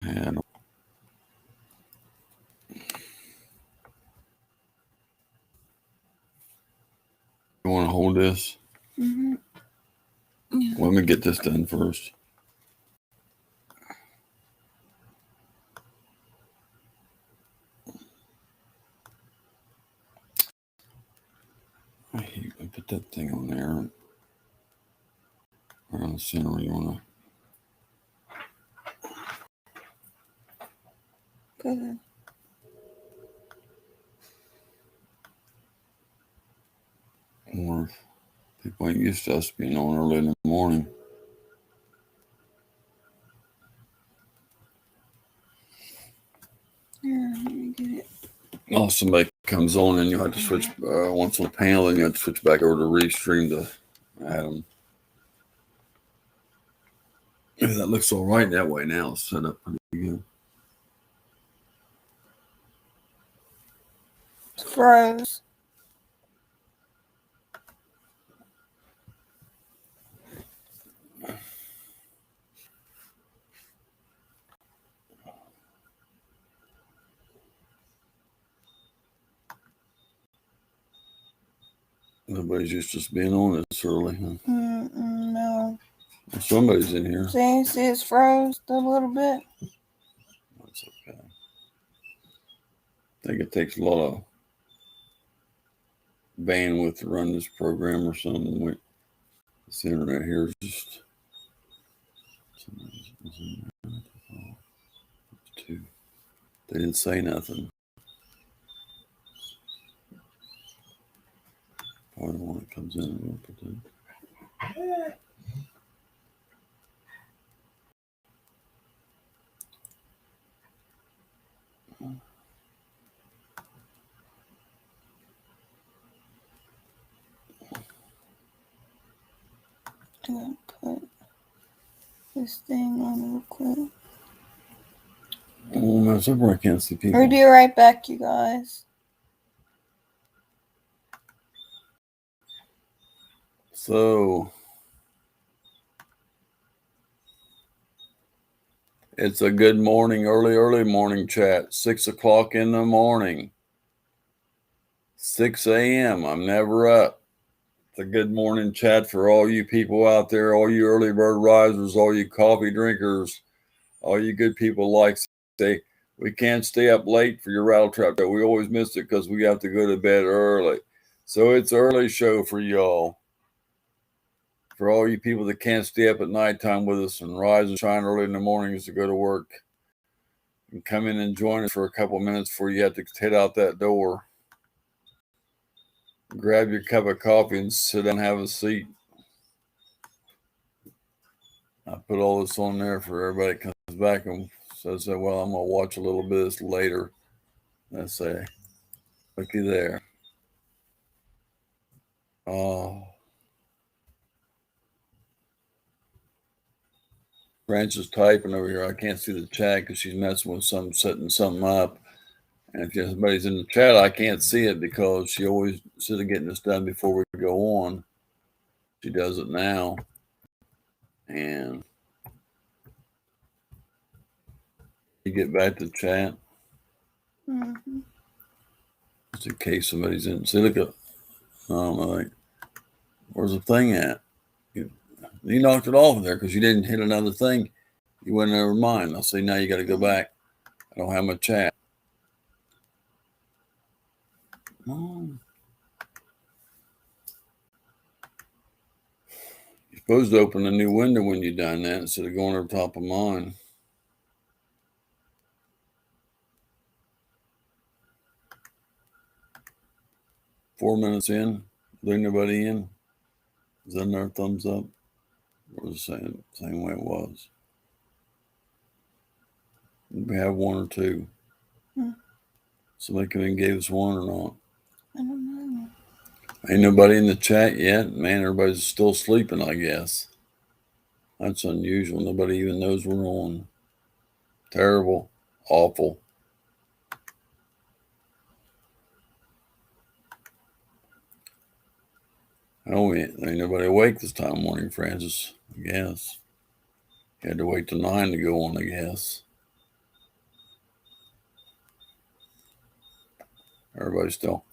And you want to hold this? Mm-hmm. Yeah. Let me get this done first. I put that thing on there. Around the center, you want to. Go ahead. Or if people ain't used to us being on early in the morning. Yeah, let me get it. Oh, somebody comes on and you have to switch once on the panel, and you have to switch back over to Restream to Adam. Yeah, that looks all right that way now. It's set up pretty good. It's froze. Nobody's used to us being on this early, huh? No. Well, somebody's in here. See, it's froze a little bit. That's okay. I think it takes a lot of bandwidth to run this program or something. This internet here is just two. They didn't say nothing. Probably the one that comes in and we'll put in. I'm gonna put this thing on real quick. Oh, no, somewhere I can't see people. We'll be right back, you guys. So it's a good morning, early morning chat. 6 o'clock in the morning. 6 a.m. I'm never up. It's a good morning chat for all you people out there, all you early bird risers, all you coffee drinkers, all you good people like say, we can't stay up late for your rattle trap. We always miss it because we have to go to bed early. So it's early show for y'all. For all you people that can't stay up at nighttime with us and rise and shine early in the mornings to go to work, and come in and join us for a couple minutes before you have to head out that door. Grab your cup of coffee and sit down and have a seat. I put all this on there for everybody that comes back and says, well, I'm going to watch a little bit of this later. Let's say, looky there. Oh. Frances typing over here. I can't see the chat because she's messing with something, setting something up. And if somebody's in the chat, I can't see it because she always, instead of getting this done before we go on, she does it now. And you get back to the chat. Mm-hmm. Just in case somebody's in. See, look at, like, where's the thing at? You knocked it off there because you didn't hit another thing. You went over mine. I'll say now you got to go back. I don't have my chat. Oh. You're supposed to open a new window when you're done that instead of going over top of mine. Four minutes in, leave nobody in. Is that another thumbs up? Or is it the same way it was? We have one or two. Somebody come in and gave us one or not? I don't know. Ain't nobody in the chat yet. Man, everybody's still sleeping, I guess. That's unusual. Nobody even knows we're on. Terrible. Awful. Oh, ain't nobody awake this time morning, Francis, I guess. You had to wait till 9 to go on, I guess. Everybody's still.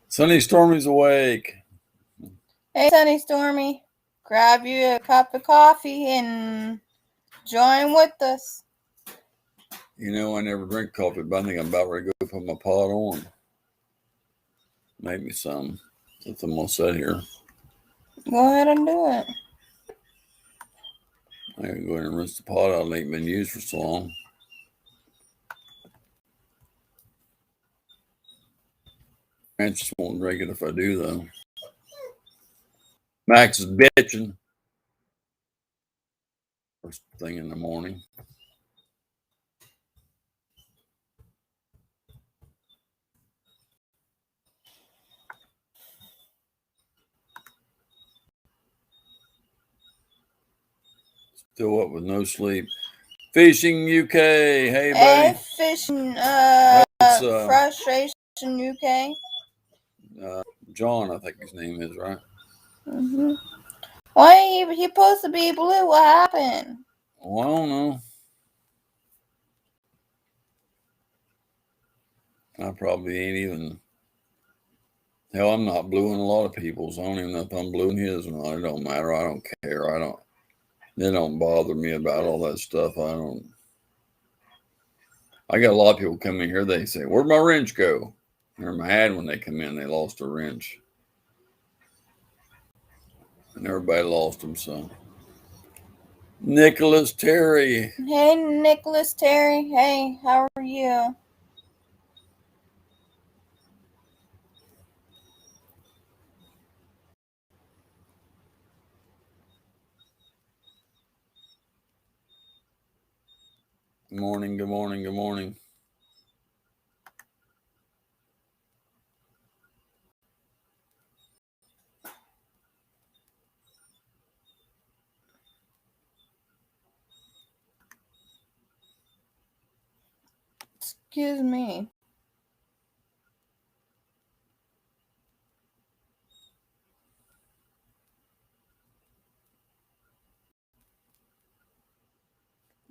Sunny Stormy's awake. Hey, Sunny Stormy. Grab you a cup of coffee and join with us. You know, I never drink coffee, but I think I'm about ready to go put my pot on. Make me some. Since I'm all set here. Go ahead and do it. I gotta go ahead and rinse the pot out. It ain't been used for so long. I just won't drink it if I do, though. Max is bitching. First thing in the morning. Still up with no sleep. Fishing UK. Hey, buddy. Fishing Frustration UK. John, I think his name is, right? Mm-hmm. Why he supposed to be blue? What happened? Well, I don't know. I probably ain't even. Hell, I'm not blue in a lot of people's. I don't even know if I'm blue in his or not. It don't matter. I don't care. It don't bother me about all that stuff. I got a lot of people come in here. They say, "Where'd my wrench go?" They're mad when they come in. They lost a wrench. And everybody lost them, so. Nicholas Terry. Hey, Nicholas Terry. Hey, how are you? Good morning, good morning, good morning. Excuse me.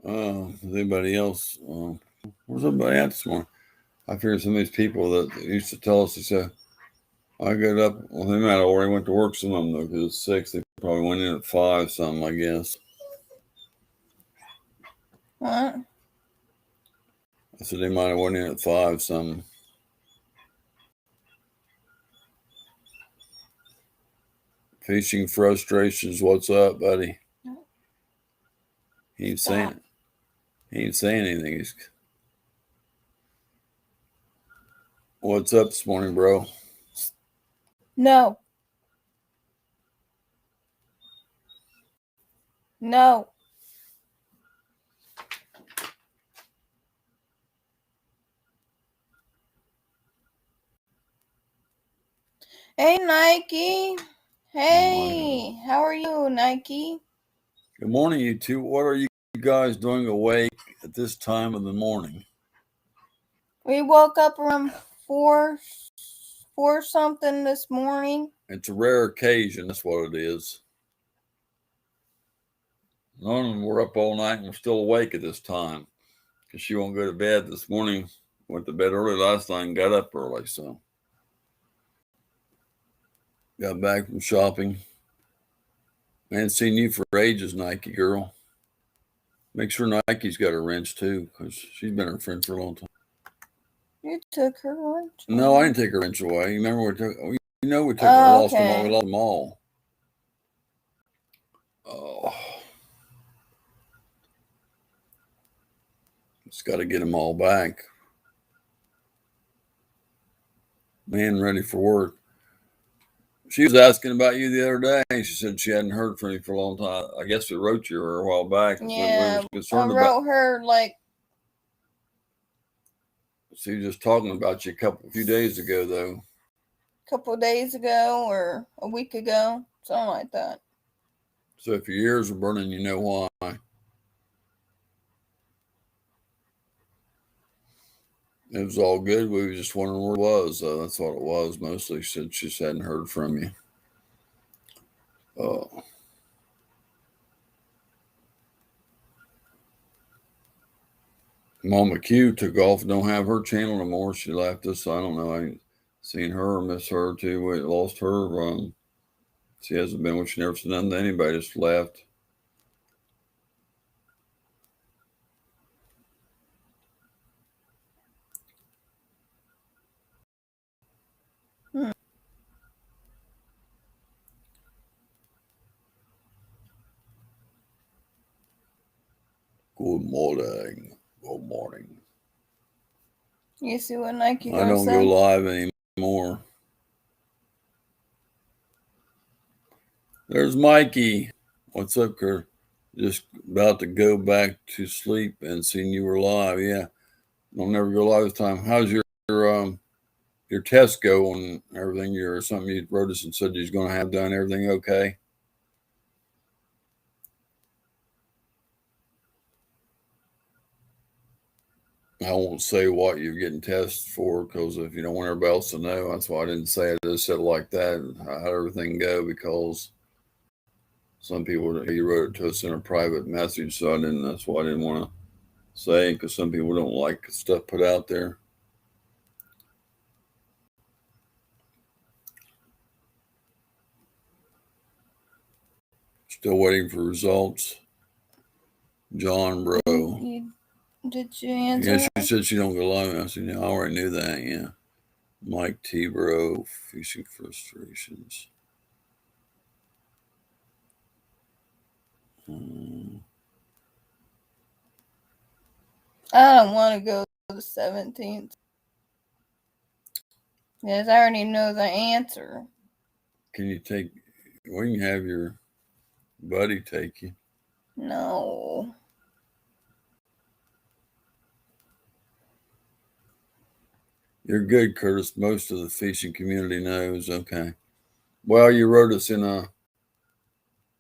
Is anybody else? Where's everybody at this morning? I figured some of these people that used to tell us, they said, I got up, well, they might have already went to work, some of them, though, because it's 6. They probably went in at 5, some, I guess. What? I said they might have went in at 5, some. Fishing frustrations, what's up, buddy? He ain't saying anything. What's up this morning, bro? No. No. Hey, Nike. Hey, how are you, Nike? Good morning, you two. What are you guys doing awake at this time of the morning? We woke up around 4 something this morning. It's a rare occasion. That's what it is. None of them were up all night and were still awake at this time because she won't go to bed this morning. Went to bed early last night and got up early, so got back from shopping. I hadn't seen you for ages, Nike girl. Make sure Nike's got her wrench too, because she's been her friend for a long time. You took her wrench? No, I didn't take her wrench away. You remember we took? We took her. Lost them all. We lost them all. Oh, just got to get them all back. Man, ready for work. She was asking about you the other day. She said she hadn't heard from you for a long time. I guess we wrote you a while back. Yeah, I wrote her like. She was just talking about you a few days ago, though. A couple of days ago or a week ago, something like that. So if your ears are burning, you know why. It was all good. We were just wondering where it was. That's what it was mostly. She said she just hadn't heard from you. Mama Q took off. Don't have her channel no more. She left us. I don't know. I ain't seen her or miss her too. We lost her. She hasn't been with. She never said nothing to anybody. Just left. Good morning. Good morning. You see what Nike I don't go live anymore. There's Mikey. What's up, Kurt? Just about to go back to sleep and seen you were live. Yeah, I'll never go live this time. How's your test go and everything? You're something you wrote us and said you was going to have done. Everything okay? I won't say what you're getting tested for because if you don't want everybody else to know, that's why I didn't say it. I just said it like that. How'd everything go? Because some people, you wrote it to us in a private message, so that's why I didn't want to say, because some people don't like stuff put out there. Still waiting for results. John, bro. Did you answer? Yeah, she said she don't go live. I said, yeah, I already knew that. Yeah. Mike T, bro. Fishing frustrations. I don't want to go the 17th. Yes, I already know the answer. Can you take? We can have your buddy take you. No. You're good, Curtis. Most of the fishing community knows. Okay. Well, you wrote us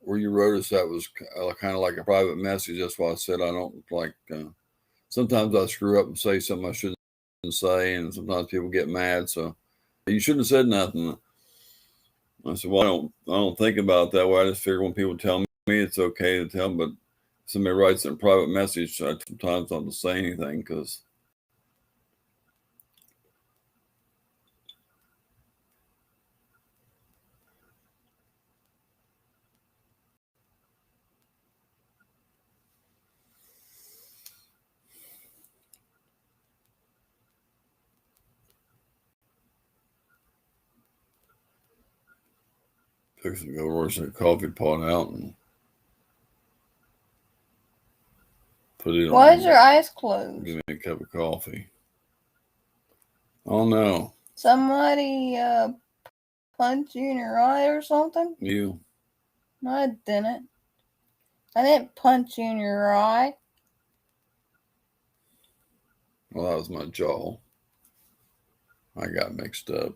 where you wrote us, that was kind of like a private message. That's why I said I don't like, sometimes I screw up and say something I shouldn't say, and sometimes people get mad. So you shouldn't have said nothing. I said, well, I don't think about it that way. I just figure when people tell me it's okay to tell them, but if somebody writes in a private message, I sometimes don't say anything because fixing to go roast a coffee pot out and put it on. Why is your eyes closed? Give me a cup of coffee. Oh no. Somebody punched you in your eye or something? You. No, I didn't. I didn't punch you in your eye. Well, that was my jaw. I got mixed up.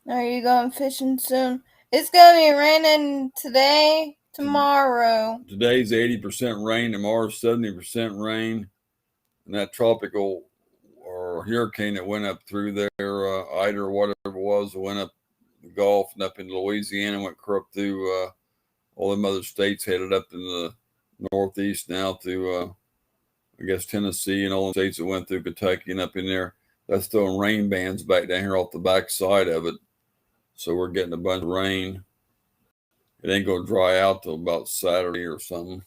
Are you going fishing soon? It's going to be raining today, tomorrow. Today's 80% rain, tomorrow's 70% rain. And that tropical or hurricane that went up through there, Ida or whatever it was, went up the Gulf and up into Louisiana, went up through all them other states, headed up in the northeast now through, I guess, Tennessee and all the states that went through Kentucky and up in there. That's throwing rain bands back down here off the back side of it. So we're getting a bunch of rain. It ain't going to dry out till about Saturday or something.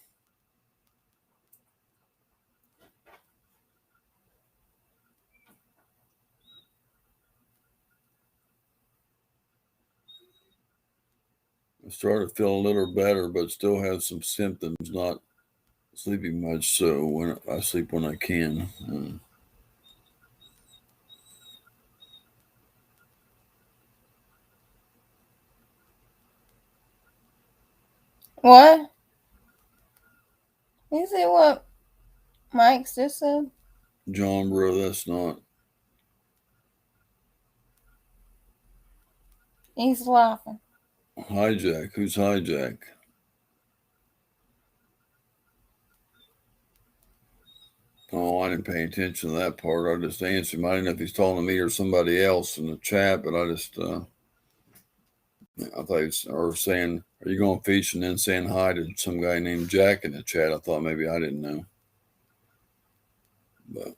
I started feeling a little better, but still have some symptoms, not sleeping much. So when I sleep when I can. What? You see what Mike just said? John, bro, that's not. He's laughing. Hijack. Who's Hijack? Oh, I didn't pay attention to that part. I just answered him. I didn't know if he's talking to me or somebody else in the chat, but I just, I thought he was, or saying, are you going fishing? And then saying hi to some guy named Jack in the chat. I thought maybe I didn't know. But,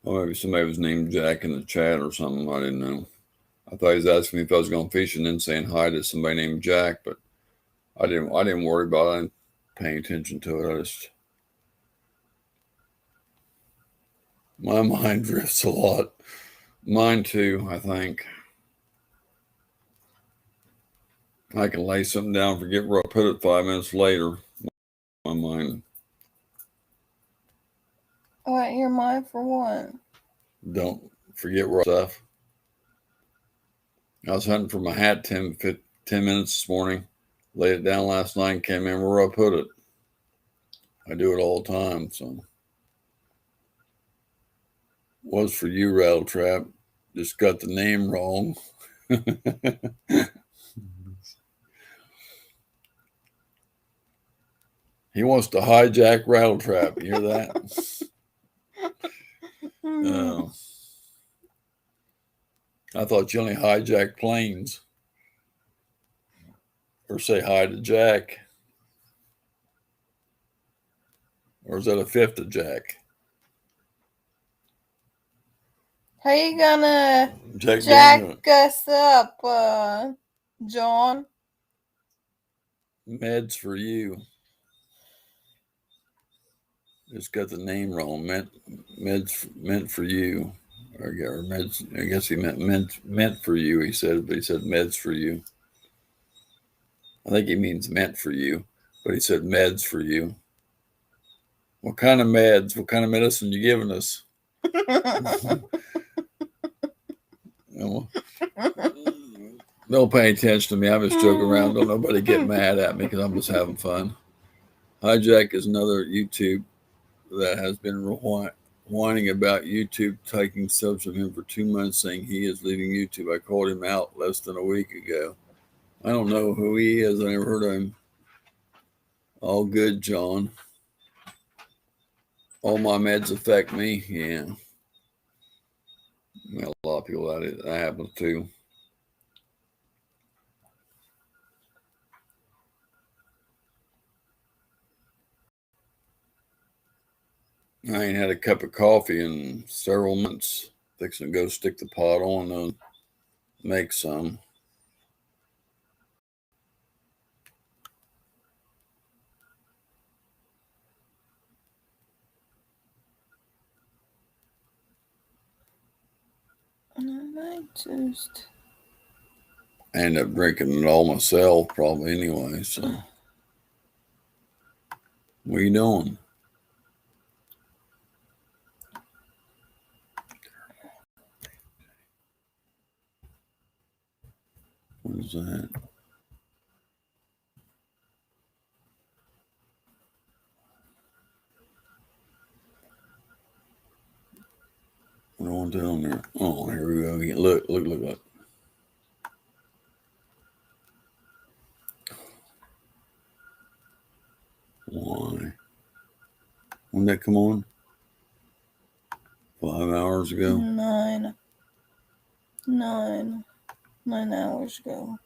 or maybe somebody was named Jack in the chat or something. I didn't know. I thought he was asking me if I was going fishing and then saying hi to somebody named Jack, but I didn't worry about it. I didn't pay attention to it. I just, my mind drifts a lot. Mine too, I think. I can lay something down, forget where I put it 5 minutes later. My mind What, your mind for what? don't forget where stuff. I was hunting for my hat 10 minutes this morning. Laid it down last night and can't remember where I put it. I do it all the time, so. Was for you, Rattle Trap. Just got the name wrong. He wants to hijack Rattle Trap. You hear that? I thought you only hijack planes. Or say hi to Jack. Or is that a fifth of Jack? How you gonna jack us up, John? Meds for you. Just got the name wrong. Meant for you. Or meds. I guess he meant for you. He said, but he said meds for you. I think he means meant for you, but he said meds for you. What kind of meds? What kind of medicine you giving us? Don't pay attention to me. I'm just joking around. Don't nobody get mad at me because I'm just having fun. Hijack is another YouTube that has been whining about YouTube taking subs of him for 2 months, saying he is leaving YouTube. I called him out less than a week ago. I don't know who he is. I never heard of him. All good, John. All my meds affect me. Yeah. A lot of people that happens too. I ain't had a cup of coffee in several months. Fixing to go stick the pot on and make some. I might just end up drinking it all myself, probably anyway. So, what are you doing? What is that? What on down there? Oh, here we go again. Look. Why? When did that come on? 5 hours ago? 9 hours ago.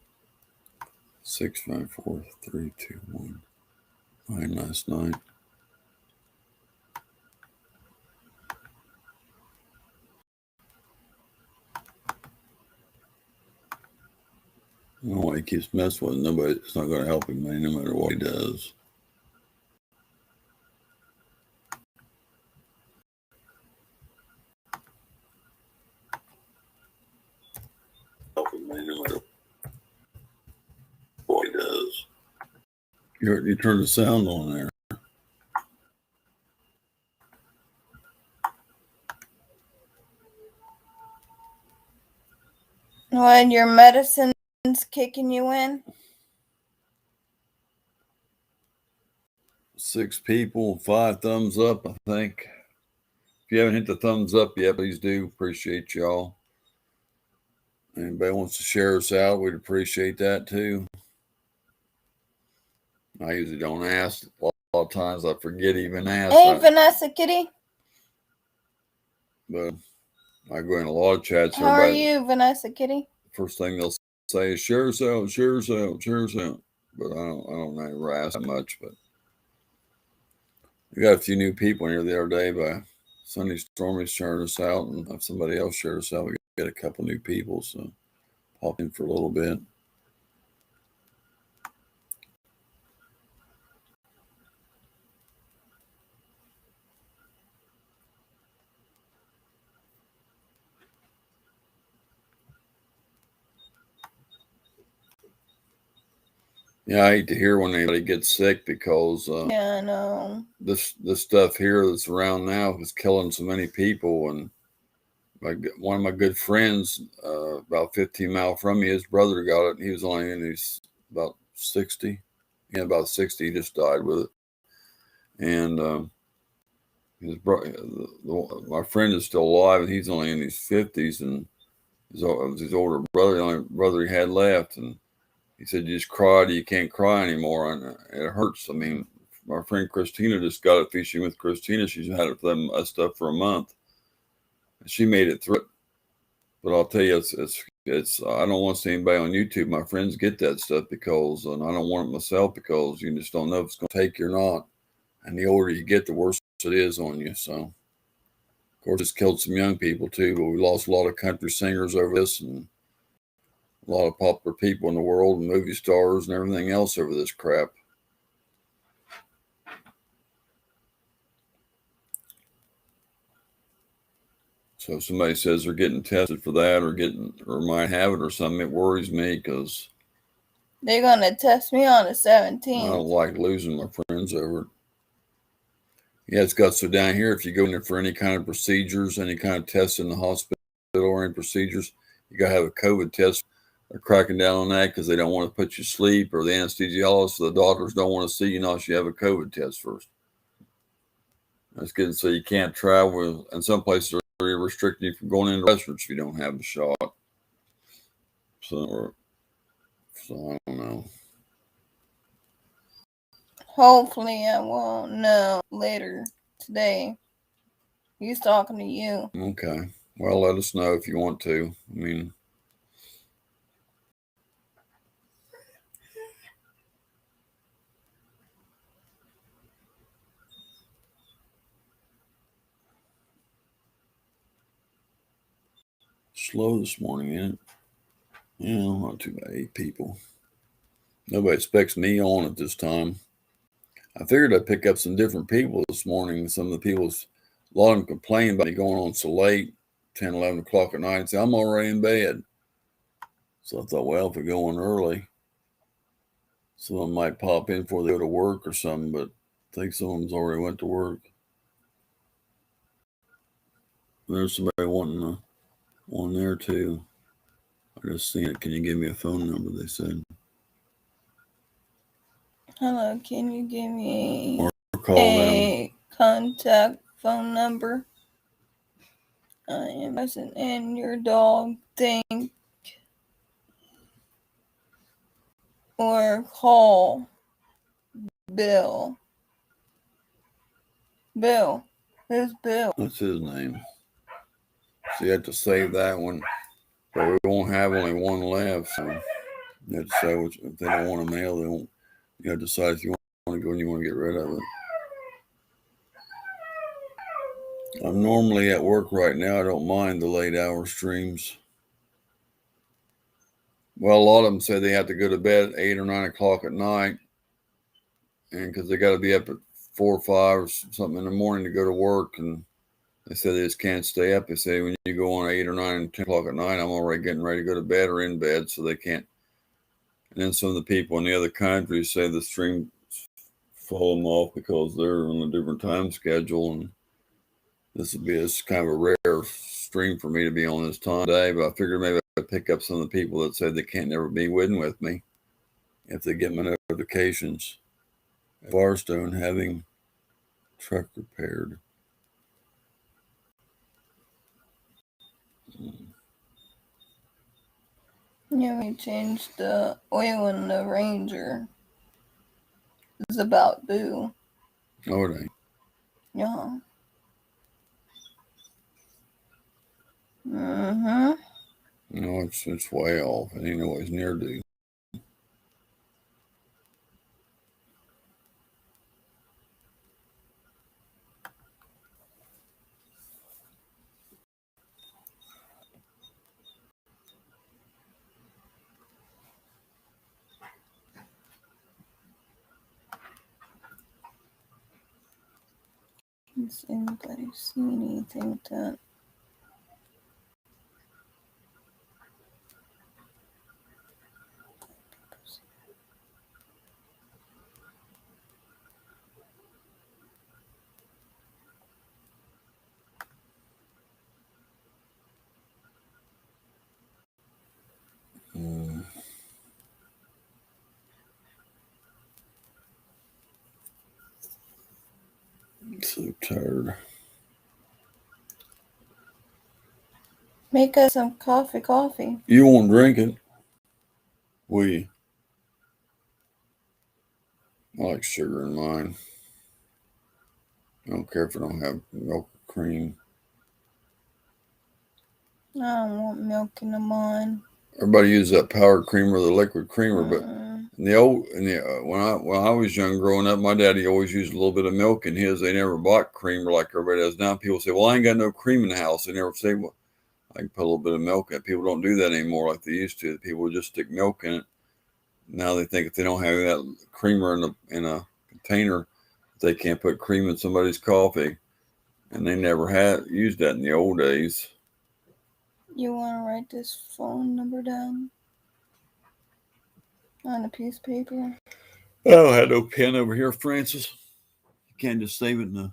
6, 5, 4, 3, 2, 1. 9 last night. I don't know why he keeps messing with nobody. It's not going to help him, man, no matter what he does. Help him, man, no matter what he does. You turn the sound on there. When your medicine's kicking you in? 6 people, 5 thumbs up, I think. If you haven't hit the thumbs up yet, please do. Appreciate y'all. Anybody wants to share us out, we'd appreciate that too. I usually don't ask. A lot lot of times I forget even ask. Hey, Vanessa Kitty. But I go in a lot of chats. How are you, Vanessa Kitty? First thing they'll say is share us out, share us out, share us out. But I don't ever ask that much. But we got a few new people in here the other day by Sunday Stormy sharing us out, and if somebody else shared us out, we got a couple new people. So pop in for a little bit. Yeah, I hate to hear when anybody gets sick because yeah, I know this stuff here that's around now is killing so many people. And one of my good friends, about 15 miles from me, his brother got it. And he was only in his about 60. Yeah, about 60. He just died with it. And my friend is still alive, and he's only in his 50s, and his older brother, the only brother he had left, and he said, "You just cried, you can't cry anymore, and it hurts." I mean, my friend Christina just got it fishing with Christina. She's had it for that stuff for a month, and she made it through it. But I'll tell you, it's. I don't want to see anybody on YouTube. My friends get that stuff because, and I don't want it myself because you just don't know if it's going to take you or not. And the older you get, the worse it is on you. So, of course, it's killed some young people too. But we lost a lot of country singers over this, and a lot of popular people in the world, and movie stars, and everything else over this crap. So if somebody says they're getting tested for that or might have it or something, it worries me because they're going to test me on the 17th. I don't like losing my friends over it. Yeah, it's got so down here, if you go in there for any kind of procedures, any kind of tests in the hospital or any procedures, you got to have a COVID test. They're cracking down on that because they don't want to put you to sleep, or the anesthesiologist or the doctors don't want to see you unless you have a COVID test first. That's getting so you can't travel. And some places are restricting you from going into restaurants if you don't have the shot. So I don't know. Hopefully I won't know later today. He's talking to you. Okay. Well, let us know if you want to. I mean, slow this morning, ain't it? Yeah, not too bad. 8 people. Nobody expects me on at this time. I figured I'd pick up some different people this morning. Some of the people, a lot of them complain about me going on so late, 10, 11 o'clock at night, and say, I'm already in bed. So I thought, well, if we go on early, someone might pop in before they go to work or something, but I think someone's already went to work. There's somebody wanting one there too. I just seen it. Can you give me a phone number? They said. Hello, can you give me Or call them. Contact phone number? I am present in your dog thing. Or call Bill. Bill. Who's Bill? That's his name. So you have to save that one. But we won't have only one left. So you have to say which, if they don't want to mail, they won't. You have to decide if you want to go and you want to get rid of it. I'm normally at work right now. I don't mind the late hour streams. Well, a lot of them say they have to go to bed at 8 or 9 o'clock at night, and because they got to be up at 4 or 5 or something in the morning to go to work, and they say they just can't stay up. They say when you go on 8 or 9 and 10 o'clock at night, I'm already getting ready to go to bed or in bed, so they can't. And then some of the people in the other countries say the stream fall them off because they're on a different time schedule, and this would be kind of a rare stream for me to be on this time today, but I figured maybe I'd pick up some of the people that say they can't never be with me if they get my notifications. Firestone having truck repaired. Yeah, we changed the oil in the Ranger. It's about Boo. Oh, it ain't. Yeah. Mm-hmm. No, it's way off. It ain't always near due. Has anybody seen anything with that? So tired. Make us some coffee. You won't drink it, will you? I like sugar in mine. I don't care if I don't have milk or cream. I don't want milk in mine. Everybody uses that powdered creamer, the liquid creamer, but when I was young growing up, my daddy always used a little bit of milk in his. They never bought creamer like everybody does now. People say, "Well, I ain't got no cream in the house." They never say, "Well, I can put a little bit of milk in." People don't do that anymore like they used to. People just stick milk in it. Now they think if they don't have that creamer in a container, they can't put cream in somebody's coffee, and they never had used that in the old days. You want to write this phone number down on a piece of paper? I don't have no pen over here, Francis. You can't just save it in the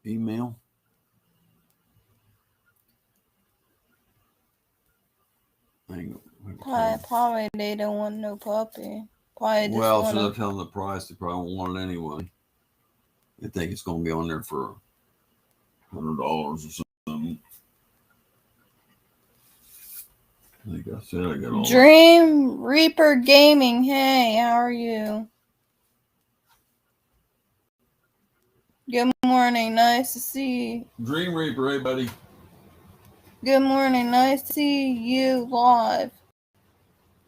email. Probably they don't want no puppy. Probably just well, so they'll tell them the price. They probably won't want it anyway. They think it's going to be on there for $100 or something. Like I said, I got all Dream Reaper Gaming. Hey, how are you? Good morning. Nice to see you. Dream Reaper, hey buddy. Good morning. Nice to see you live.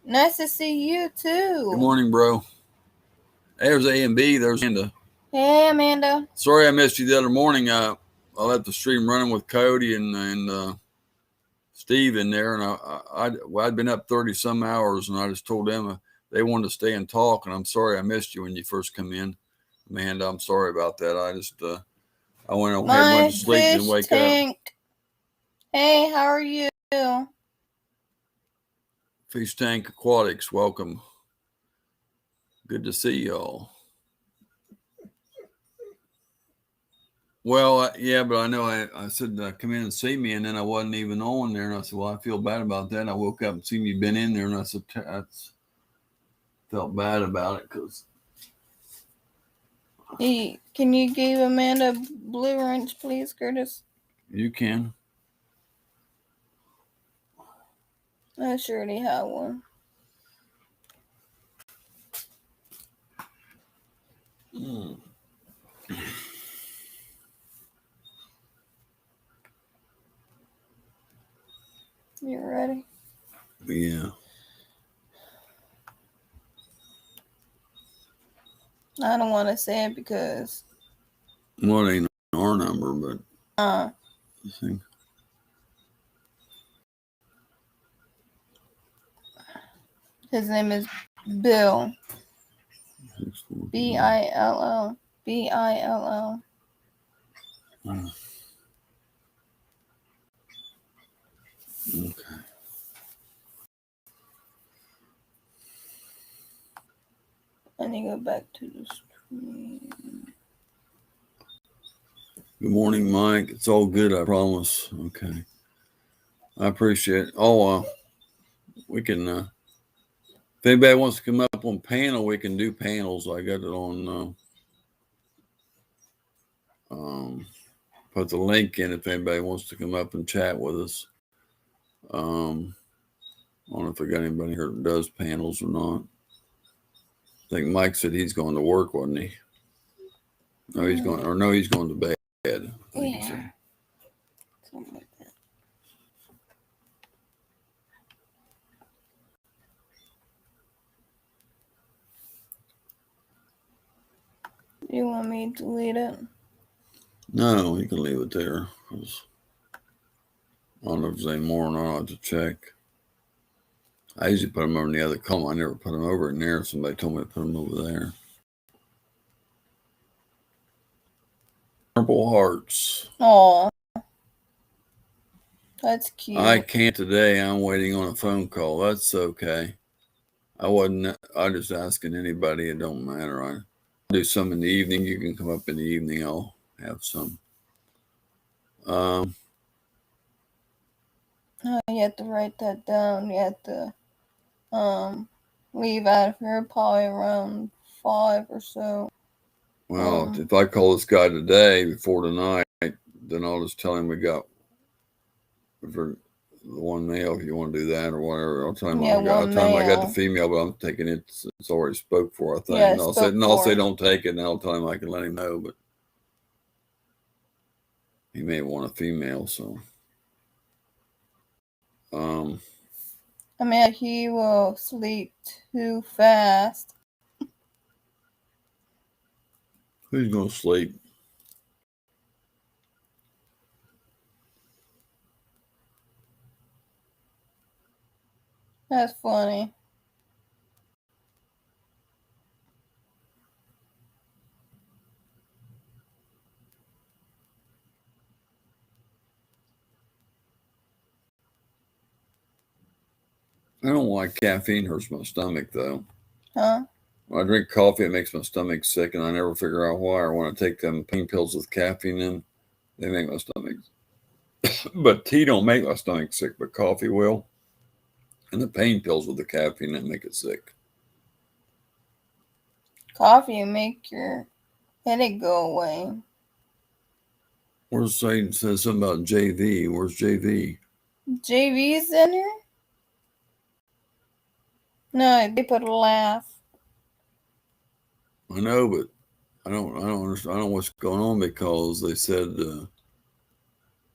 Nice to see you too. Good morning, bro. There's A and B. There's Amanda. Hey, Amanda. Sorry I missed you the other morning. I left the stream running with Cody and Steve in there, and I'd been up 30 some hours, and I just told them they wanted to stay and talk. And I'm sorry I missed you when you first come in, Amanda. I'm sorry about that. I just I went to sleep and wake tank. Up. Hey, how are you? Fish Tank Aquatics, welcome. Good to see y'all. Well, yeah, but I know I said come in and see me, and then I wasn't even on there, and I said, well, I feel bad about that. And I woke up and seen you been in there, and I said, I felt bad about it because. Hey, can you give Amanda a blue wrench, please, Curtis? You can. I surely have one. You ready? Yeah. I don't want to say it because. Well, it ain't our number, but. I think. His name is Bill. Bill. Bill. Okay. Let me go back to the screen. Good morning, Mike. It's all good, I promise. Okay. I appreciate it. Oh, we can, if anybody wants to come up on panel, we can do panels. I got it on, put the link in if anybody wants to come up and chat with us. I don't know if I got anybody here that does panels or not. I think Mike said he's going to work, wasn't he? No, he's going, or no, he's going to bed. I think he said. Something like that. You want me to delete it? No, you can leave it there. I don't know if there's any more or not. I'll have to check. I usually put them over in the other column. I never put them over in there. Somebody told me to put them over there. Purple hearts. Oh, that's cute. I can't today. I'm waiting on a phone call. That's okay. I just asking anybody. It don't matter. I do some in the evening. You can come up in the evening. I'll have some. Oh, you have to write that down. You have to leave out of here probably around 5 or so. Well, if I call this guy today before tonight, then I'll just tell him we got for the one male if you want to do that or whatever. I'll tell him I got the female, but I'm taking it. It's already spoke for, I think. Yeah, I'll say don't take it, and I'll tell him I can let him know, but he may want a female, so I mean, he will sleep too fast. Who's gonna sleep? That's funny. I don't like caffeine. Hurts my stomach though. Huh? When I drink coffee, it makes my stomach sick, and I never figure out why. Or when I take them pain pills with caffeine in, they make my stomach. But tea don't make my stomach sick, but coffee will. And the pain pills with the caffeine that make it sick. Coffee will make your headache go away. Where's Satan says something about JV? Where's JV? JV's in here? No, they put a laugh. I know, but I don't understand. I don't know what's going on because they said,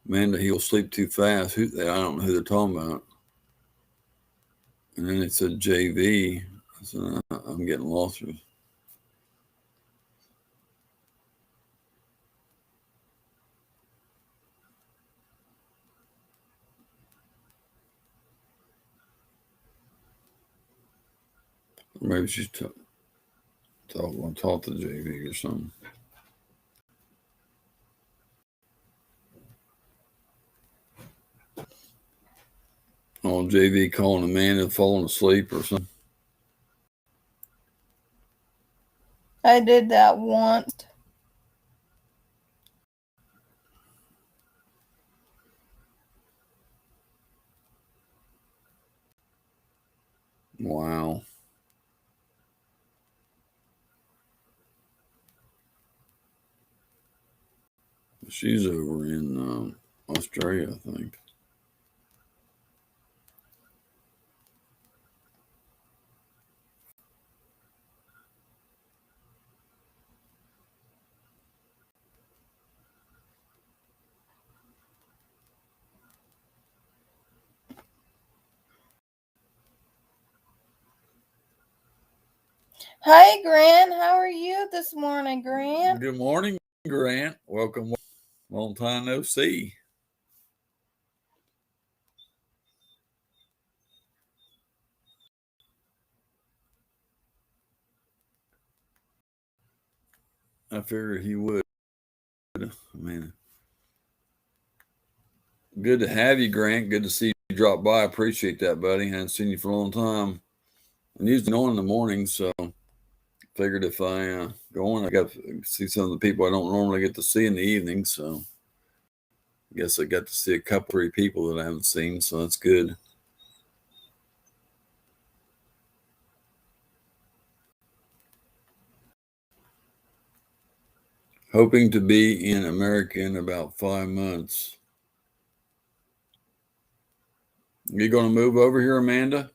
Amanda, he'll sleep too fast. I don't know who they're talking about. And then they said JV. I said, I'm getting lost. Maybe she's talk to JV or something. Oh, JV calling Amanda falling asleep or something. I did that once. Wow. She's over in Australia, I think. Hi, Grant. How are you this morning, Grant? Good morning, Grant. Welcome. Long time no see. I figured he would. I mean, good to have you, Grant. Good to see you drop by. I appreciate that, buddy. I hadn't seen you for a long time. I'm usually on in the morning, so figured if I go on, I got to see some of the people I don't normally get to see in the evening. So I guess I got to see a couple, 3 people that I haven't seen, so that's good. Hoping to be in America in about 5 months. You going to move over here, Amanda?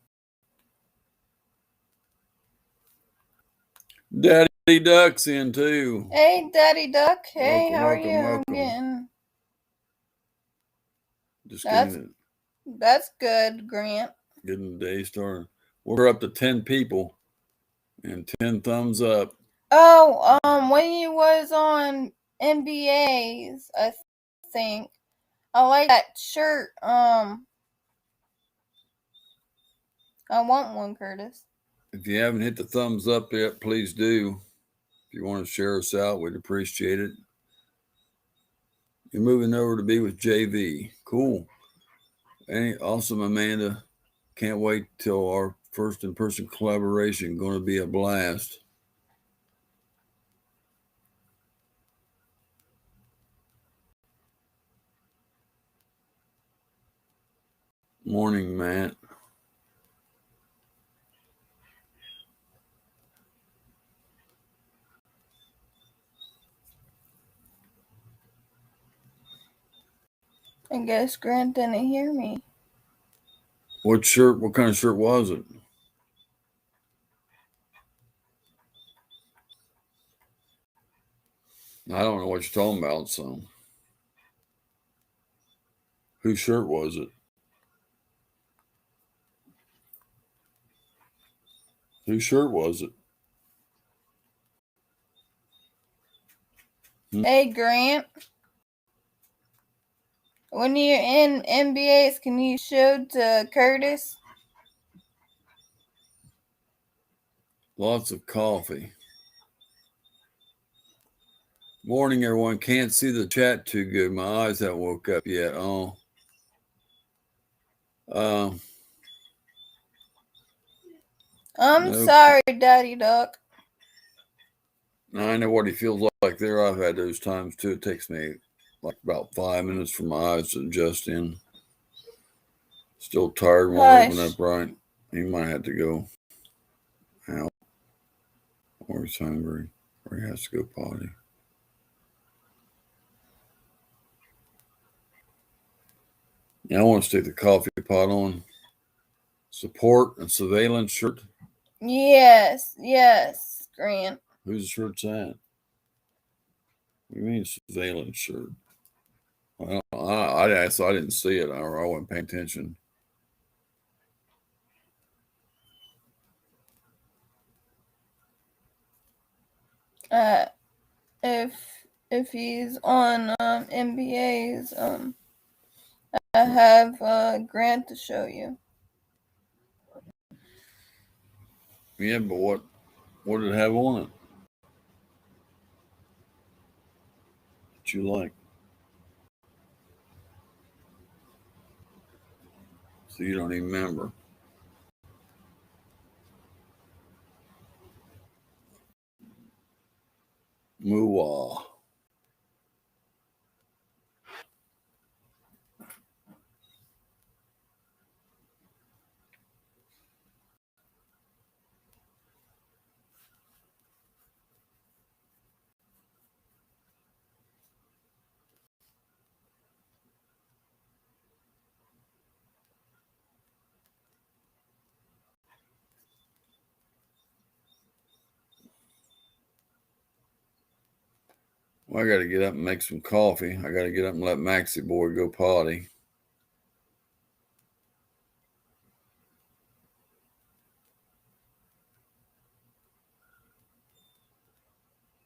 Daddy Duck's in too. Hey, Daddy Duck. Hey, Welcome, how are welcome, you? welcome. Getting... Just That's good, Grant. getting the day started. We're up to 10 people and 10 thumbs up. Oh, when you was on NBA's, I think. I like that shirt. I want one, Curtis. If you haven't hit the thumbs up yet, please do. If you want to share us out, we'd appreciate it. You're moving over to be with JV. Cool. Awesome, Amanda. Can't wait till our first in-person collaboration. Going to be a blast. Morning, Matt. I guess Grant didn't hear me. What kind of shirt was it? I don't know what you're talking about, so. Whose shirt was it? Whose shirt was it? Hey, Grant. When you're in NBA's, can you show to Curtis? Lots of coffee. Morning, everyone. Can't see the chat too good. My eyes haven't woke up yet. Oh. I'm sorry, Daddy Duck. I know what he feels like there. I've had those times too. It takes me like about 5 minutes for my eyes to adjust in. Still tired, won't open up right. He might have to go out, or he's hungry, or he has to go potty. Yeah, I want to stick the coffee pot on. Support and surveillance shirt. Yes, Grant. Whose shirt's that? What do you mean surveillance shirt? Well, I didn't see it, or I wasn't paying attention. If he's on NBA's, I have Grant to show you. Yeah, but what did it have on it? What you like? So you don't even remember. Mooah. Well, I got to get up and make some coffee. I got to get up and let Maxie boy go potty.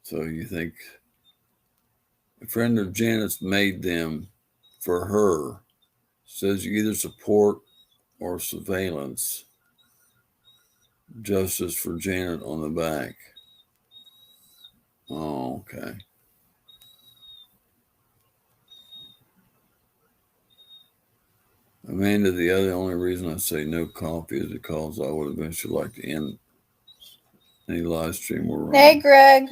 So you think a friend of Janet's made them for her. Says you either support or surveillance. Justice for Janet on the back. Oh, okay. Amanda, the only reason I say no coffee is because I would eventually like to end any live stream we're running. Hey, Greg.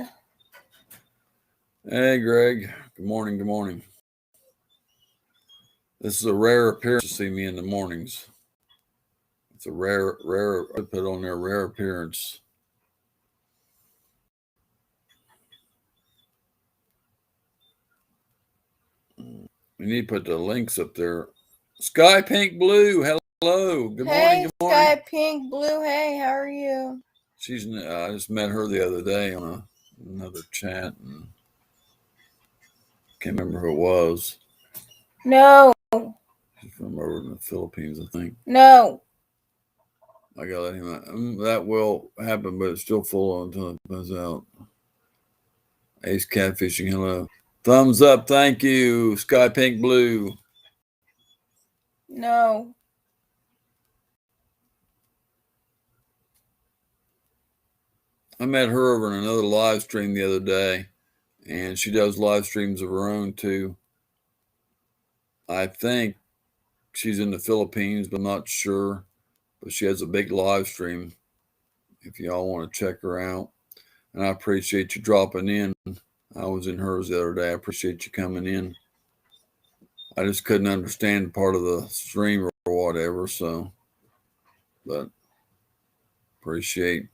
Hey, Greg. Good morning. Good morning. This is a rare appearance to see me in the mornings. It's a rare, I put on there, rare appearance. We need to put the links up there. Sky Pink Blue, hello. Good morning. Good morning. Sky Pink Blue. Hey, how are you? I just met her the other day on another chat, and can't remember who it was. No. She's from over in the Philippines, I think. No. I gotta let him out. That will happen, but it's still full until it goes out. Ace Catfishing, hello. Thumbs up, thank you. Sky Pink Blue. No. I met her over in another live stream the other day, and she does live streams of her own too. I think she's in the Philippines, but I'm not sure. But she has a big live stream if y'all want to check her out. And I appreciate you dropping in. I was in hers the other day. I appreciate you coming in. I just couldn't understand part of the stream or whatever, so, but appreciate.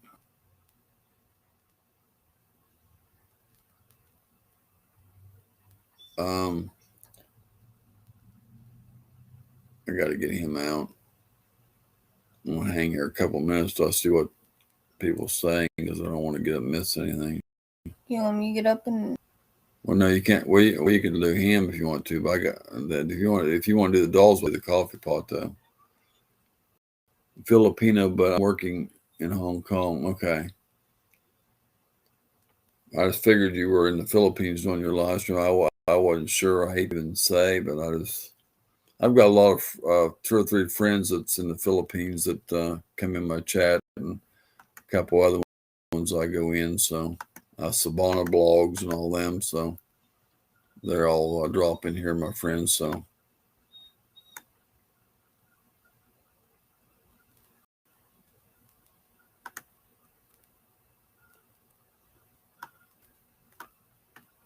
I got to get him out. I'm going to hang here a couple minutes till I see what people saying, because I don't want to get up and miss anything. You want me to get up and... Well, no, you can't. Well, you can do him if you want to, but I got that. If you want to do the dolls with the coffee pot, though. Filipino, but I'm working in Hong Kong. Okay. I just figured you were in the Philippines doing your live stream. I wasn't sure. I hate to even say, but I've got a lot of 2 or 3 friends that's in the Philippines that come in my chat, and a couple other ones I go in. So Sabana blogs and all them. So they're all drop in here, my friends. So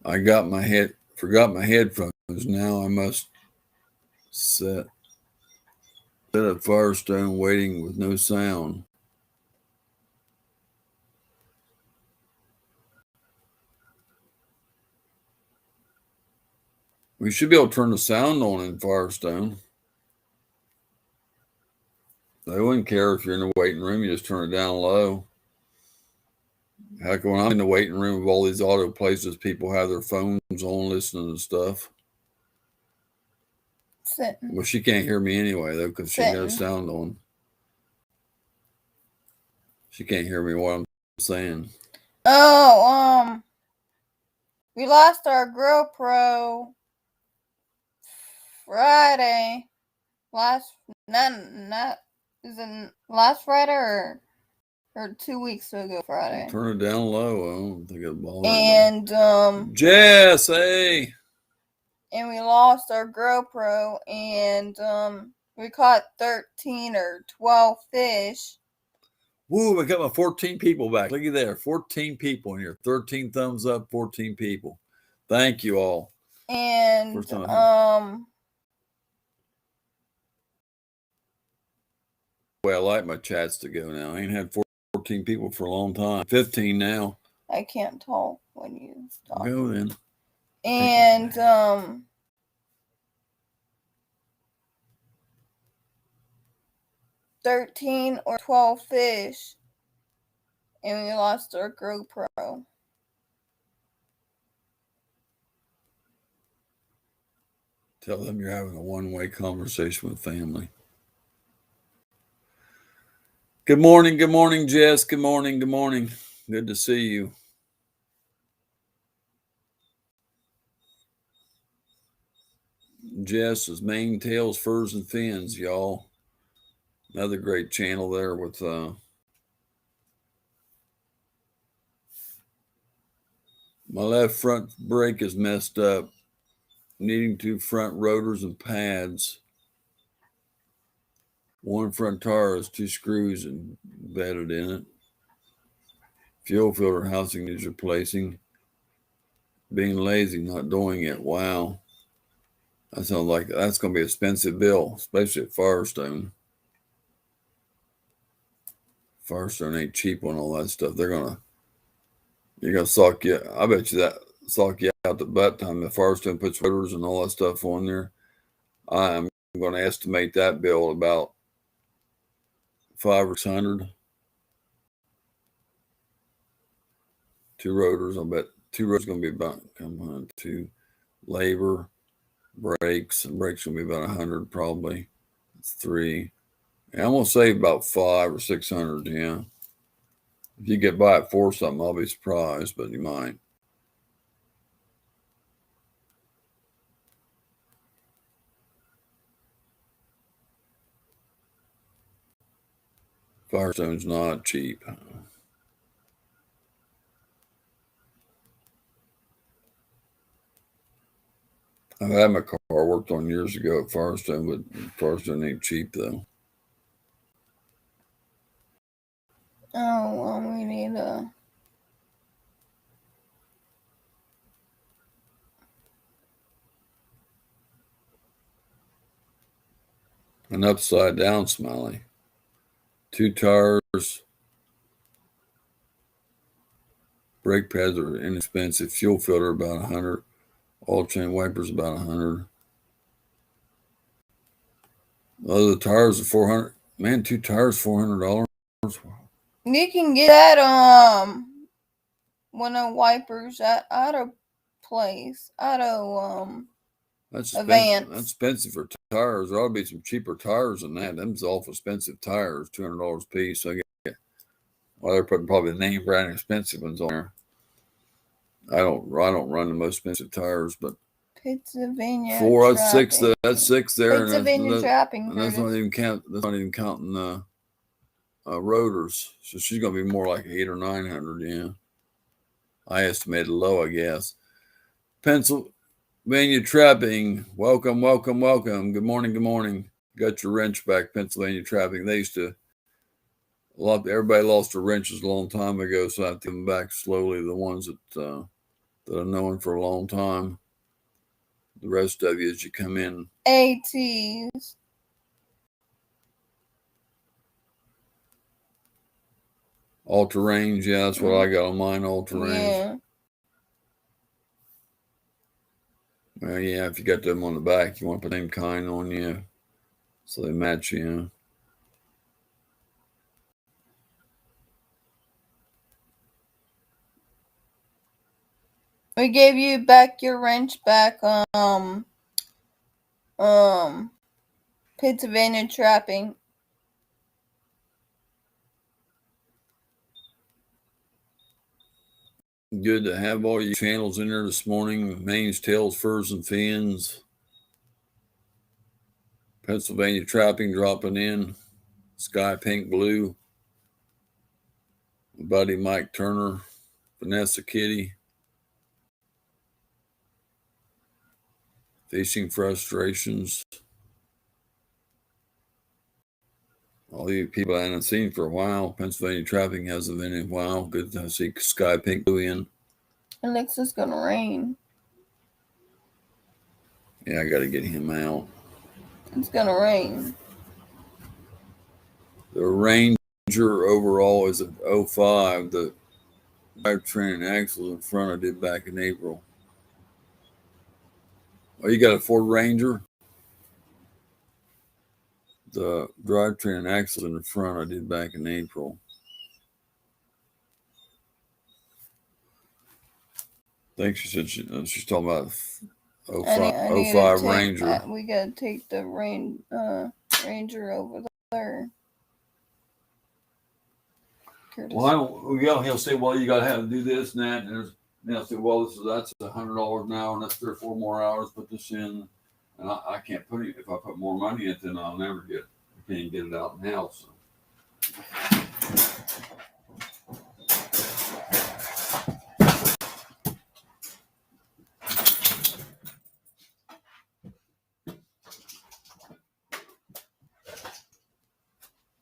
I forgot my headphones. Now I must set up Firestone waiting with no sound. We should be able to turn the sound on in Firestone. They wouldn't care if you're in the waiting room. You just turn it down low. Heck, when I'm in the waiting room of all these auto places, people have their phones on listening to stuff. Sitting. Well, she can't hear me anyway, though, because she got sound on. She can't hear me what I'm saying. Oh, we lost our GoPro Friday. Last Friday or 2 weeks ago Friday. Turn it down low. I don't think it'll bother anybody. Jess, hey. And we lost our GoPro, and we caught 13 or 12 fish. Woo, I got my 14 people back. Look at there. 14 people in here. 13 thumbs up, 14 people. Thank you all. And I like my chats to go now. I ain't had 14 people for a long time. 15 now. I can't talk when you stop. Go then. And 13 or 12 fish, and we lost our GoPro. Tell them you're having a one-way conversation with family. Good morning, Jess. Good morning. Good to see you. Jess is Mane, Tails, Furs, and Fins, y'all. Another great channel there with my left front brake is messed up, needing 2 front rotors and pads. 1 front tire has 2 screws embedded in it. Fuel filter housing needs replacing. Being lazy, not doing it. Wow. That sounds like that's going to be an expensive bill, especially at Firestone. Firestone ain't cheap on all that stuff. You're going to suck you. I bet you that suck you out the butt time if Firestone puts rotors and all that stuff on there. I'm going to estimate that bill about $500 or $600. 2 rotors. I bet 2 rotors going to be about, come on, 2 labor, brakes, and brakes going to be about 100 probably. That's 3. And I'm going to save about 500 or 600, yeah. If you get by at 4 something, I'll be surprised, but you might. Firestone's not cheap. I've had my car worked on years ago at Firestone, but Firestone ain't cheap though. Oh, well, we need an upside down Smiley. 2 tires. Brake pads are inexpensive. Fuel filter about 100. Oil change wipers about 100. The tires are 400. Man, 2 tires $400. You can get that one of wipers at auto place, That's Advance. expensive for tires. There ought to be some cheaper tires than that. Them's awful expensive tires, $200 a piece. So they're putting probably the name brand expensive ones on there. I don't run the most expensive tires, but Pennsylvania 4, that's trapping. 6. That's 6 there. Pennsylvania trapping. And that's not even counting the rotors. So she's gonna be more like 800 or 900. Yeah, I estimated low, I guess. Pennsylvania trapping. Welcome. Good morning. Got your wrench back, Pennsylvania trapping. They used to. Everybody lost their wrenches a long time ago, so I have to give them back slowly. The ones that I've known for a long time. The rest of you, as you come in, ATs. All-Terrains, yeah, that's what I got on mine, All-Terrains. Yeah. Well, yeah, if you got them on the back, you want to put the same kind on you, so they match you. We gave you back your wrench back, Pennsylvania trapping. Good to have all your channels in there this morning. Manes, tails, furs, and fins. Pennsylvania trapping dropping in. Sky pink blue. My buddy Mike Turner. Vanessa Kitty. Fishing frustrations. All you people I haven't seen for a while. Pennsylvania trapping hasn't been in a while. Good to see Sky Pink Blue in. It looks it's gonna rain. Yeah, I got to get him out. It's gonna rain. The Ranger overall is a 05. The drivetrain and axles in front I did back in April. Oh, you got a Ford Ranger? The drivetrain and axles in the front I did back in April. I think she said she's talking about 05 Ranger. We gotta take the Ranger over there. Well, he'll say, well, you got to have to do this and that. And they'll say, well, that's $100 an hour, and that's 3 or 4 more hours. Put this in, and I can't put it. If I put more money in it, then I'll never get it. I can't get it out now. So.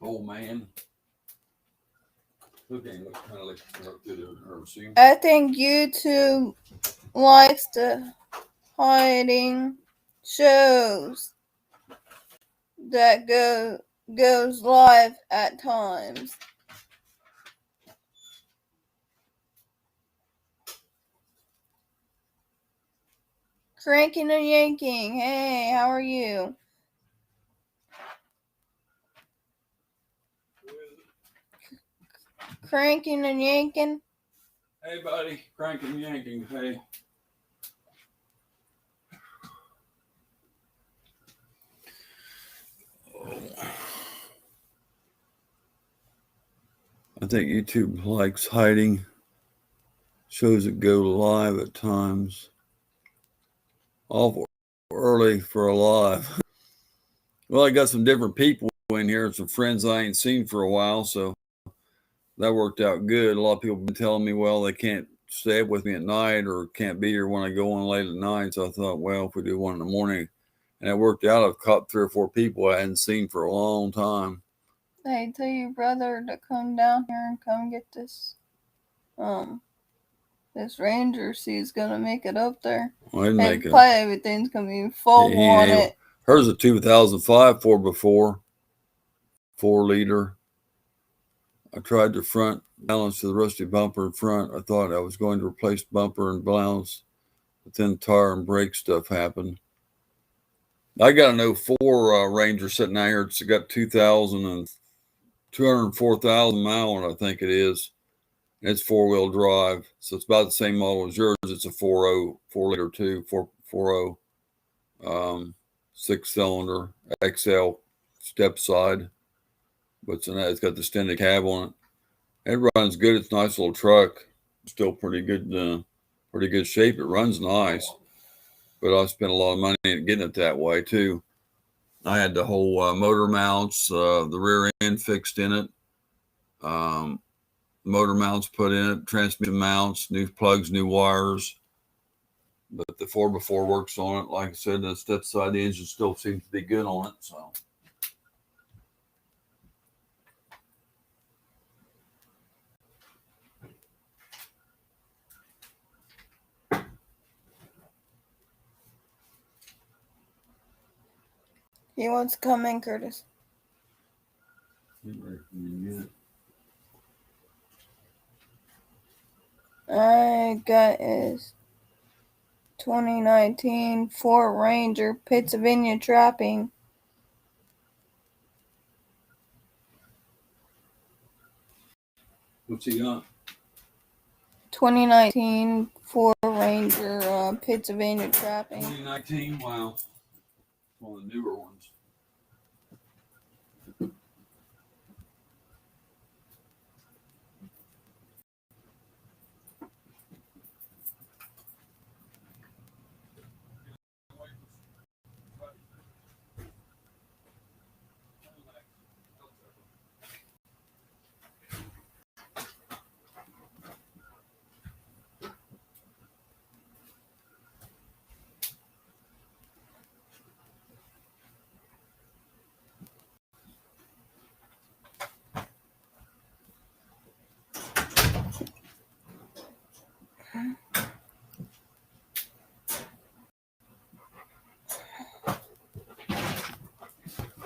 Oh man. I think YouTube likes the hiding shows that goes live at times. Cranking and yanking. Hey, how are you? Cranking and yanking. Hey, buddy, cranking, yanking. Hey. I think YouTube likes hiding shows that go live at times. Awful early for a live. Well, I got some different people in here, some friends I ain't seen for a while, so that worked out good. A lot of people have been telling me, well, they can't stay up with me at night or can't be here when I go on late at night. So I thought, well, if we do one in the morning, and it worked out. I've caught 3 or 4 people I hadn't seen for a long time. Hey, tell your brother to come down here and come get this. This Ranger, she's gonna make it up there. Well, And probably everything's gonna be full on it. Hers a 2005 4x4, 4-liter. I tried the front balance to the rusty bumper in front. I thought I was going to replace bumper and balance, but then tire and brake stuff happened. I got an 04 Ranger sitting out here. It's got 204,000 miles on it, I think it is. And it's 4-wheel drive, so it's about the same model as yours. It's a 4.0, 4-liter 4.0, 6-cylinder XL step side. But it's got the extended cab on it. It runs good. It's a nice little truck. Still pretty good shape. It runs nice, but I spent a lot of money getting it that way too. I had the whole motor mounts, the rear end fixed in it, motor mounts put in it, transmission mounts, new plugs, new wires. But the 4x4 works on it. Like I said, the step side, the engine still seems to be good on it. So. He wants to come in, Curtis. I got his 2019 Ford Ranger Pennsylvania Trapping. What's he got? 2019 Ford Ranger Pennsylvania Trapping. 2019, wow. One of the newer ones.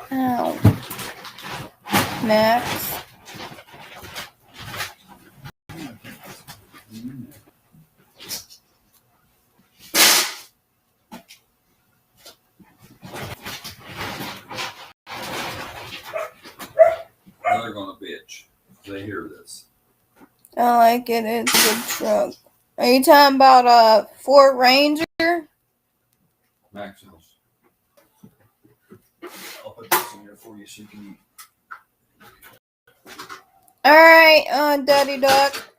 Ow. Max. They're gonna bitch if they hear this. I like it. It's a good truck. Are you talking about a Ford Ranger? Max house. I'll put this in here for you so you can eat. All right, Daddy Duck.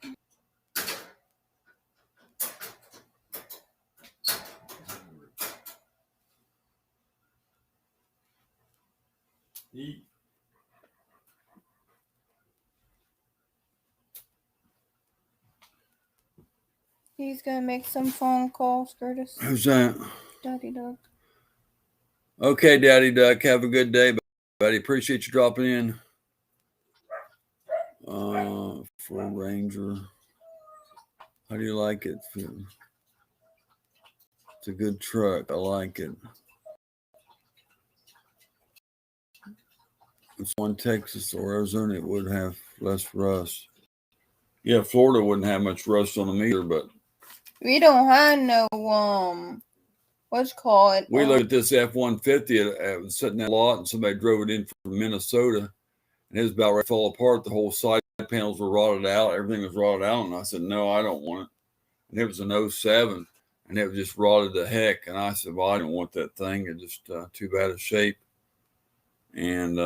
Eat. He's gonna make some phone calls, Curtis. Who's that? Daddy Duck. Okay, Daddy Duck. Have a good day, buddy. Appreciate you dropping in. Ford Ranger. How do you like it? It's a good truck. I like it. If one Texas or Arizona, it would have less rust. Yeah, Florida wouldn't have much rust on them either, but we don't have no what's called. We looked at this F-150. It was sitting in a lot, and somebody drove it in from Minnesota. and it was about ready to fall apart. The whole side panels were rotted out. Everything was rotted out. And I said, no, I don't want it. And it was an '07, and it was just rotted to heck. And I said, well, I don't want that thing. It's just too bad of shape. And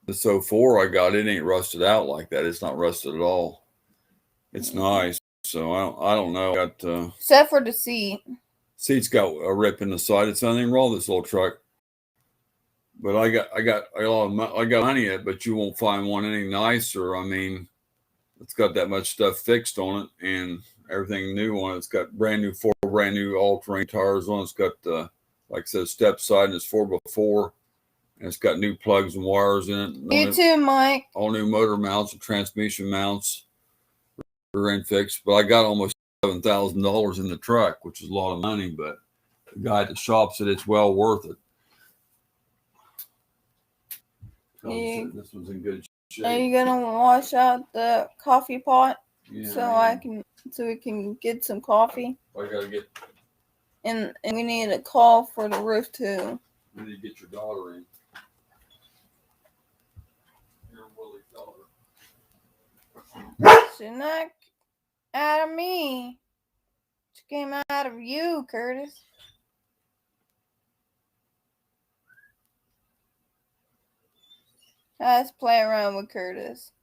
this '04 I got, it ain't rusted out like that. It's not rusted at all. It's nice. So I don't know. Got except for the seat. Seat's got a rip in the side. It's nothing wrong with this little truck. But I got a lot of I got money in it, but you won't find one any nicer. I mean, it's got that much stuff fixed on it and everything new on it. It's got brand new all-terrain tires on it. It's got like I said, step side, and it's 4x4, and it's got new plugs and wires in it. You too, Mike. All new motor mounts and transmission mounts are in fixed. But I got almost $7,000 in the truck, which is a lot of money. But the guy at the shop said it's well worth it. This one's in good shape. Are you gonna wash out the coffee pot Yeah, so we can get some coffee? I gotta get. And we need a call for the roof too. You need to get your daughter in. Your Willie's daughter. She's not out of me. She came out of you, Curtis. Let's play around with Curtis.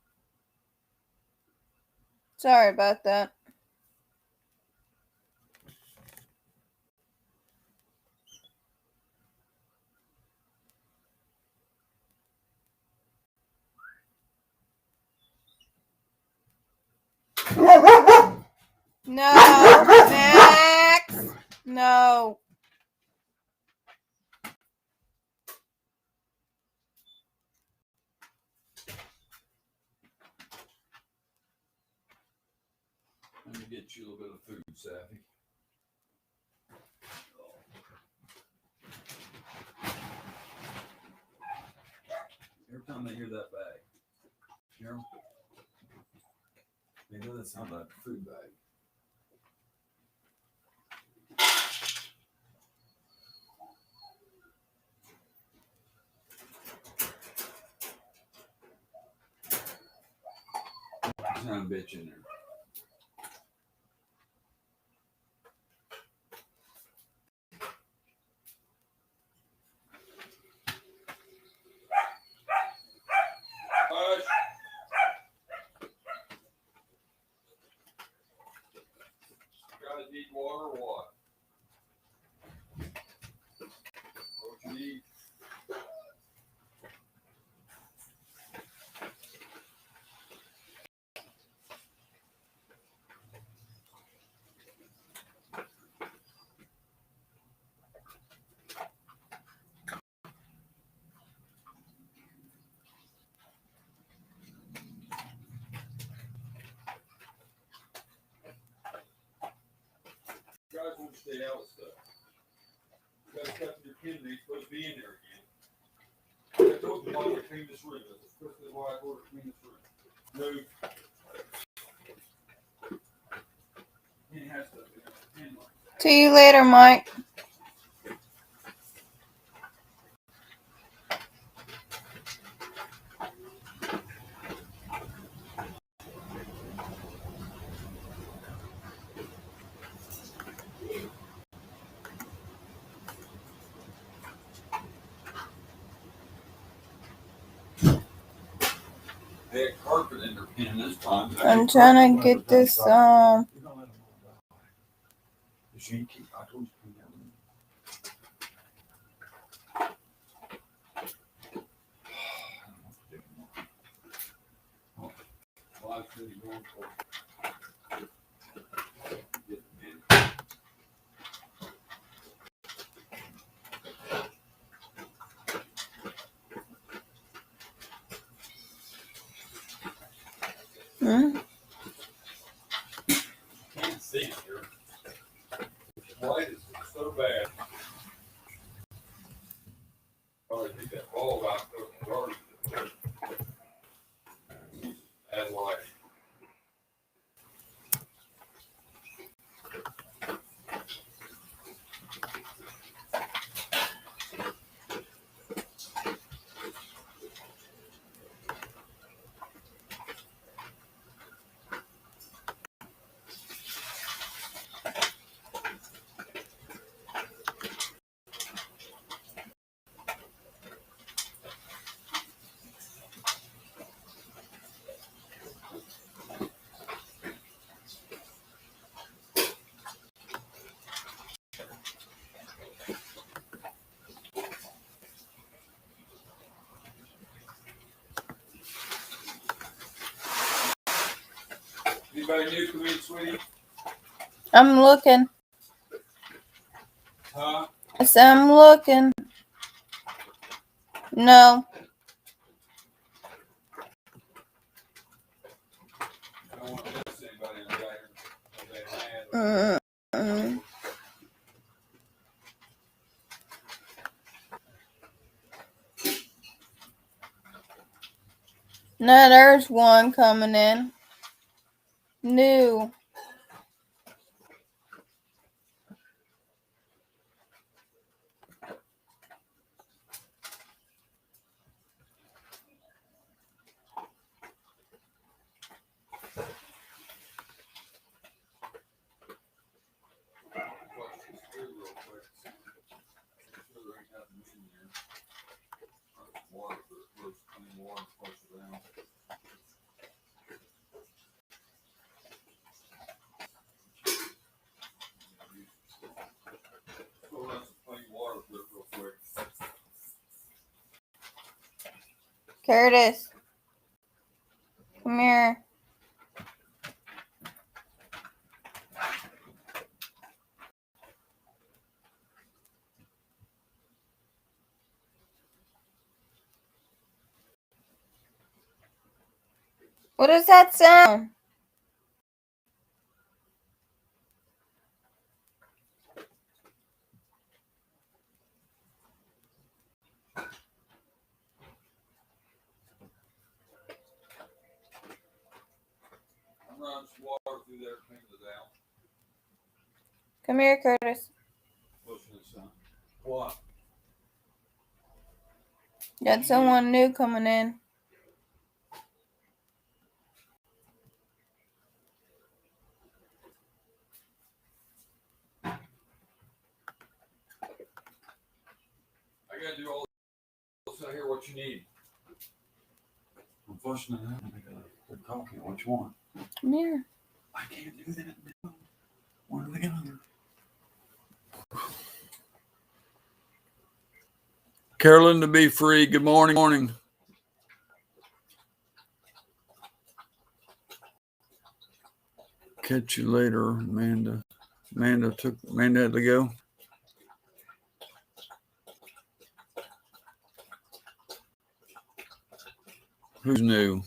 Sorry about that. No, Max. No. Let me get you a little bit of food, Sappy. Every time they hear that bag, hear them? They know that sound like a food bag. Sound bitch in there. Guys need water or what? What you need? You guys want to stay out with stuff. You guys cut your pin, they're supposed to be in there again. I told you why to clean this room. That's especially why I ordered to clean this room. Move. He has stuff in there. Pin like. See you later, Mike. They had carpet in their pin this time. I'm trying to get this I told you to clean that room. Well, I should be going for get the pin. Can't see it here. The light is so bad. Probably take that bulb out there in the garden. Add light. Anybody new come in, sweetie? I'm looking. Huh? I said I'm looking. No. I don't want to miss anybody in there. Mm-mm. Now there's one coming in. New. Curtis. Come here. What does that sound? I'm running some water through there, clean it out. Come here, Curtis. What? Got someone new coming in. I gotta do all this out here. What you need? I'm flushing it out. I got a coffee. What you want? Come here. I can't do that now. One or the other. Carolyn to be free. Good morning. Morning. Catch you later, Amanda. Amanda had to go. Who's new?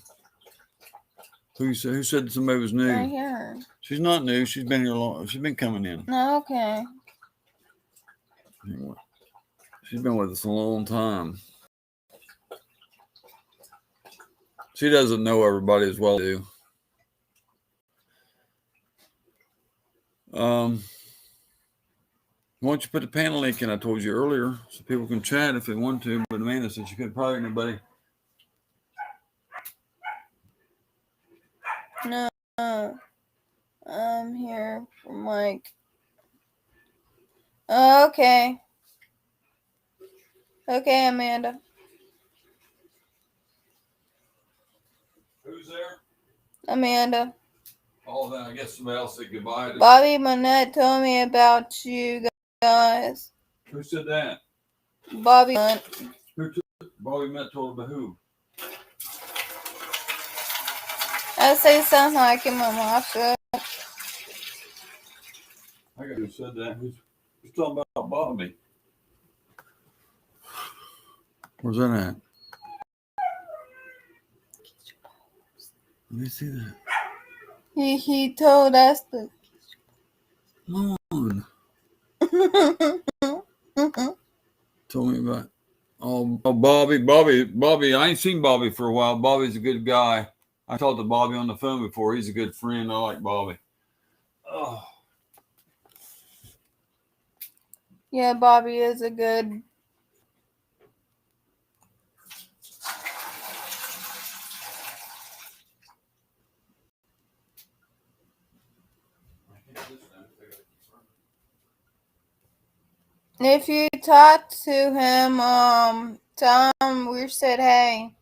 Who said somebody was new? Right here. She's not new. She's been here long. She's been coming in. Okay. She's been with us a long time. She doesn't know everybody as well as I do. Why don't you put the panel link in I told you earlier so people can chat if they want to, but Amanda said she couldn't probably anybody. No. I'm here for Mike. Okay. Okay, Amanda. Who's there? Amanda. Oh, then I guess somebody else said goodbye. Bobby Manette told me about you guys. Who said that? Bobby Manette. Bobby Manette told about who? I say something like him on my show. I got who said that. Who's talking about Bobby? Where's that at? Let me see that. He told us to. Come on. Told me about. Oh, Bobby. I ain't seen Bobby for a while. Bobby's a good guy. I talked to Bobby on the phone before. He's a good friend. I like Bobby. Oh. Yeah, Bobby is a good. If you talk to him, tell him we said hey.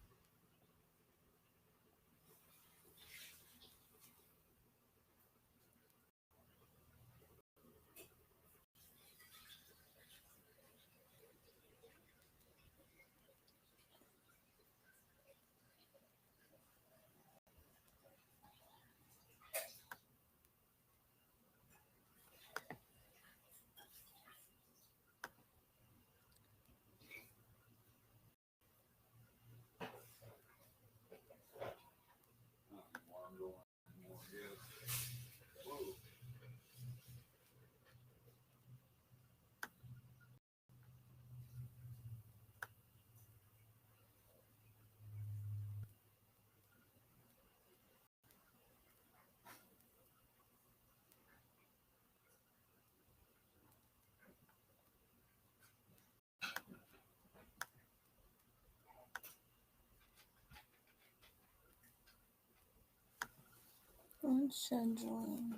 Scheduling.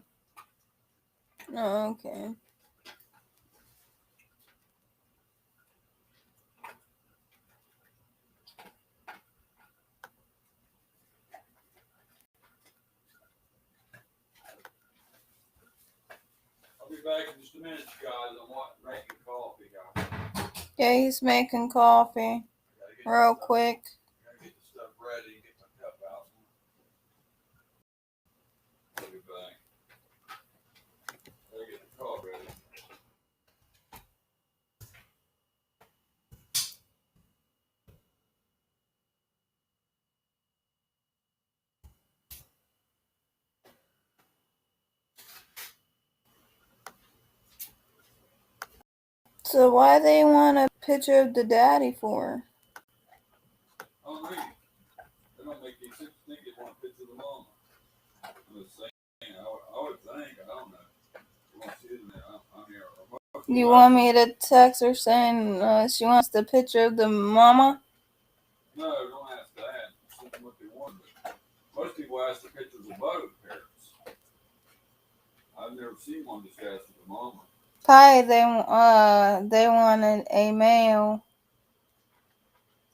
Oh, okay. I'll be back in just a minute, guys. I'm making coffee, guys. Yeah, he's making coffee real quick. Gotta get the stuff ready and get my cup out. I'll be back. Gotta get the coffee ready. So why they want a picture of the daddy for? Oh, really? They don't make any sense to think they want a picture of the mama. I'm just saying, I would think, I don't know. You want to see it in there? I'm here. You want me to text her saying she wants the picture of the mama? No, don't ask that. Send them what they want. But most people ask the pictures of both parents. I've never seen one just ask for the mama. Probably they wanted a male.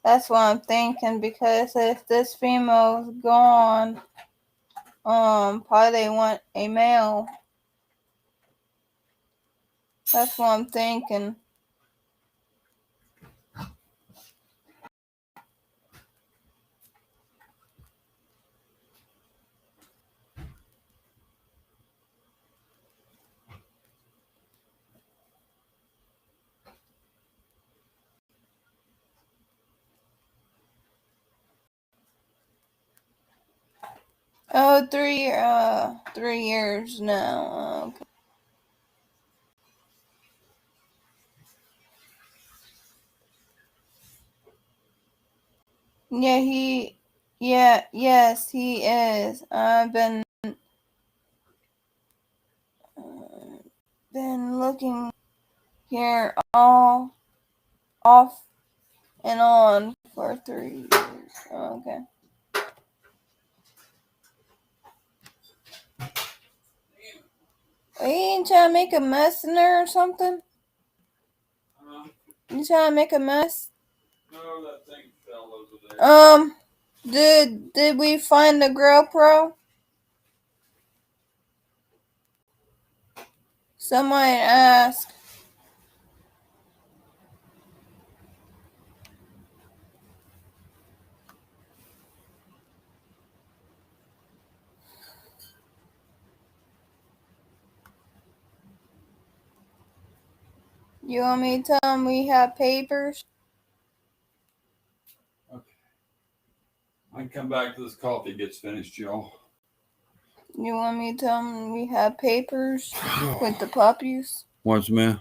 That's what I'm thinking, because if this female's gone, probably they want a male. That's what I'm thinking. Oh, 3 years now. Okay. Yeah, yes, he is. I've been looking here all off and on for 3 years. Okay. Are you trying to make a mess in there or something? You trying to make a mess? No, that thing fell over there. Did we find the GoPro? Somebody asked. You want me to tell them we have papers? Okay. I can come back to this coffee gets finished, y'all. You want me to tell them we have papers with the puppies? What's the man?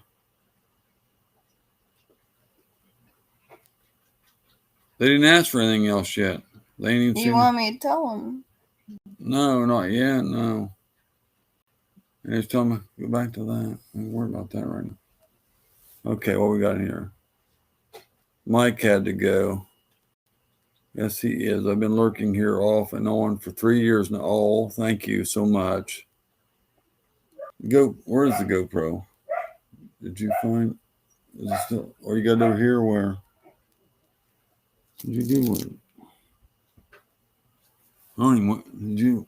They didn't ask for anything else yet. They ain't even You seen. want me to tell them? No, not yet. No. They just tell me go back to that. Don't worry about that right now. Okay, what we got here? Mike had to go. Yes, he is. I've been lurking here off and on for 3 years now. Oh, thank you so much. Where's the GoPro? Did you find? Is it still? Or you got it over here? Where? What did you do with it? I don't even. Did you?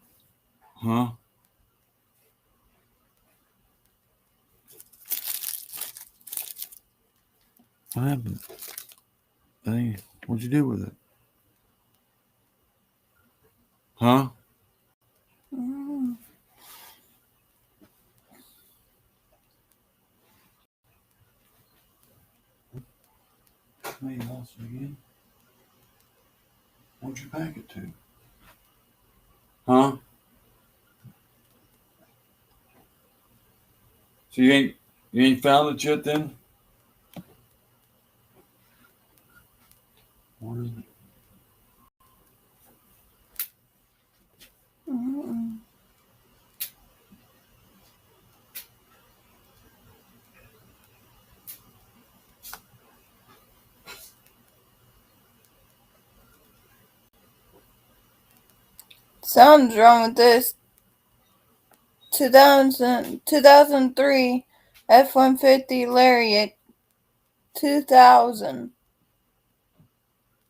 Huh? What happened? Hey, what'd you do with it? Huh? Mm. Hey, you lost it again? What'd you pack it to? Huh? So you ain't found it yet then? What is it? Mm. Something's wrong with this 2003 F-150 Lariat 2000.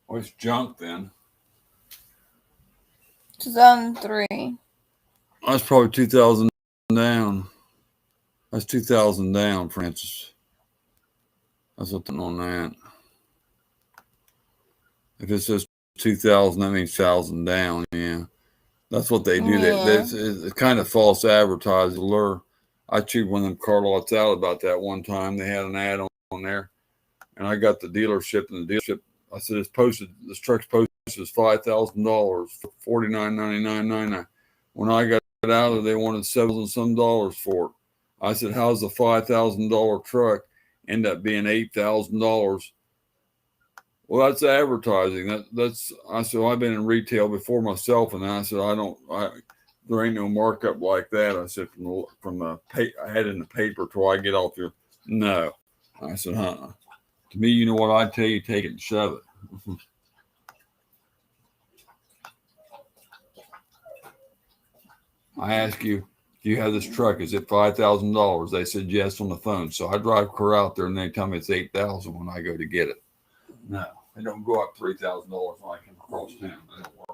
Well, it's junk then. 2003. That's probably 2,000 down. That's 2,000 down, Francis. That's something on that. If it says 2,000, that means 1,000 down. Yeah, that's what they do. Yeah. It's kind of false advertising lure. I chewed one of them car lots out about that one time. They had an ad on there, and I got the dealership, and the dealership, I said, this truck's posted as $5,000, $49.99.99. When I got out of it, they wanted $7,000 some for it. I said, how's a $5,000 truck end up being $8,000? Well, that's advertising. That's I said, well, I've been in retail before myself, and I said, there ain't no markup like that. I said, from the I had it in the paper till I get off here. No, I said, To me, you know what I tell you, take it and shove it. I ask you, do you have this truck? Is it $5,000? They said yes on the phone. So I drive her out there, and they tell me it's $8,000 when I go to get it. No, they don't go up $3,000 when I come across town. That don't work.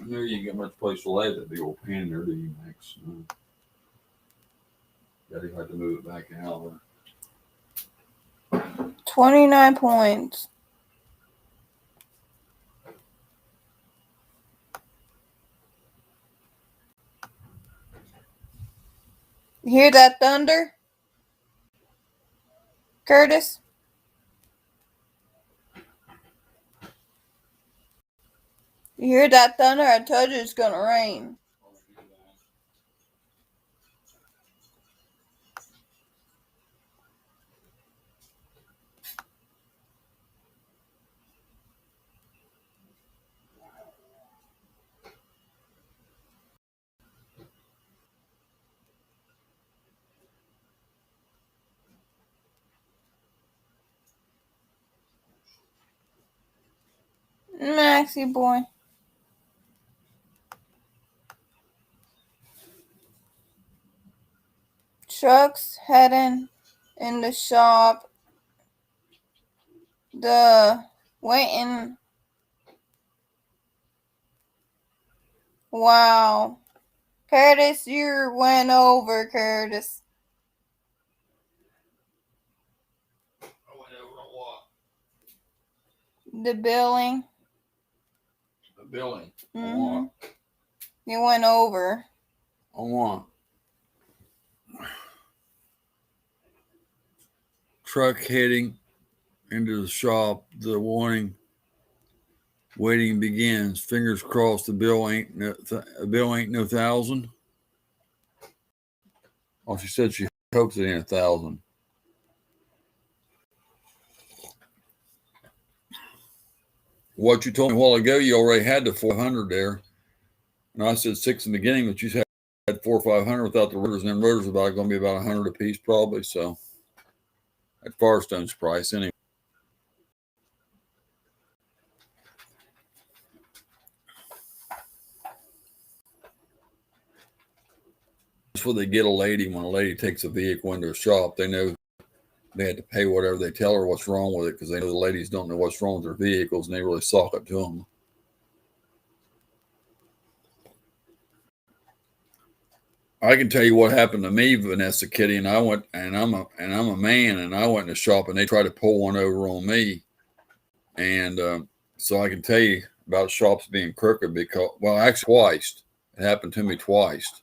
I knew you didn't get much place to lay that big old pan there, do you, Max? No. Daddy had to move it back out there. 29 points. You hear that thunder, Curtis? You hear that thunder? I told you it's going to rain. Maxie boy. Trucks heading in the shop. The waiting. Wow. Curtis, you went over, Curtis. I went over on what? The billing. The billing. Mm-hmm. You went over. On what? Truck heading into the shop. The waiting begins. Fingers crossed. The bill ain't no 1,000. Oh, she said she hopes it ain't 1,000. What you told me a while ago, you already had the 400 there, and I said 6 in the beginning, but you had 400 or 500 without the rotors, and then rotors are going to be about 100 a piece probably. So at Firestone's price anyway. That's what they get a lady when a lady takes a vehicle into a shop. They know they had to pay whatever they tell her what's wrong with it, because they know the ladies don't know what's wrong with their vehicles, and they really sock it to them. I can tell you what happened to me, Vanessa Kitty, and I'm a man, and I went in the shop, and they tried to pull one over on me, and so I can tell you about shops being crooked because, well, actually twice. It happened to me twice.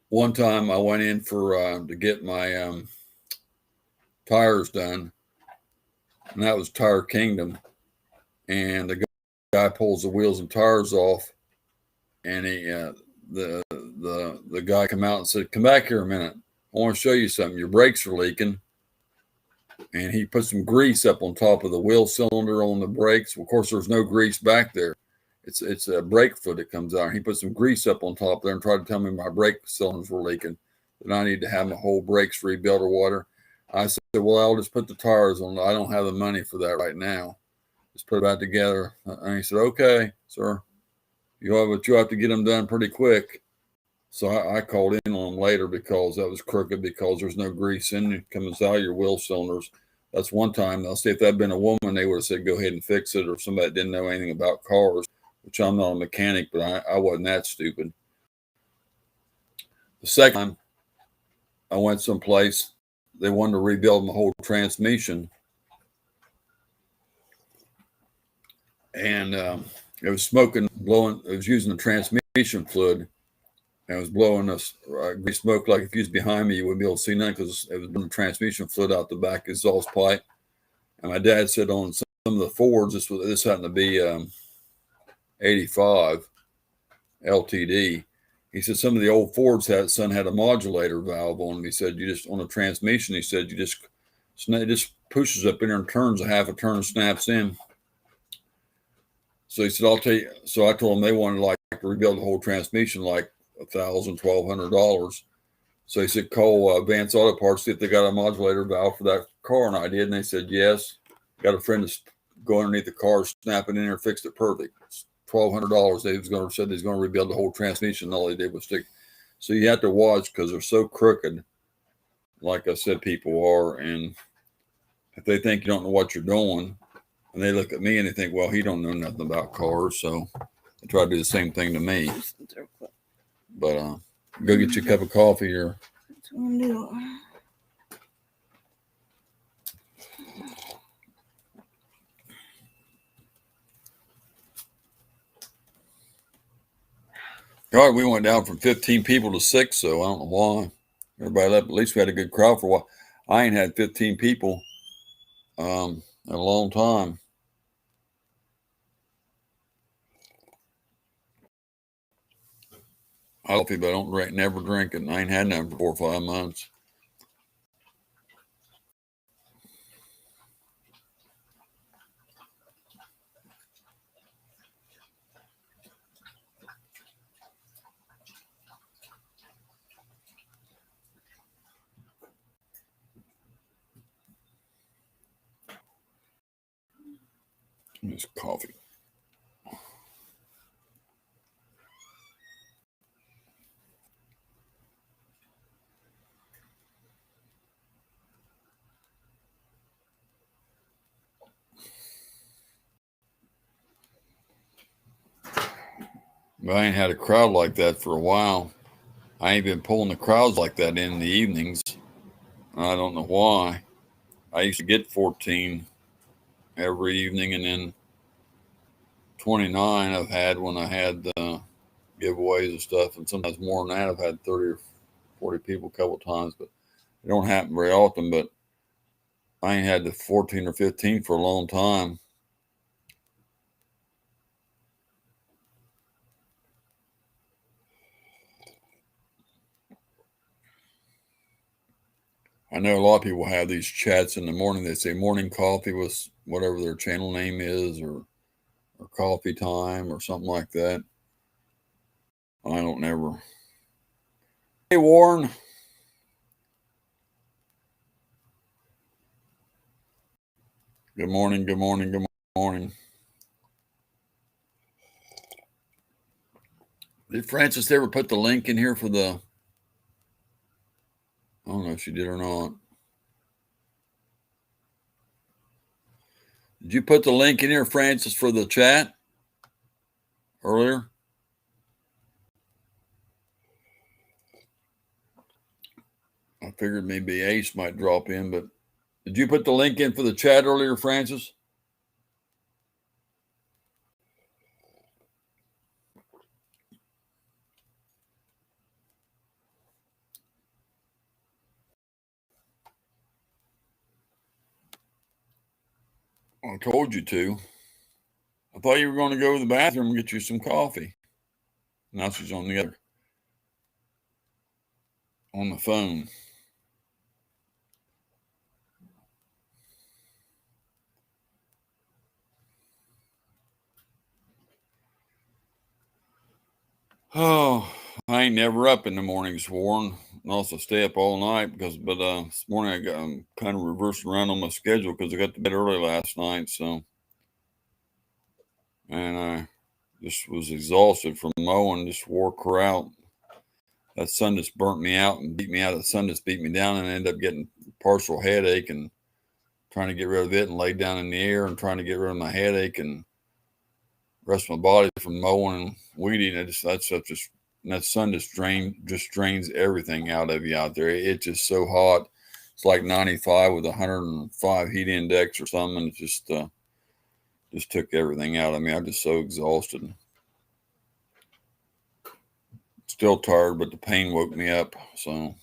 One time I went in to get my tires done, and that was Tire Kingdom, and the guy pulls the wheels and tires off, and the guy come out and said, "Come back here a minute." I want to show you something. Your brakes are leaking. And he put some grease up on top of the wheel cylinder on the brakes. Of course, there's no grease back there. It's a brake foot that comes out. He put some grease up on top there and tried to tell me my brake cylinders were leaking, that I need to have my whole brakes rebuilt or water. I said, well, I'll just put the tires on. I don't have the money for that right now. Just put it back together. And he said, okay, sir. But you have to get them done pretty quick. So I called in on them later because that was crooked, because there's no grease in it comes out of your wheel cylinders. That's one time. I'll see if that'd been a woman, they would have said, go ahead and fix it, or somebody that didn't know anything about cars, which I'm not a mechanic, but I wasn't that stupid. The second time I went someplace, they wanted to rebuild my whole transmission. And it was smoking, blowing. It was using the transmission fluid. And it was blowing us grease smoke. Like if you was behind me, you wouldn't be able to see nothing because it was blowing the transmission fluid out the back exhaust pipe. And my dad said on some of the Fords, this happened to be 85 LTD. He said some of the old Fords had a modulator valve on them. He said you just on the transmission. He said it just pushes up in there and turns a half a turn and snaps in. So he said, I'll tell you. So I told him they wanted like to rebuild the whole transmission, like $1,000, $1,200. So he said, call Advance Auto Parts, see if they got a modulator valve for that car. And I did. And they said, yes. Got a friend to go underneath the car, snap it in there, fixed it perfect. It's $1,200. They said they was going to rebuild the whole transmission. All they did was stick. So you have to watch because they're so crooked. Like I said, people are. And if they think you don't know what you're doing, and they look at me and they think, well, he don't know nothing about cars. So they try to do the same thing to me. But go get you a cup of coffee or. God, we went down from 15 people to 6, so I don't know why. Everybody left. At least we had a good crowd for a while. I ain't had 15 people in a long time. Coffee, but I don't never drink it. I ain't had none for 4 or 5 months. Just coffee. But I ain't had a crowd like that for a while. I ain't been pulling the crowds like that in the evenings. I don't know why. I used to get 14 every evening, and then 29 I've had when I had giveaways and stuff, and sometimes more than that. I've had 30 or 40 people a couple of times, but it don't happen very often. But I ain't had the 14 or 15 for a long time. I know a lot of people have these chats in the morning. They say morning coffee with whatever their channel name is, or coffee time or something like that. I don't never. Hey, Warren. Good morning, good morning, good morning. Did Francis ever put the link in here for the... I don't know if she did or not. Did you put the link in here, Francis, for the chat earlier? I figured maybe Ace might drop in, but did you put the link in for the chat earlier, Francis? I told you to. I thought you were going to go to the bathroom and get you some coffee. Now she's on the phone. Oh, I ain't never up in the mornings, Warren. I also stay up all night but this morning I'm kind of reversed around on my schedule because I got to bed early last night. And I just was exhausted from mowing, just wore her out. That sun just burnt me out and beat me out. The sun just beat me down, and I ended up getting partial headache and trying to get rid of it and lay down in the air and trying to get rid of my headache and rest my body from mowing and weeding. That sun just drains everything out of you out there. It's just so hot. It's like 95 with 105 heat index or something. It just took everything out of me. I'm just so exhausted. Still tired, but the pain woke me up. So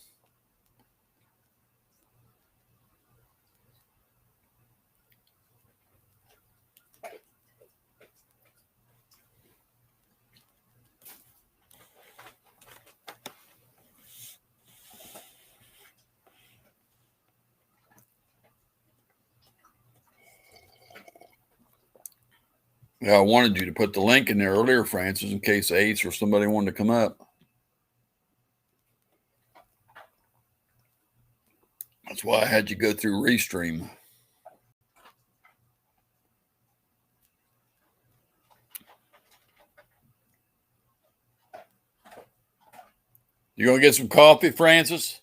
yeah, I wanted you to put the link in there earlier, Francis, in case Ace or somebody wanted to come up. That's why I had you go through Restream. You gonna get some coffee, Francis?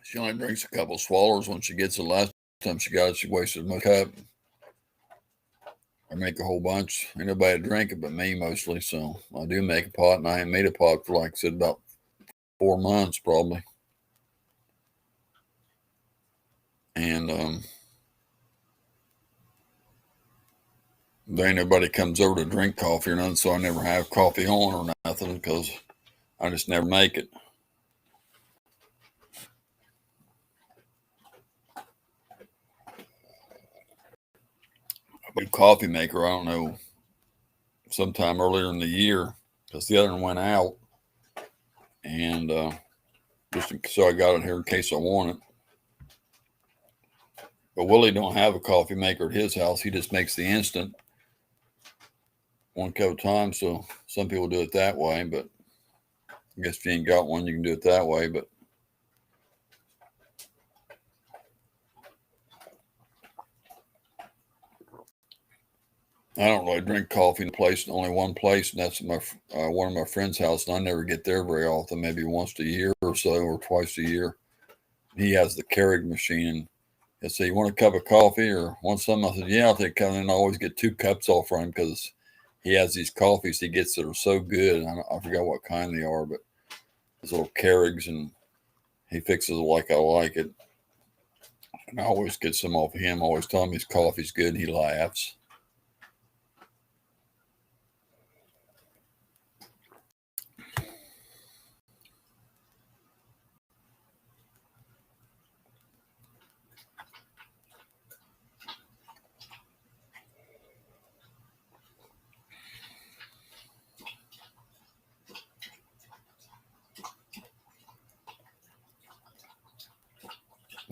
She only drinks a couple swallows when she gets it. Last time she got it, she wasted my cup. I make a whole bunch. Ain't nobody to drink it but me mostly. So I do make a pot, and I ain't made a pot for, like I said, about 4 months probably. And there ain't nobody comes over to drink coffee or nothing, so I never have coffee on or nothing because I just never make it. A coffee maker, I don't know, sometime earlier in the year because the other one went out, and so I got it here in case I want it. But Willie don't have a coffee maker at his house. He just makes the instant one cup at a time. So some people do it that way, but I guess if you ain't got one, you can do it that way. But I don't really drink coffee in only one place, and that's my one of my friend's house. And I never get there very often, maybe once a year or so, or twice a year. He has the Keurig machine, and he'll say, "You want a cup of coffee or want something?" I said, "Yeah, I'll take a cup." And I always get 2 cups off for him because he has these coffees he gets that are so good. I forgot what kind they are, but his little Keurigs, and he fixes it like I like it. And I always get some off of him. I always tell him his coffee's good, and he laughs.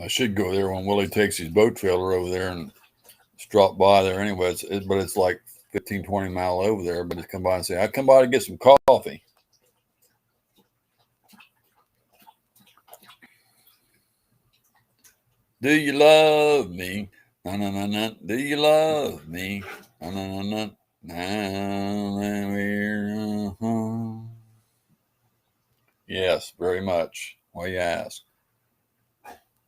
I should go there when Willie takes his boat trailer over there and just drop by there anyway. But it's like 15, 20 miles over there. But just come by and say, "I come by to get some coffee." Do you love me? Na na na na. Do you love me? Na na na na. Yes, very much. Why you ask?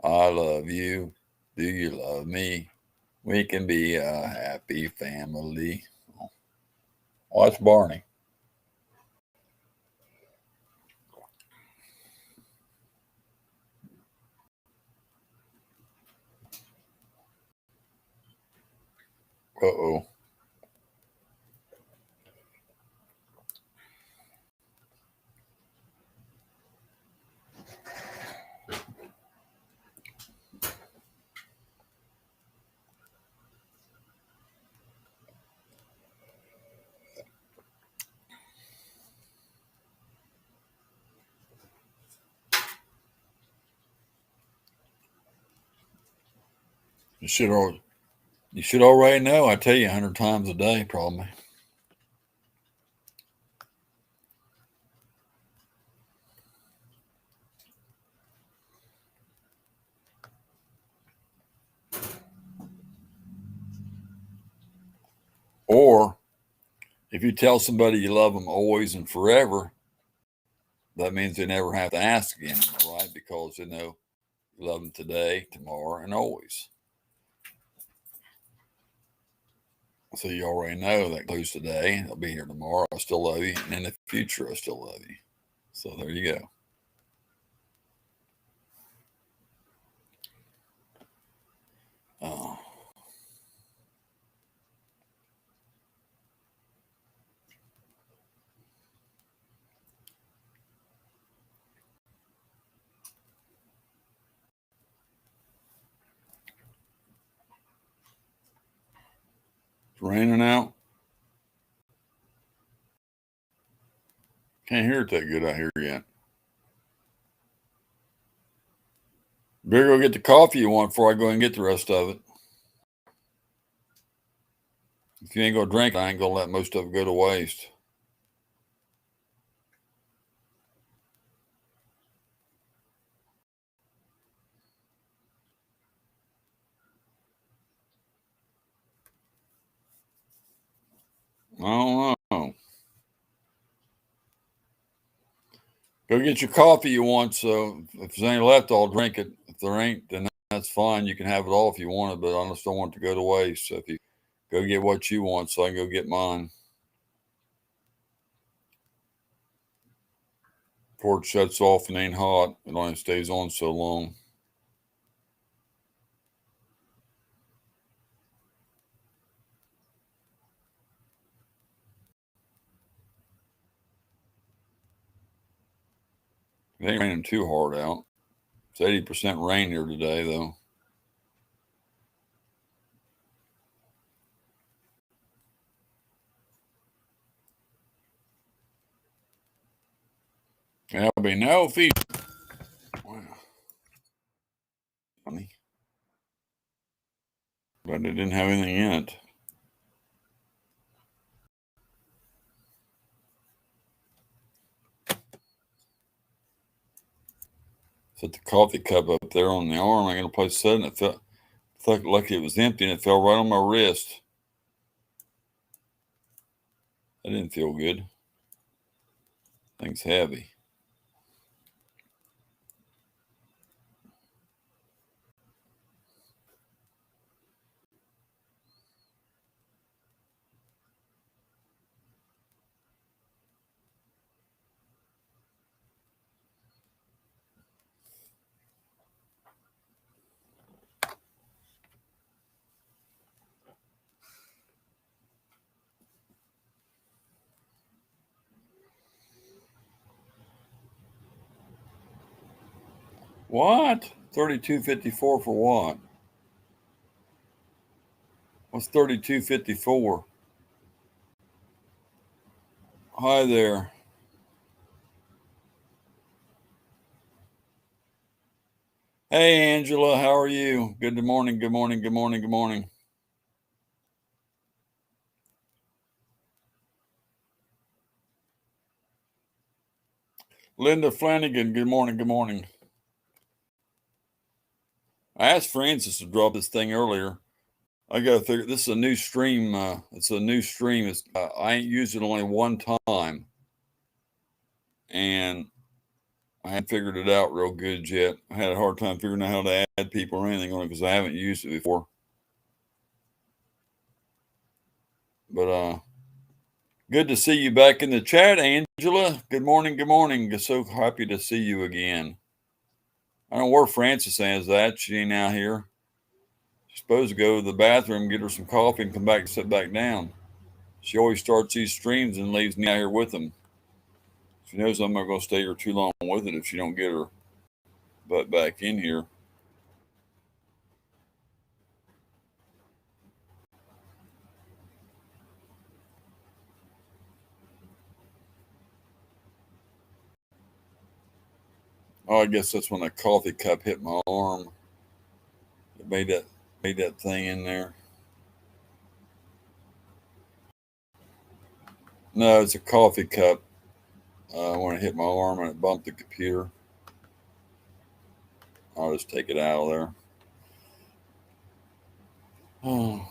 I love you. Do you love me? We can be a happy family. Watch Barney. Uh-oh. You should already know. I tell you 100 times a day, probably. Or if you tell somebody you love them always and forever, that means they never have to ask again, right? Because they know you love them today, tomorrow, and always. So you already know that includes today. I'll be here tomorrow. I still love you. And in the future, I still love you. So there you go. Oh. It's raining out. Can't hear it that good out here yet. Better go get the coffee you want before I go and get the rest of it. If you ain't gonna drink, I ain't gonna let most of it go to waste. I don't know. Go get your coffee you want. So if there's any left, I'll drink it. If there ain't, then that's fine. You can have it all if you want it, but I just don't want it to go to waste. So if you go get what you want, so I can go get mine. Before it shuts off and ain't hot, it only stays on so long. It ain't raining too hard out. It's 80% rain here today, though. There'll be no feast. Wow. Funny. But it didn't have anything in it. Set the coffee cup up there on the arm. I got a place to set it. It felt like it was empty and it fell right on my wrist. That didn't feel good. Thing's heavy. What? 32.54 for what? What's 32.54? Hi there. Hey, Angela, how are you? Good morning, good morning, good morning, good morning. Linda Flanagan, good morning, good morning. I asked Francis to drop this thing earlier. I got to figure this is a new stream. It's a new stream. I ain't used it only one time, and I haven't figured it out real good yet. I had a hard time figuring out how to add people or anything on it because I haven't used it before. But good to see you back in the chat, Angela. Good morning, good morning. So happy to see you again. I don't know where Francis is at. She ain't out here. She's supposed to go to the bathroom, get her some coffee, and come back and sit back down. She always starts these streams and leaves me out here with them. She knows I'm not going to stay here too long with it if she don't get her butt back in here. Oh, I guess that's when that coffee cup hit my arm. It made that made that thing in there. No, it's a coffee cup. When I hit my arm and it bumped the computer, I'll just take it out of there. Oh.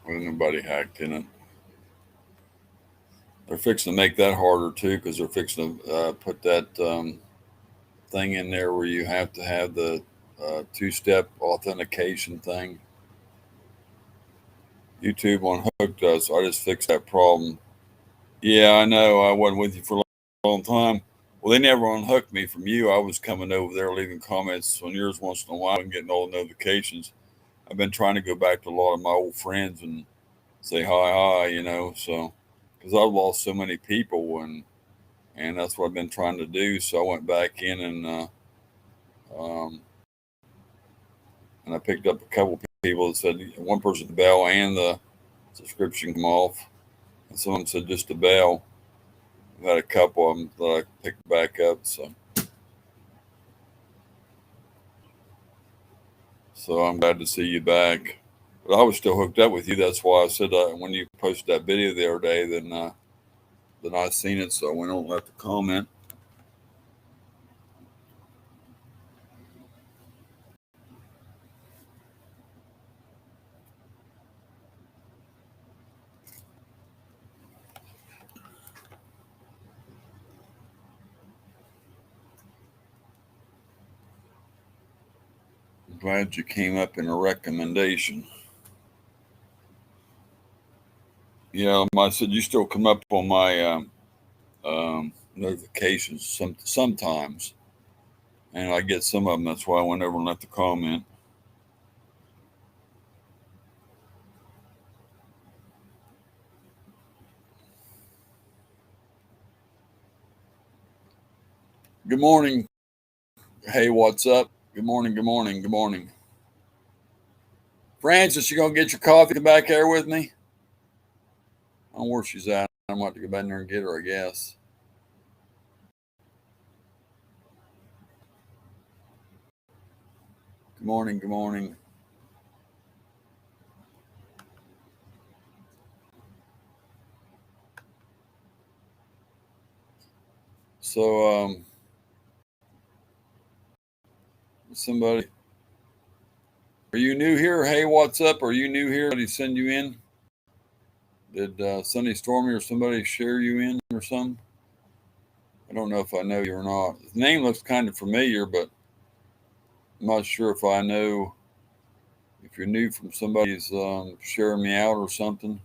Well, nobody hacked in it. They're fixing to make that harder too, because they're fixing to put that thing in there where you have to have the two-step authentication thing. YouTube unhooked us. I just fixed that problem. Yeah, I know. I wasn't with you for a long time. Well, they never unhooked me from you. I was coming over there leaving comments on yours once in a while and getting all the notifications. I've been trying to go back to a lot of my old friends and say hi, so because I've lost so many people and that's what I've been trying to do. So I went back in um, and I picked up a couple people that said one person the bell and the subscription come off, and some of them said just the bell. I've had a couple of them that I picked back up, so I'm glad to see you back. But I was still hooked up with you. That's why I said when you posted that video the other day, then I seen it, so I went on and left a comment. I'm glad you came up in a recommendation. Yeah, I said you still come up on my notifications sometimes, and I get some of them. That's why I went over and left a comment. Good morning. Hey, what's up? Good morning. Good morning. Good morning. Francis, you gonna get your coffee back there with me? I don't know where she's at. I'm going to go back there and get her, I guess. Good morning. Good morning. So, somebody, are you new here? Hey, what's up? Are you new here? Did he send you in? Did Sunny Stormy or somebody share you in or something? I don't know if I know you or not. His name looks kind of familiar, but I'm not sure if I know if you're new from somebody's sharing me out or something.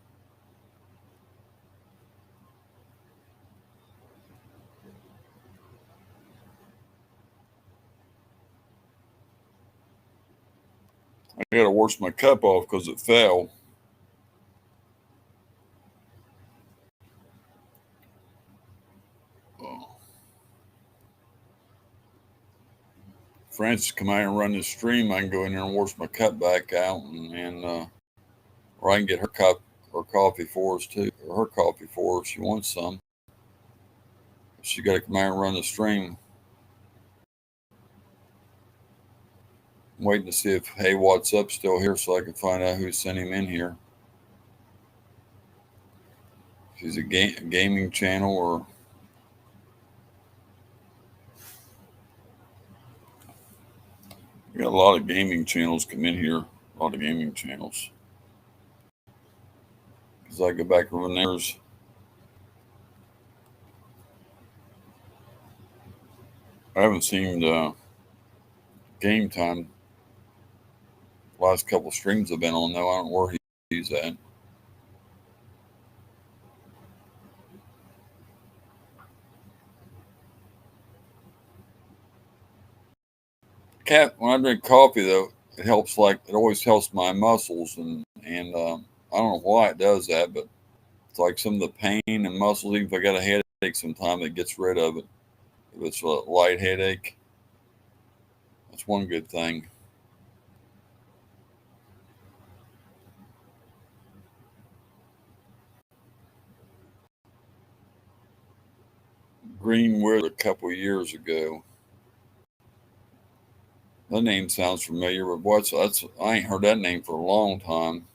I got to wash my cup off because it fell. Francis come out and run this stream. I can go in there and wash my cup back out, and or I can get her cup or coffee for us too, or her coffee for her if she wants some. She got to come out and run the stream. I'm waiting to see if Hey What's Up still here so I can find out who sent him in here. If he's a gaming channel or. We got a lot of gaming channels come in here. A lot of gaming channels. Because I go back over there's. I haven't seen Game Time. The last couple streams I've been on, though. I don't know where he's at. When I drink coffee, though, it helps. It always helps my muscles, and I don't know why it does that, but it's like some of the pain and muscles. Even if I got a headache, sometimes it gets rid of it. If it's a light headache, that's one good thing. Green Wizard a couple years ago. That name sounds familiar, but I ain't heard that name for a long time.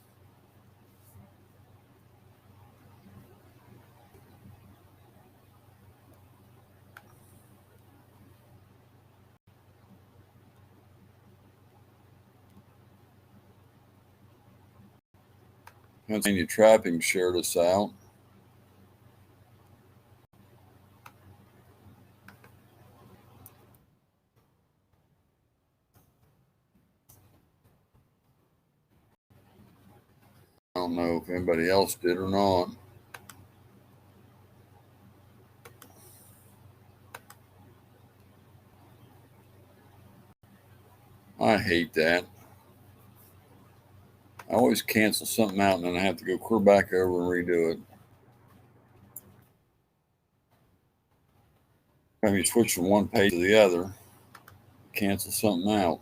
Pennsylvania Trapping shared us out. I don't know if anybody else did or not. I hate that. I always cancel something out and then I have to go clear back over and redo it. When you switch from one page to the other, cancel something out.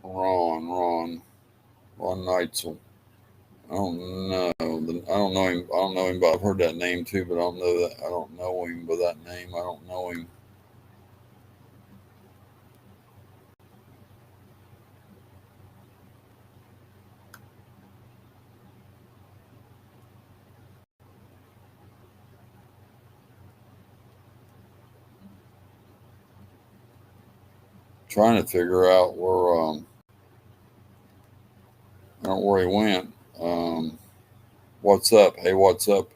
Ron Neitzel. I don't know. I don't know him. I don't know him, but I've heard that name too. But I don't know that. I don't know him by that name. I don't know him. Trying to figure out where I don't know where he went. What's up? Hey, what's up?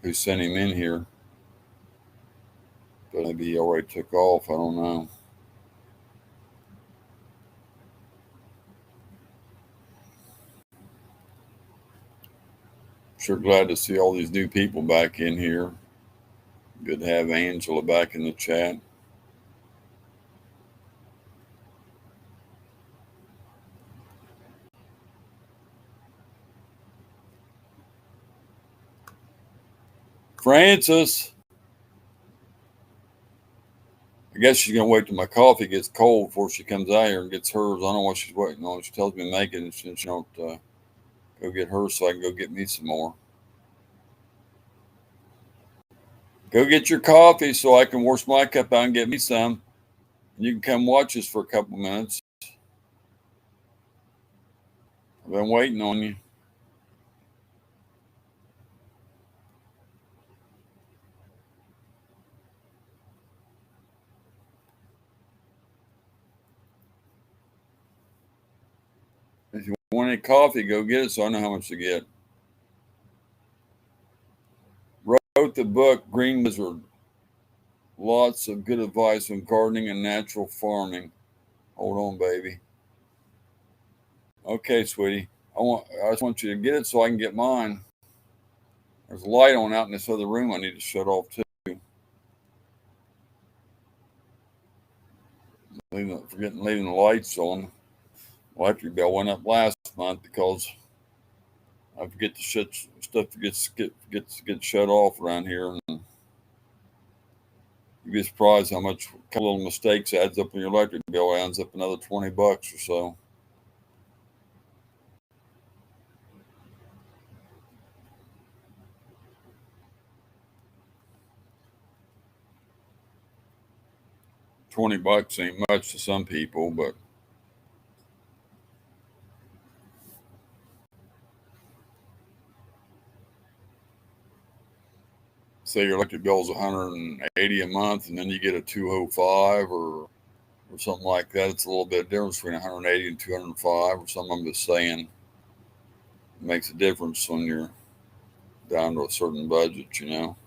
Who sent him in here? But maybe he already took off. I don't know. Sure glad to see all these new people back in here. Good to have Angela back in the chat. Francis. I guess she's gonna wait till my coffee gets cold before she comes out here and gets hers. I don't know what she's waiting on. She tells me to make it, and she don't go get hers, so I can go get me some more. Go get your coffee so I can wash my cup out and get me some. You can come watch us for a couple minutes. I've been waiting on you. If you want any coffee, go get it so I know how much to get. Wrote the book Green Wizard. Lots of good advice on gardening and natural farming. Hold on, baby. Okay, sweetie. I just want you to get it so I can get mine. There's a light on out in this other room I need to shut off too. Leaving the lights on. Electric bill went up last month because I forget the stuff gets shut off around here, and you'd be surprised how much a couple little mistakes adds up in your electric bill. Ends up another $20 or so. $20 ain't much to some people, but say your electric bill is $180 a month, and then you get a $205 or something like that. It's a little bit difference between $180 and $205 or something. I'm just saying, it makes a difference when you're down to a certain budget, you know.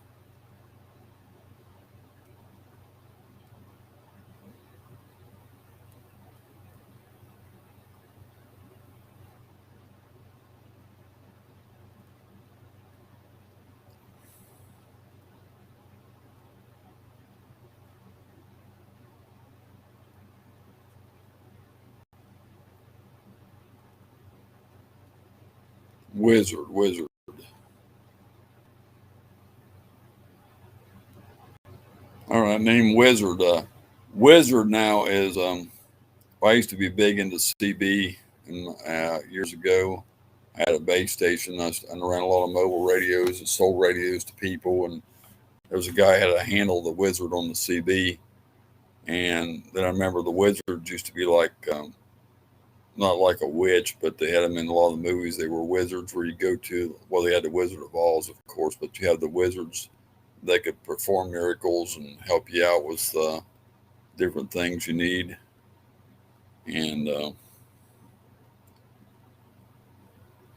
Wizard. All right, name Wizard. Wizard now is I used to be big into CB, and years ago, I had a base station. I ran a lot of mobile radios and sold radios to people. And there was a guy who had a handle the Wizard on the CB, and then I remember the Wizards used to be like not like a witch, but they had them in a lot of the movies. They were wizards where you go to. Well, they had the Wizard of Oz, of course, but you have the wizards that could perform miracles and help you out with different things you need. And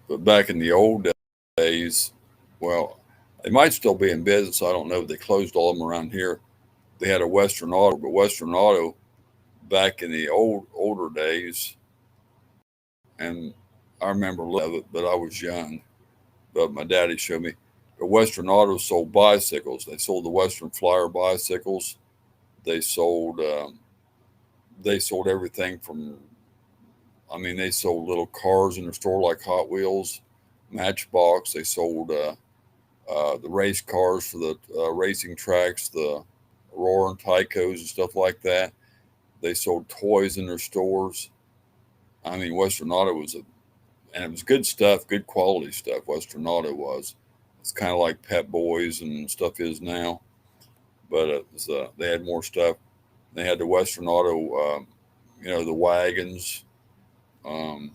but back in the old days, well, they might still be in business. I don't know. They closed all of them around here. They had a Western Auto, but Western Auto back in the older days, and I remember of it, but I was young. But my daddy showed me. But Western Auto sold bicycles. They sold the Western Flyer bicycles. They sold everything from. I mean, they sold little cars in their store like Hot Wheels, Matchbox. They sold the race cars for the racing tracks, the Aurora and Tycos and stuff like that. They sold toys in their stores. I mean, Western Auto and it was good stuff, good quality stuff. Western Auto was. It's kind of like Pep Boys and stuff is now, but it was, they had more stuff. They had the Western Auto, the wagons, um,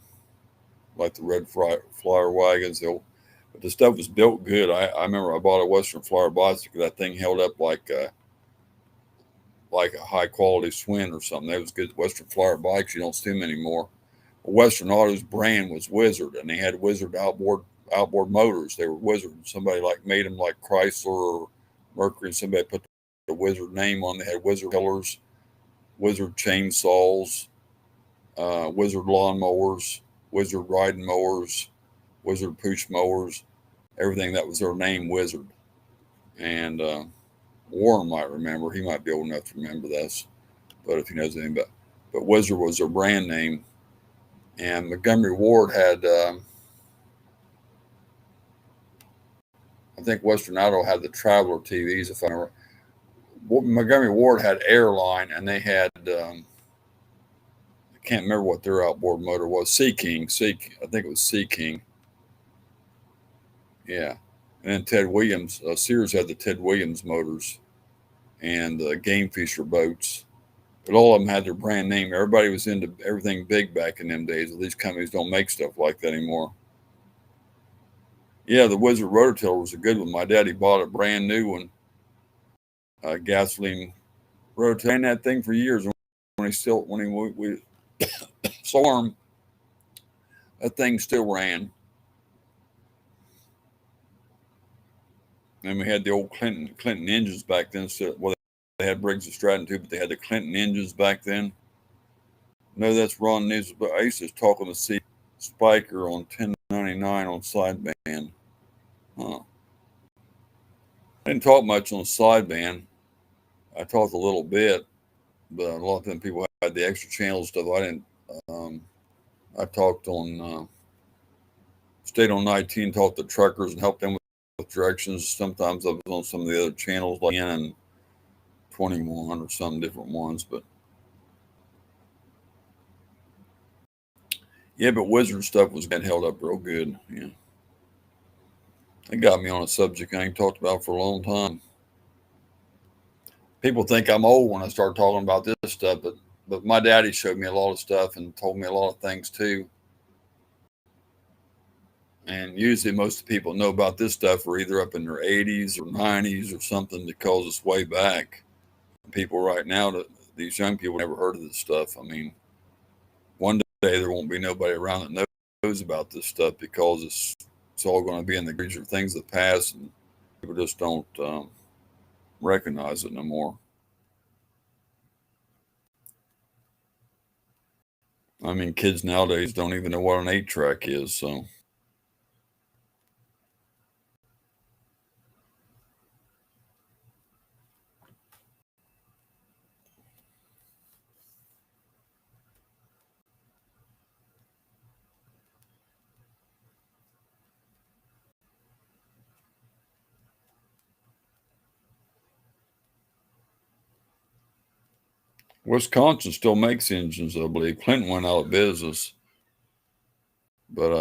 like the Red Flyer wagons. But the stuff was built good. I remember I bought a Western Flyer bicycle. That thing held up like a high quality Swin or something. That was good. Western Flyer bikes, you don't see them anymore. But Western Auto's brand was Wizard, and they had Wizard outboard motors. They were Wizard. Somebody like made them like Chrysler or Mercury. Somebody put the Wizard name on. They had Wizard tillers, Wizard chainsaws, Wizard lawnmowers, Wizard riding mowers, Wizard push mowers. Everything that was their name, Wizard. And Warren might remember. He might be old enough to remember this. But if he knows anything about, but Wizard was their brand name. And Montgomery Ward had, I think Western Auto had the Traveler TVs, if I remember. Montgomery Ward had Airline, and they had, I can't remember what their outboard motor was. Sea King. I think it was Sea King. Yeah. And then Ted Williams, Sears had the Ted Williams motors and Game Fisher boats. But all of them had their brand name. Everybody was into everything big back in them days. These companies don't make stuff like that anymore. Yeah, the Wizard Rototiller was a good one. My daddy bought a brand new one, gasoline rototiller. Ran that thing for years. We saw him, that thing still ran. And we had the old Clinton engines back then. So, well, they had Briggs and Stratton too, but they had the Clinton engines back then. No, that's Ron News. But I used to talk on the C Spiker on 1099 on sideband. Huh. I didn't talk much on the sideband. I talked a little bit, but a lot of them people had the extra channel stuff. I didn't. I talked on, stayed on 19, talked to truckers and helped them with directions. Sometimes I was on some of the other channels like N and 21 or some different ones, but yeah, but Wizard stuff was getting held up real good. Yeah. It got me on a subject I ain't talked about for a long time. People think I'm old when I start talking about this stuff, but my daddy showed me a lot of stuff and told me a lot of things too. And usually most people know about this stuff are either up in their 80s or 90s or something that calls us way back. People right now, these young people never heard of this stuff. I mean, one day there won't be nobody around that knows about this stuff because it's all going to be in the future things of the past, and people just don't recognize it no more. I mean, kids nowadays don't even know what an 8-track is, so. Wisconsin still makes engines, I believe. Clinton went out of business. But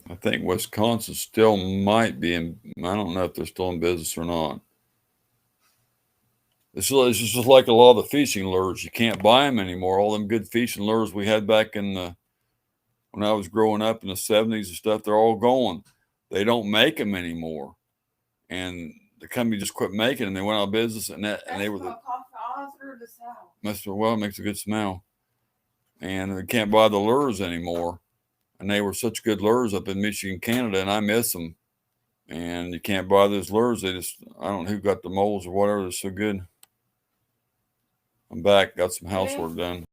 I think Wisconsin still might be in. I don't know if they're still in business or not. It's just like a lot of the fishing lures. You can't buy them anymore. All them good fishing lures we had back in when I was growing up in the 70s and stuff, they're all gone. They don't make them anymore. And the company just quit making them. They went out of business, and they were well, it makes a good smell. And they can't buy the lures anymore. And they were such good lures up in Michigan, Canada, and I miss them. And you can't buy those lures. I don't know who got the molds or whatever. They're so good. I'm back. Got some housework done.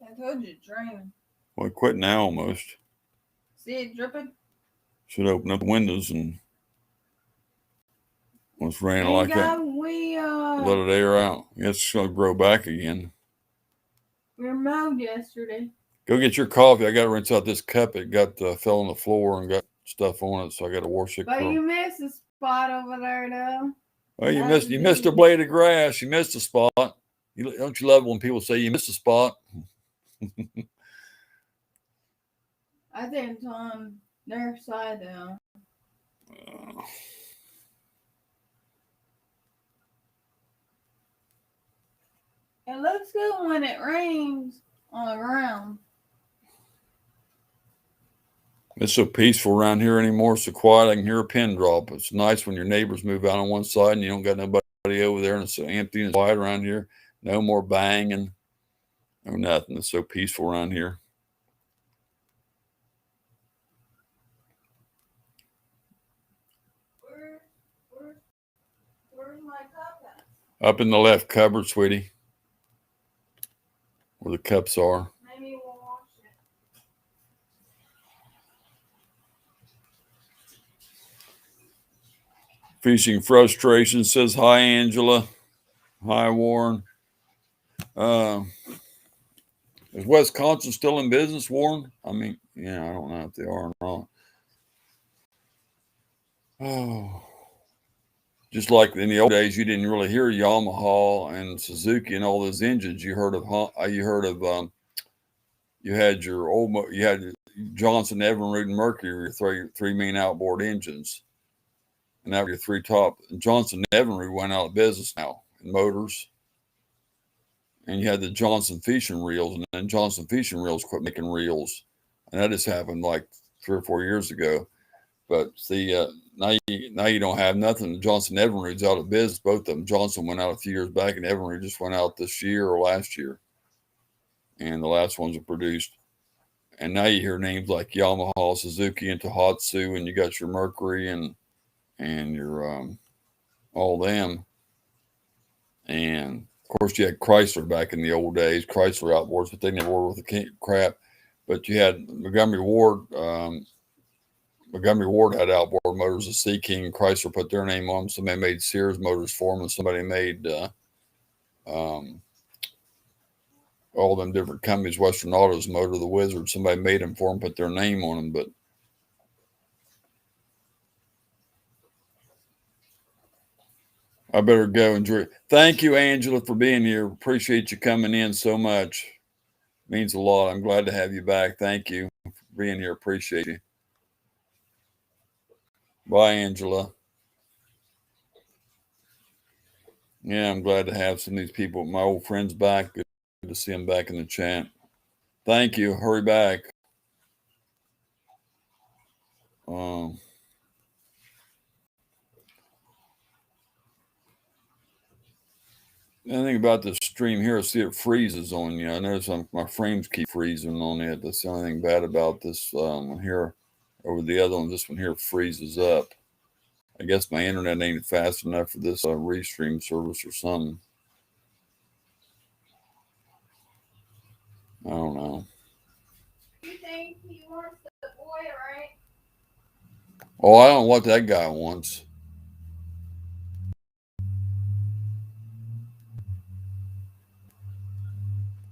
I told you it's raining. Well, it quit now almost. See it dripping? Should open up the windows and when it's raining like that, let it air out. I guess it's going to grow back again. We were mowed yesterday. Go get your coffee. I got to rinse out this cup. It got fell on the floor and got stuff on it, so I got to wash it. But you missed a spot over there, though. Well, you missed a blade of grass. You missed a spot. Don't you love when people say you missed a spot? I think it's on their side, though. It looks good when it rains on the ground. It's so peaceful around here anymore. It's so quiet. I can hear a pin drop. It's nice when your neighbors move out on one side and you don't got nobody over there, and it's so empty and quiet around here. No more banging. No nothing. It's so peaceful around here. Where's my cup at? Up in the left cupboard, sweetie. Where the cups are. Maybe we'll wash it. Fishing Frustration says, hi, Angela. Hi, Warren. Is Wisconsin still in business, Warren? I mean, yeah, I don't know if they are or not. Oh, just like in the old days, you didn't really hear Yamaha and Suzuki and all those engines. You had Johnson, Evinrude, and Mercury, your three main outboard engines, and now your three top. And Johnson Evinrude went out of business now in motors. And you had the Johnson fishing reels, and then Johnson fishing reels quit making reels, and that just happened like 3 or 4 years ago. But see, now you don't have nothing. Johnson Evinrude's out of business. Both of them. Johnson went out a few years back, and Evinrude just went out this year or last year. And the last ones are produced. And now you hear names like Yamaha, Suzuki, and Tohatsu, and you got your Mercury and your all them. And of course, you had Chrysler back in the old days, Chrysler outboards, but they never were worth a crap. But you had Montgomery Ward. Montgomery Ward had outboard motors. The Sea King, Chrysler put their name on them. Somebody made Sears motors for them, and somebody made all them different companies. Western Autos motor, the Wizard. Somebody made them for them, put their name on them. But I better go enjoy it. Thank you, Angela, for being here. Appreciate you coming in so much. Means a lot. I'm glad to have you back. Thank you for being here. Appreciate you. Bye, Angela. Yeah, I'm glad to have some of these people, my old friends, back. Good to see them back in the chat. Thank you. Hurry back. Anything about the stream here, I see it freezes on you. I notice my frames keep freezing on it. That's the only thing bad about this one here over the other one. This one here freezes up. I guess my internet ain't fast enough for this restream service or something. I don't know. You think he wants the boy, right? Oh, I don't know what that guy wants.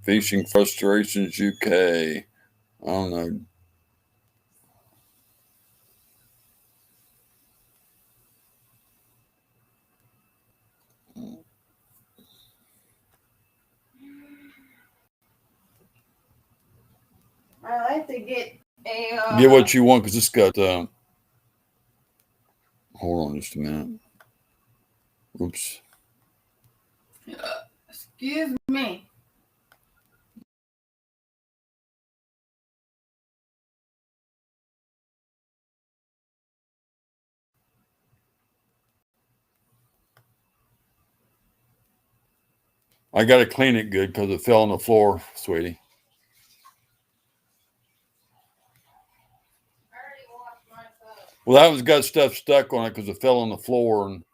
Fishing Frustrations UK. I don't know. I like to get a. Get what you want because it's got. Hold on just a minute. Oops. Excuse me. I got to clean it good because it fell on the floor, sweetie. I already washed my cup. Well, that one's got stuff stuck on it because it fell on the floor and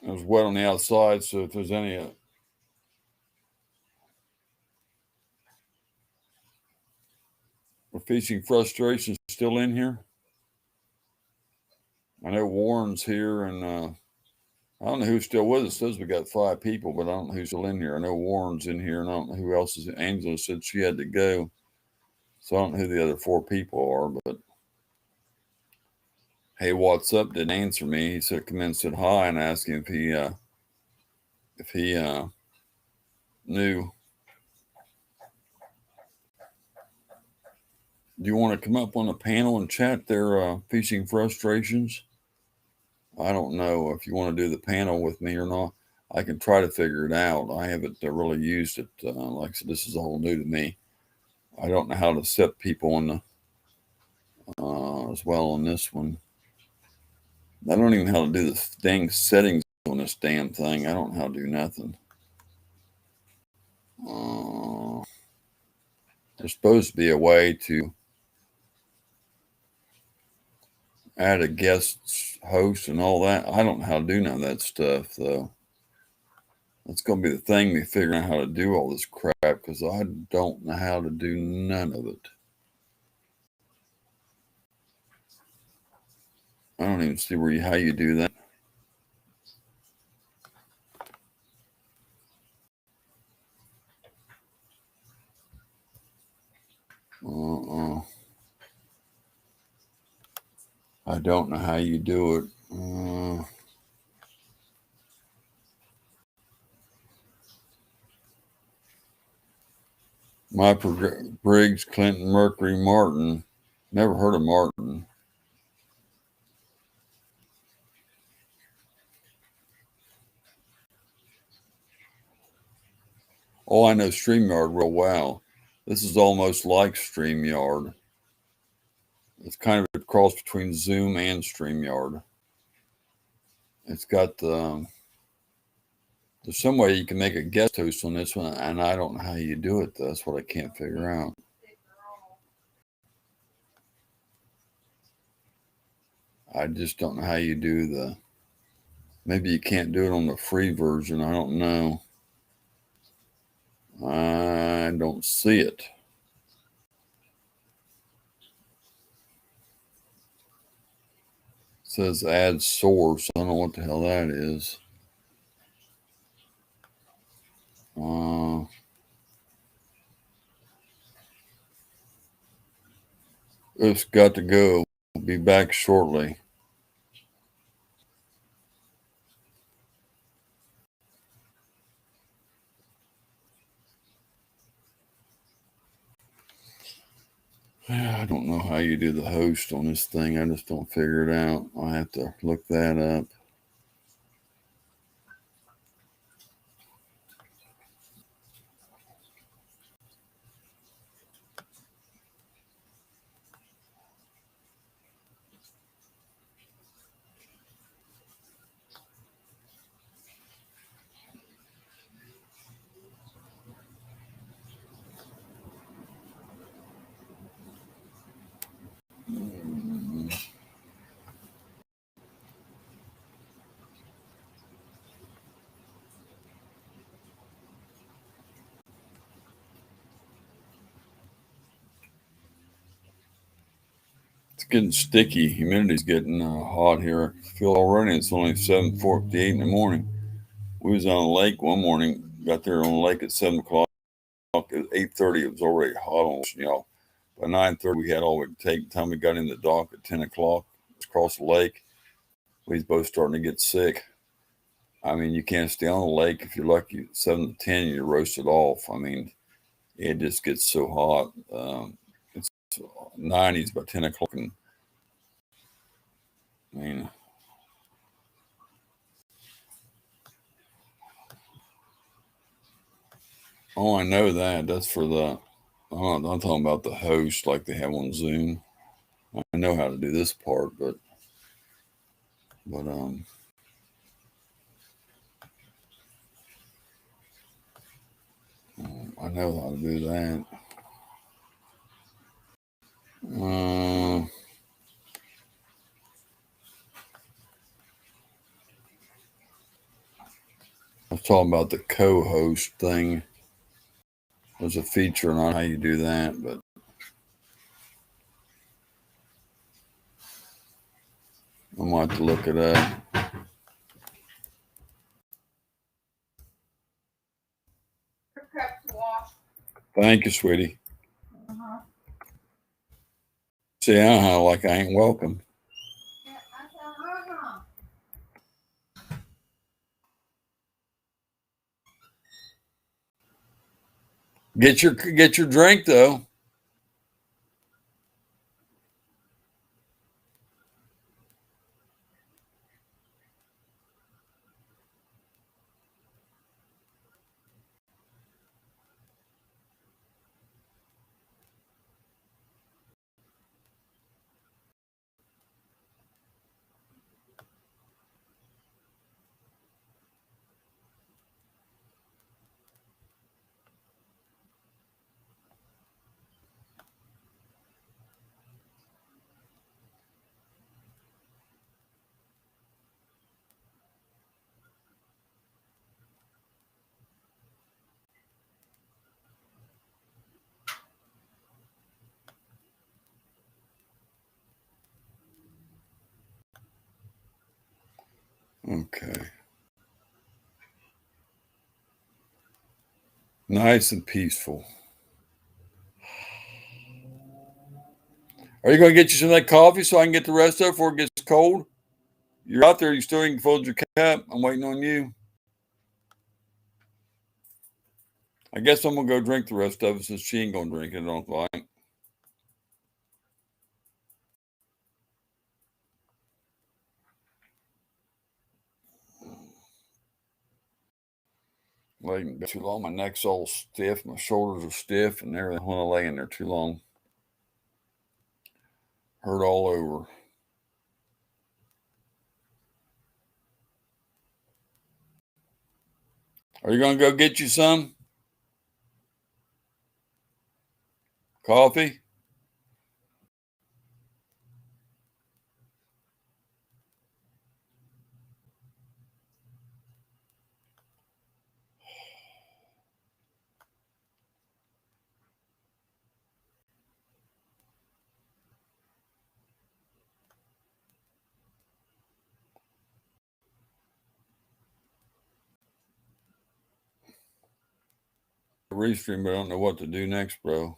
it was wet on the outside. So if there's any fishing frustration still in here, I know Warren's here, and I don't know who's still with us. It says we got 5 people, but I don't know who's still in here. I know Warren's in here, and I don't know who else is. Angela said she had to go, so I don't know who the other 4 people are. But hey, what's up? Didn't answer me. He said come in, said hi, and asked him if he knew. Do you want to come up on the panel and chat their fishing frustrations? I don't know if you want to do the panel with me or not. I can try to figure it out. I haven't really used it. Like I said, this is all new to me. I don't know how to set people on the as well on this one. I don't even know how to do the dang settings on this damn thing. I don't know how to do nothing. There's supposed to be a way to add a guest host and all that. I don't know how to do none of that stuff, though. That's going to be the thing, me figuring out how to do all this crap, because I don't know how to do none of it. I don't even see how you do that. I don't know how you do it. My Briggs, Clinton, Mercury, Martin. Never heard of Martin. Oh, I know StreamYard real well. This is almost like StreamYard. It's kind of a cross between Zoom and StreamYard. It's got there's some way you can make a guest host on this one, and I don't know how you do it. That's what I can't figure out. I just don't know how you do maybe you can't do it on the free version. I don't know. I don't see it. It says add source. I don't know what the hell that is. It's got to go. I'll be back shortly. I don't know how you do the host on this thing. I just don't figure it out. I have to look that up. It's getting sticky. Humidity's getting hot here. I feel already it's only 7:48 in the morning. We was on a lake one morning. Got there on the lake at 7 o'clock. At 8:30, it was already hot on. By 9:30, we had all we could take. Time we got in the dock at 10 o'clock, across the lake, we was both starting to get sick. I mean, you can't stay on the lake. If you're lucky, 7 to 10, you're roasted off. I mean, it just gets so hot. It's 90s by 10 o'clock. And I mean, oh, I know that. That's for the, I'm talking about the host like they have on Zoom. I know how to do this part, but I know how to do that. I was talking about the co-host thing. There's a feature on how you do that, but I might have to look it up. Thank you, sweetie. See, like I ain't welcome. Get your drink though. Okay. Nice and peaceful. Are you going to get you some of that coffee so I can get the rest of it before it gets cold? You're out there. You still ain't filled your cup. I'm waiting on you. I guess I'm going to go drink the rest of it since she ain't going to drink it. I don't like. Laying too long. My neck's all stiff. My shoulders are stiff and everything when I lay in there too long. Hurt all over. Are you going to go get you some coffee? Restream, but I don't know what to do next, bro.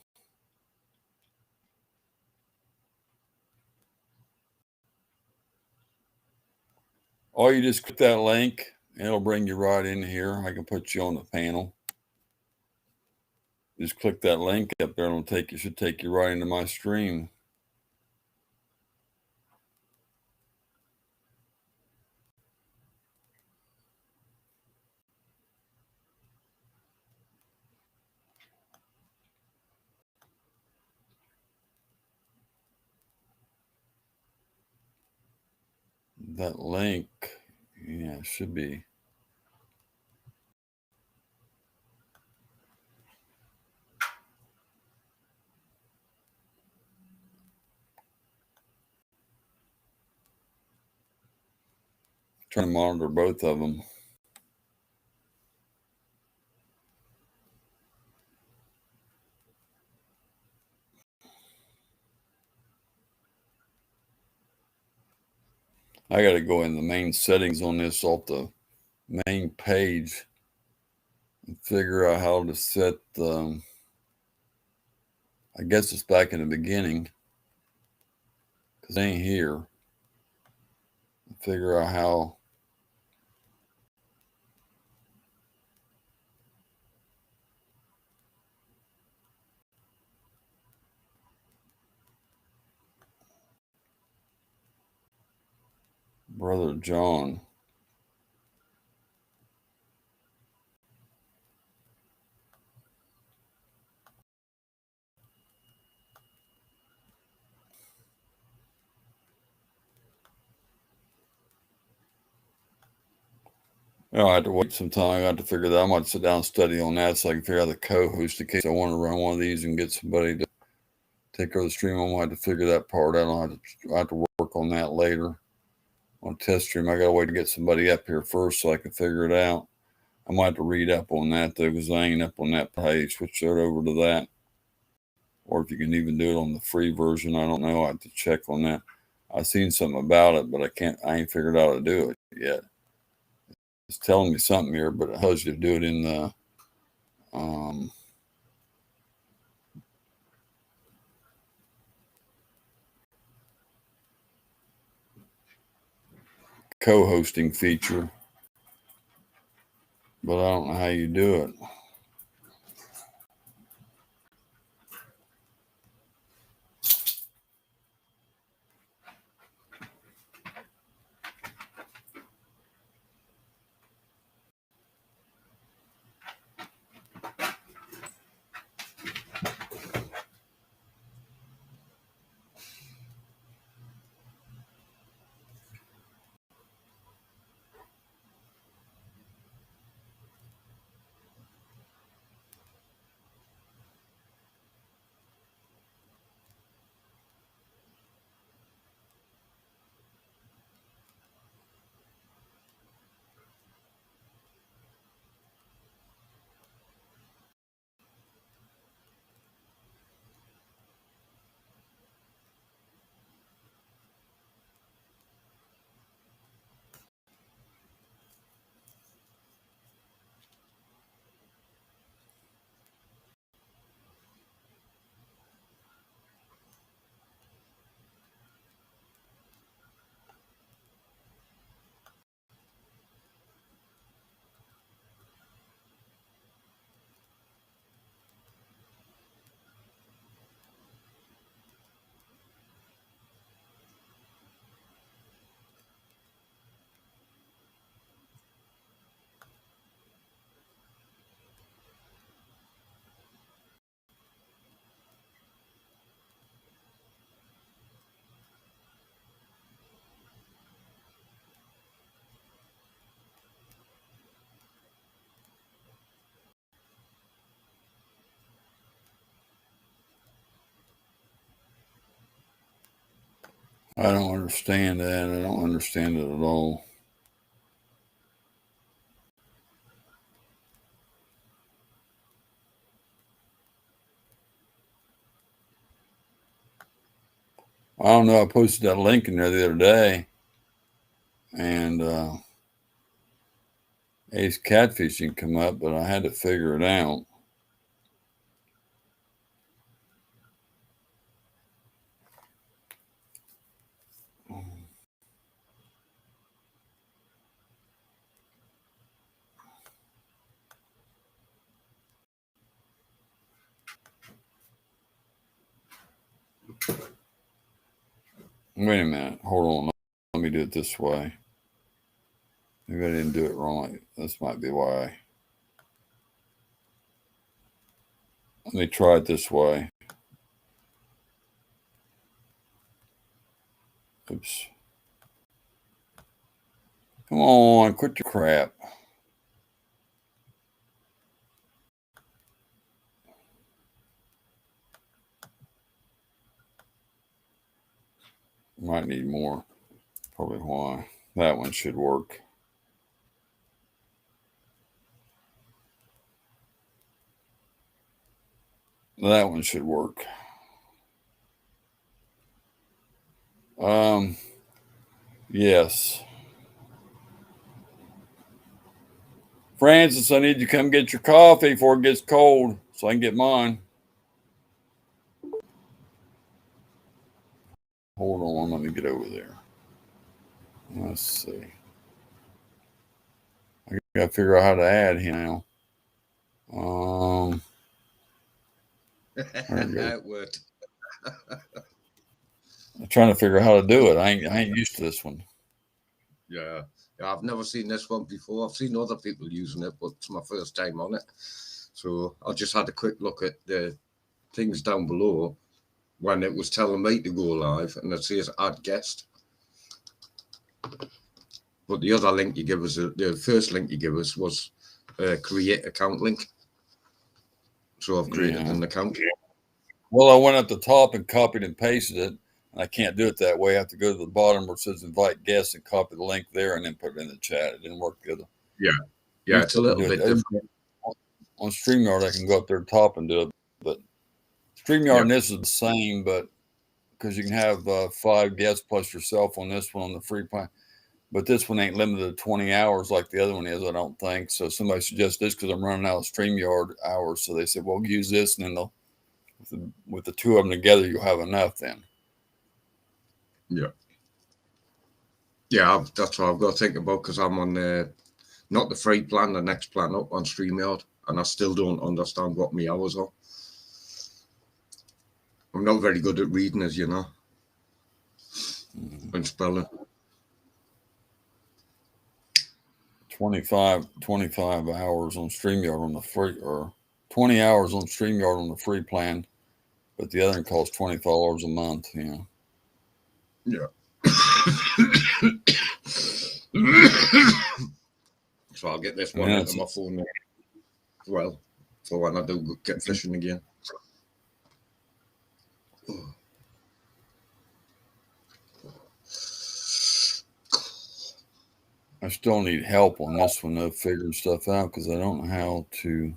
Or you just click that link and it'll bring you right in here. I can put you on the panel. Just click that link up there and should take you right into my stream. That link, yeah, it should be. Trying to monitor both of them. I got to go in the main settings on this off the main page and figure out how to set the, I guess it's back in the beginning because it ain't here. Figure out how Brother John. I have to wait some time. I have to figure that. I might sit down and study on that so I can figure out the co-host in case I want to run one of these and get somebody to take over the stream. I might have to figure that part out. I have to work on that later. On test stream, I got to wait to get somebody up here first so I can figure it out. I might have to read up on that though, because I ain't up on that page. Switch it over to that. Or if you can even do it on the free version, I don't know. I have to check on that. I've seen something about it, but I ain't figured out how to do it yet. It's telling me something here, but it tells you to do it in the co-hosting feature, but I don't know how you do it. I don't understand that. I don't understand it at all. I don't know. I posted that link in there the other day, and Ace Catfishing come up, but I had to figure it out. Wait a minute. Hold on. Let me do it this way. Maybe I didn't do it wrong. This might be why. Let me try it this way. Oops. Come on, quit your crap. Might need more. Probably why. That one should work. That one should work. Yes. Francis, I need you to come get your coffee before it gets cold so I can get mine. Hold on, let me get over there. Let's see. I gotta figure out how to add him now. It worked. I'm trying to figure out how to do it. I ain't used to this one. Yeah. I've never seen this one before. I've seen other people using it, but it's my first time on it. So I just had a quick look at the things down below when it was telling me to go live, and it says add guest. But the other link you give us, the first link you give us was create account link. So I've created an account. Well, I went at the top and copied and pasted it. And I can't do it that way. I have to go to the bottom where it says invite guests and copy the link there and then put it in the chat. It didn't work good. Yeah, it's a little bit different. On StreamYard, I can go up there top and do it. But StreamYard and this is the same, but because you can have 5 guests plus yourself on this one on the free plan. But this one ain't limited to 20 hours like the other one is, I don't think. So somebody suggested this because I'm running out of StreamYard hours. So they said, well, use this, and then they'll, with the 2 of them together, you'll have enough then. Yeah, that's what I've got to think about, because I'm on not the free plan, the next plan up on StreamYard, and I still don't understand what my hours are. I'm not very good at reading, as you know, and spelling. 25 hours on StreamYard on the free, or 20 hours on StreamYard on the free plan, but the other one costs $20 a month. Yeah. So I'll get this one into my phone as well for when I do get fishing again. I still need help on this one of figuring stuff out because I don't know how to.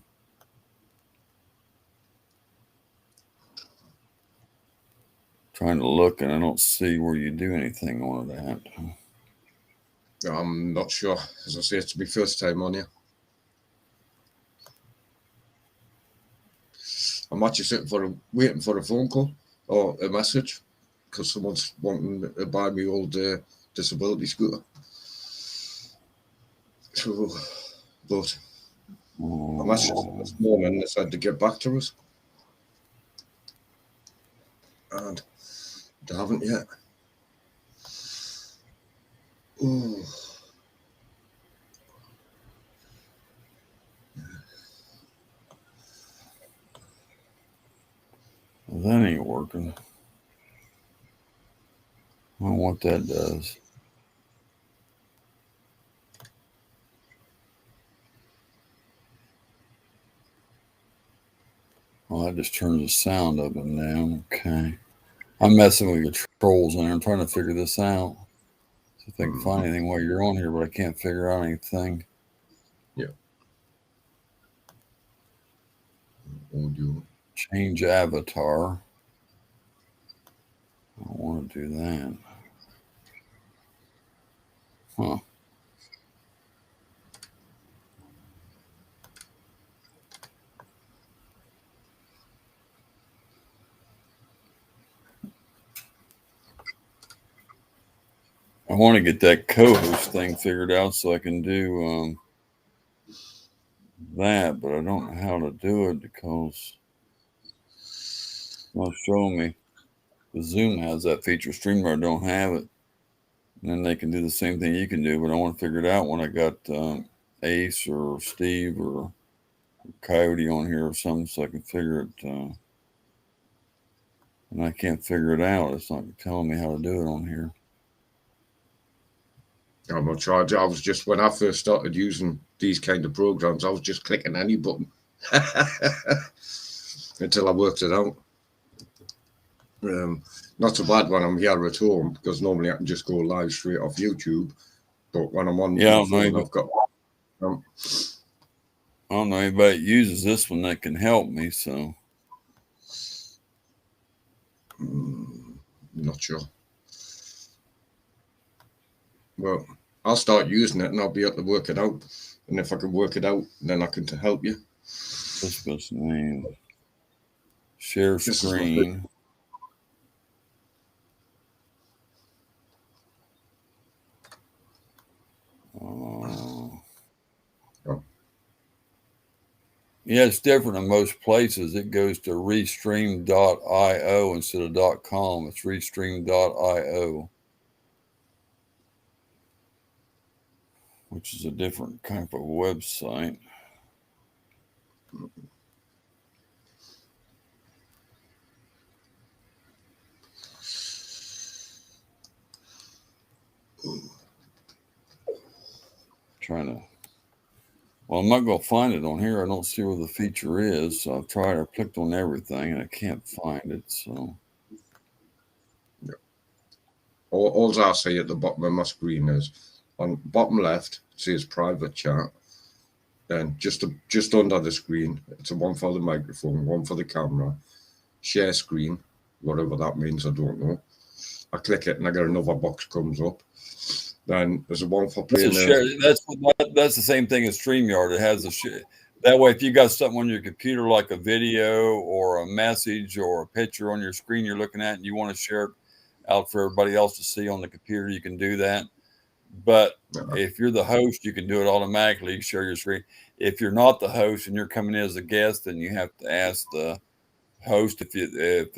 Trying to look and I don't see where you do anything on that. I'm not sure. As I say, it's my first time on here. I'm actually waiting for a phone call or a message because someone's wanting to buy me old disability scooter. So, but I messaged them this morning. They said to get back to us, and they haven't yet. Oh. Well, that ain't working. I don't know what that does. Well, that just turns the sound up and down. Okay. I'm messing with your controls in there. I'm trying to figure this out. See if I can find anything while you're on here, but I can't figure out anything. Yeah. Audio. Change avatar. I don't want to do that. Huh. I want to get that co-host thing figured out so I can do that, but I don't know how to do it because it's not showing me. The Zoom has that feature. StreamYard don't have it. And then they can do the same thing you can do, but I want to figure it out when I got Ace or Steve or Coyote on here or something so I can figure it. And I can't figure it out. It's not telling me how to do it on here. I'm not sure. I was just, when I first started using these kind of programs, I was just clicking any button until I worked it out. Not so bad when I'm here at home because normally I can just go live straight off YouTube. But when I'm on my phone, I've got. I don't know anybody that uses this one that can help me, so. Not sure. Well, I'll start using it and I'll be able to work it out. And if I can work it out, then I can help you. What's this name? Share screen. Yeah, it's different in most places. It goes to restream.io instead of .com. It's restream.io. which is a different kind of website. Trying to. Well, I'm not going to find it on here. I don't see where the feature is. So I've tried. I clicked on everything and I can't find it. So. All I see at the bottom of my screen is on bottom left, it says private chat. Then just under the screen, it's a one for the microphone, one for the camera, share screen, whatever that means, I don't know. I click it and I get another box comes up. Then there's a one for playing. That's the same thing as StreamYard. It has a share. That way, if you got something on your computer like a video or a message or a picture on your screen you're looking at and you want to share it out for everybody else to see on the computer, you can do that. But if you're the host, you can do it automatically. You share your screen. If you're not the host and you're coming in as a guest, then you have to ask the host if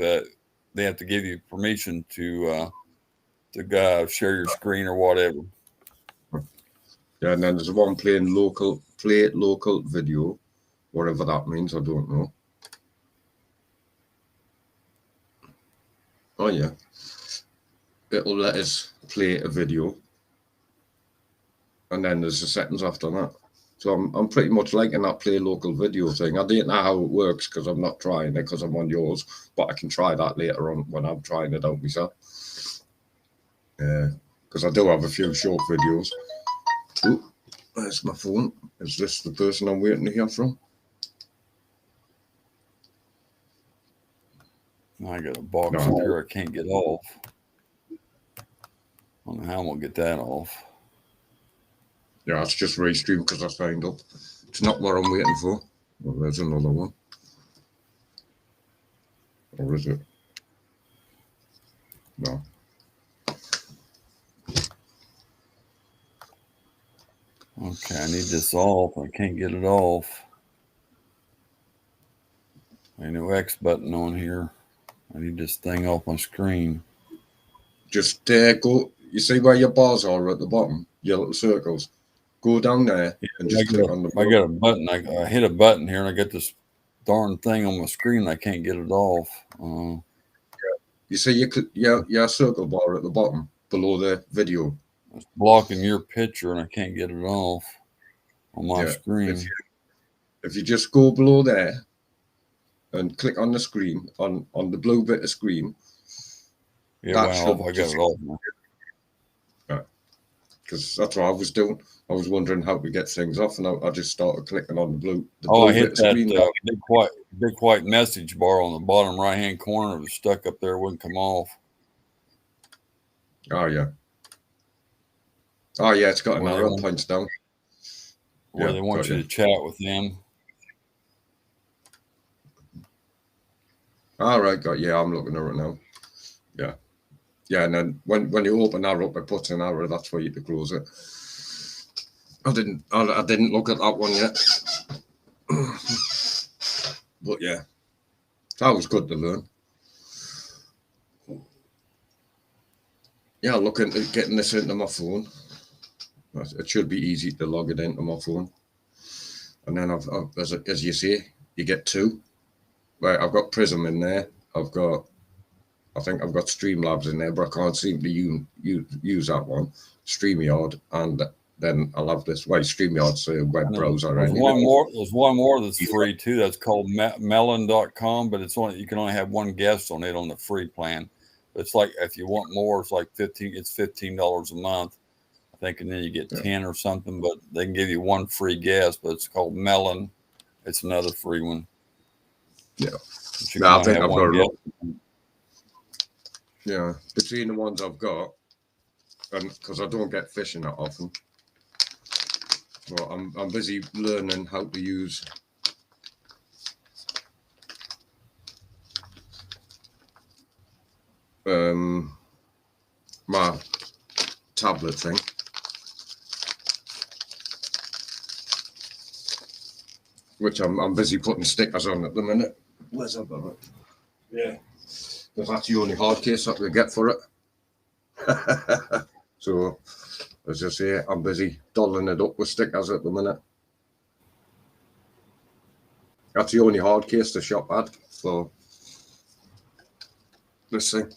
they have to give you permission to share your screen or whatever. Yeah, and then there's one playing local video, whatever that means. I don't know. Oh yeah. It'll let us play a video, and then there's the settings after that. So I'm pretty much liking that play local video thing. I don't know how it works because I'm not trying it because I'm on yours, but I can try that later on when I'm trying it out myself. Because I do have a few short videos. Ooh, there's my phone. Is this the person I'm waiting to hear from? I got a box up here I can't get off. I don't know how I'm going to get that off. Yeah, it's just Restream because I signed up. It's not what I'm waiting for. Well, there's another one. Or is it? No. Okay, I need this off. I can't get it off. Ain't no X button on here. I need this thing off my screen. Just go. You see where your bars are at the bottom? Your little circles. Go down there and just click on the button. I got a button. I hit a button here and I got this darn thing on my screen and I can't get it off. You see your circle bar at the bottom below the video. It's blocking your picture and I can't get it off on my screen. If you just go below there and click on the screen, on the blue bit of screen. Yeah, I got it off now. Because that's what I was doing. I was wondering how to get things off, and I just started clicking on the blue. I hit that big white message bar on the bottom right-hand corner. It was stuck up there, wouldn't come off. Oh yeah. Oh yeah, it's got an arrow points down. Where they want you to chat with them. All right, I'm looking at it now. Yeah. Yeah, and then when you open that up, it puts an arrow. That's where you can close it. I didn't look at that one yet. But yeah, that was good to learn. Yeah, looking at getting this into my phone. It should be easy to log it into my phone. And then as you say, you get two. Right, I've got Prism in there. I think I've got Streamlabs in there, but I can't seem to use that one. StreamYard, and then I'll have this. Well, StreamYard's a web browser. There's one more that's free too. That's called Melon.com, but you can only have one guest on it on the free plan. It's like if you want more, it's like $15 a month, I think, and then you get 10 or something. But they can give you one free guest. But it's called Melon. It's another free one. Yeah, I think I've got a lot. Yeah, between the ones I've got, and because I don't get fishing that often, but I'm busy learning how to use my tablet thing. Which I'm busy putting stickers on at the minute. Where's that got it? Yeah. Because that's the only hard case I can get for it. So As I say, I'm busy doddling it up with stickers at the minute. That's the only hard case the shop had for this thing.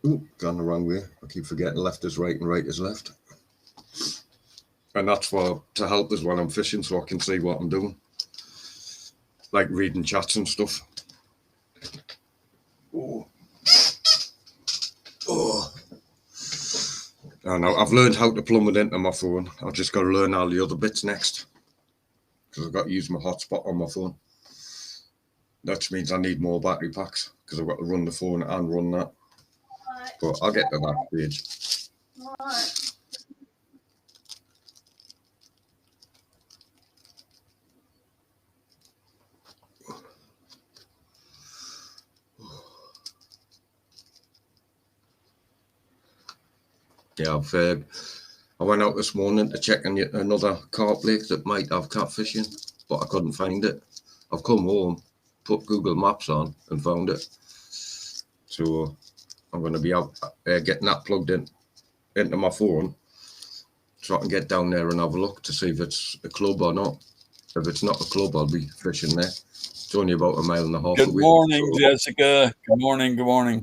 Ooh, gone the wrong way. I keep forgetting left is right and right is left. And that's to help us while I'm fishing so I can see what I'm doing. Like reading chats and stuff. Oh. Oh. I know. I've learned how to plumb it into my phone. I've just got to learn all the other bits next. Because I've got to use my hotspot on my phone. That means I need more battery packs because I've got to run the phone and run that. But I'll get to that stage. Yeah, I went out this morning to check on yet another carp lake that might have catfishing, but I couldn't find it. I've come home, put Google Maps on, and found it. So I'm going to be out getting that plugged into my phone, so I can get down there and have a look to see if it's a club or not. If it's not a club, I'll be fishing there. It's only about a mile and a half away. Good morning, Jessica. Good morning. Good morning.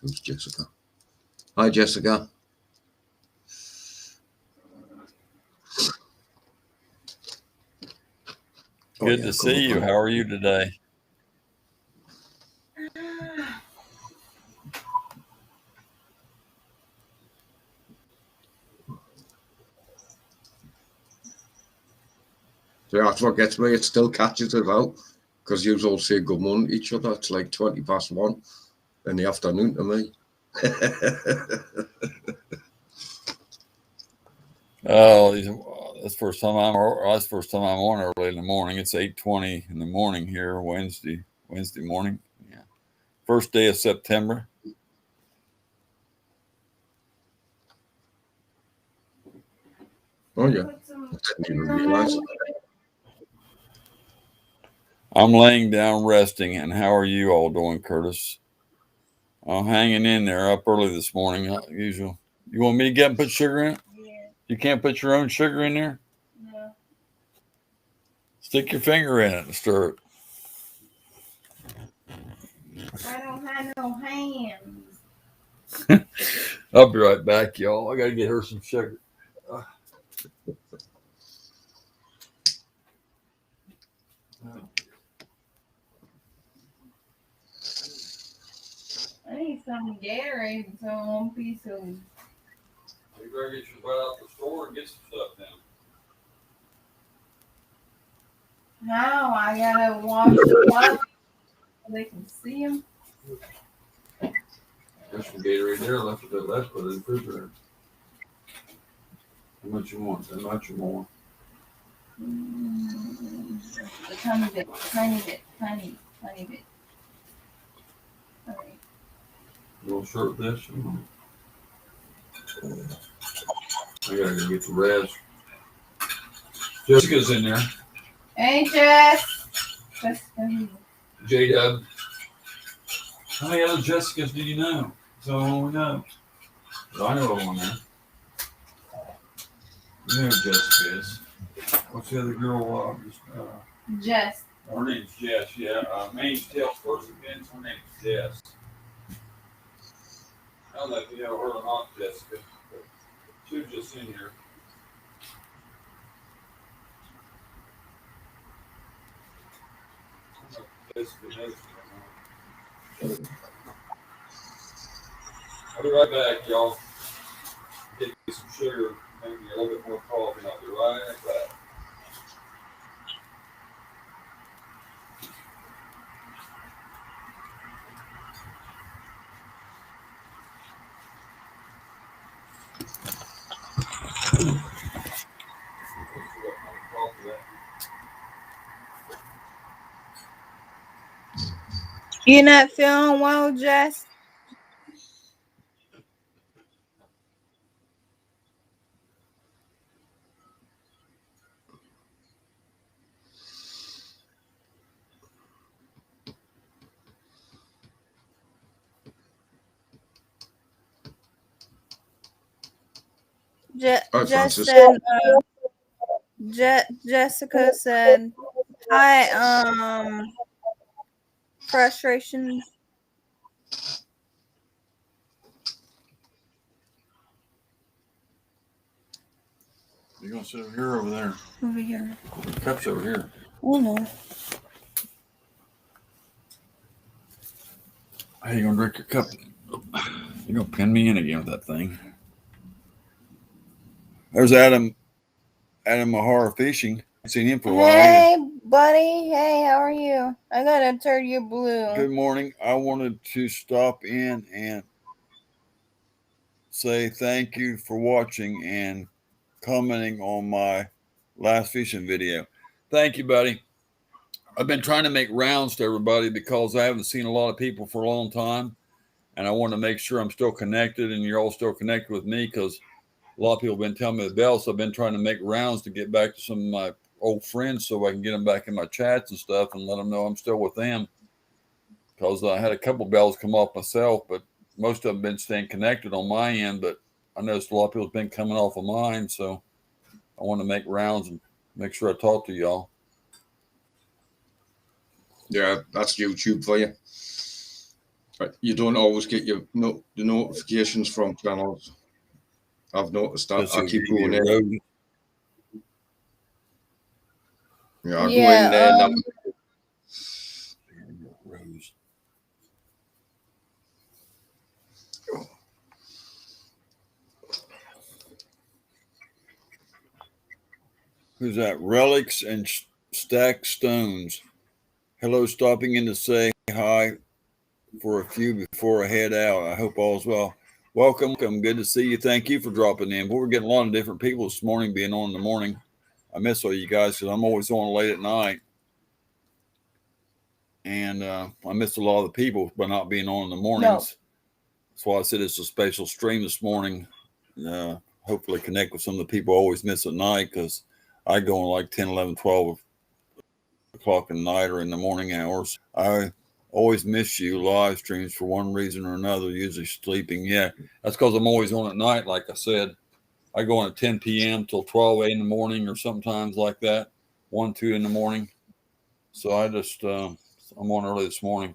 Who's Jessica? Hi, Jessica. Good to see you. How are you today? Yeah, that's what gets me. It still catches us out because you all say good morning to each other. It's like 1:20 in the afternoon to me. Oh, that's the first time I'm on early in the morning. It's 8:20 in the morning here, Wednesday morning. Yeah, first day of September. Oh yeah, I didn't even realize it. I'm laying down resting. And how are you all doing, Curtis? I'm hanging in there. Up early this morning, usual. You want me to get and put sugar in it? Yeah. You can't put your own sugar in there? No. Stick your finger in it and stir it. I don't have no hands. I'll be right back, y'all. I got to get her some sugar. I need some Gatorade so I won't be so. You better get your butt out the store and get some stuff down. How? I gotta wash them up so they can see them. There's some Gatorade there left a bit left, but in the refrigerator. How much you want? How much you more? A tiny bit, tiny bit, tiny bit. All right. A little short this. I gotta go get the rest. Jessica's in there. Hey, Jess. Jessica. J-Dub. How many other Jessicas do you know? So we know. I know one there. You know who Jessica is. What's the other girl? Jess. Her name's Jess, yeah. Maine's Tailspurs again. Her name's Jess. I don't know if you know her or not, Jessica. But she was just in here. Jessica knows me or not. I'll be right back, y'all. Get you some sugar, maybe a little bit more coffee, and I'll be right back. You not feeling well, Jess? Hi, Jess Francis. said, Jessica said, hi, frustration. You gonna sit over here or over there? Over here. The cup's over here. Oh, no. How you gonna drink your cup? You're gonna pin me in again with that thing. There's Adam Mahar Fishing. I've seen him for a while. Hey, buddy. Hey, how are you? I gotta turn you blue. Good morning. I wanted to stop in and say thank you for watching and commenting on my last fishing video. Thank you, buddy. I've been trying to make rounds to everybody because I haven't seen a lot of people for a long time. And I want to make sure I'm still connected and you're all still connected with me because a lot of people have been telling me the bell. So I've been trying to make rounds to get back to some of my old friends so I can get them back in my chats and stuff and let them know I'm still with them. Because I had a couple bells come off myself, but most of them have been staying connected on my end. But I noticed a lot of people have been coming off of mine. So I want to make rounds and make sure I talk to y'all. Yeah, that's YouTube for you. You don't always get the notifications from channels. I've noticed that. I keep going in. Yeah, I go in there now. Rose. Who's that? Relics and Stacked Stones. Hello, stopping in to say hi for a few before I head out. I hope all's well. Welcome. Good to see you. Thank you for dropping in. But we're getting a lot of different people this morning being on in the morning. I miss all you guys because I'm always on late at night. And I miss a lot of the people by not being on in the mornings. No. That's why I said it's a special stream this morning. Hopefully connect with some of the people I always miss at night because I go on like 10, 11, 12 o'clock at night or in the morning hours. I always miss you live streams for one reason or another, usually sleeping. Yeah, that's because I'm always on at night. Like I said, I go on at 10 p.m. till 12 in the morning or sometimes like that, 1, 2 in the morning. So I just, I'm on early this morning.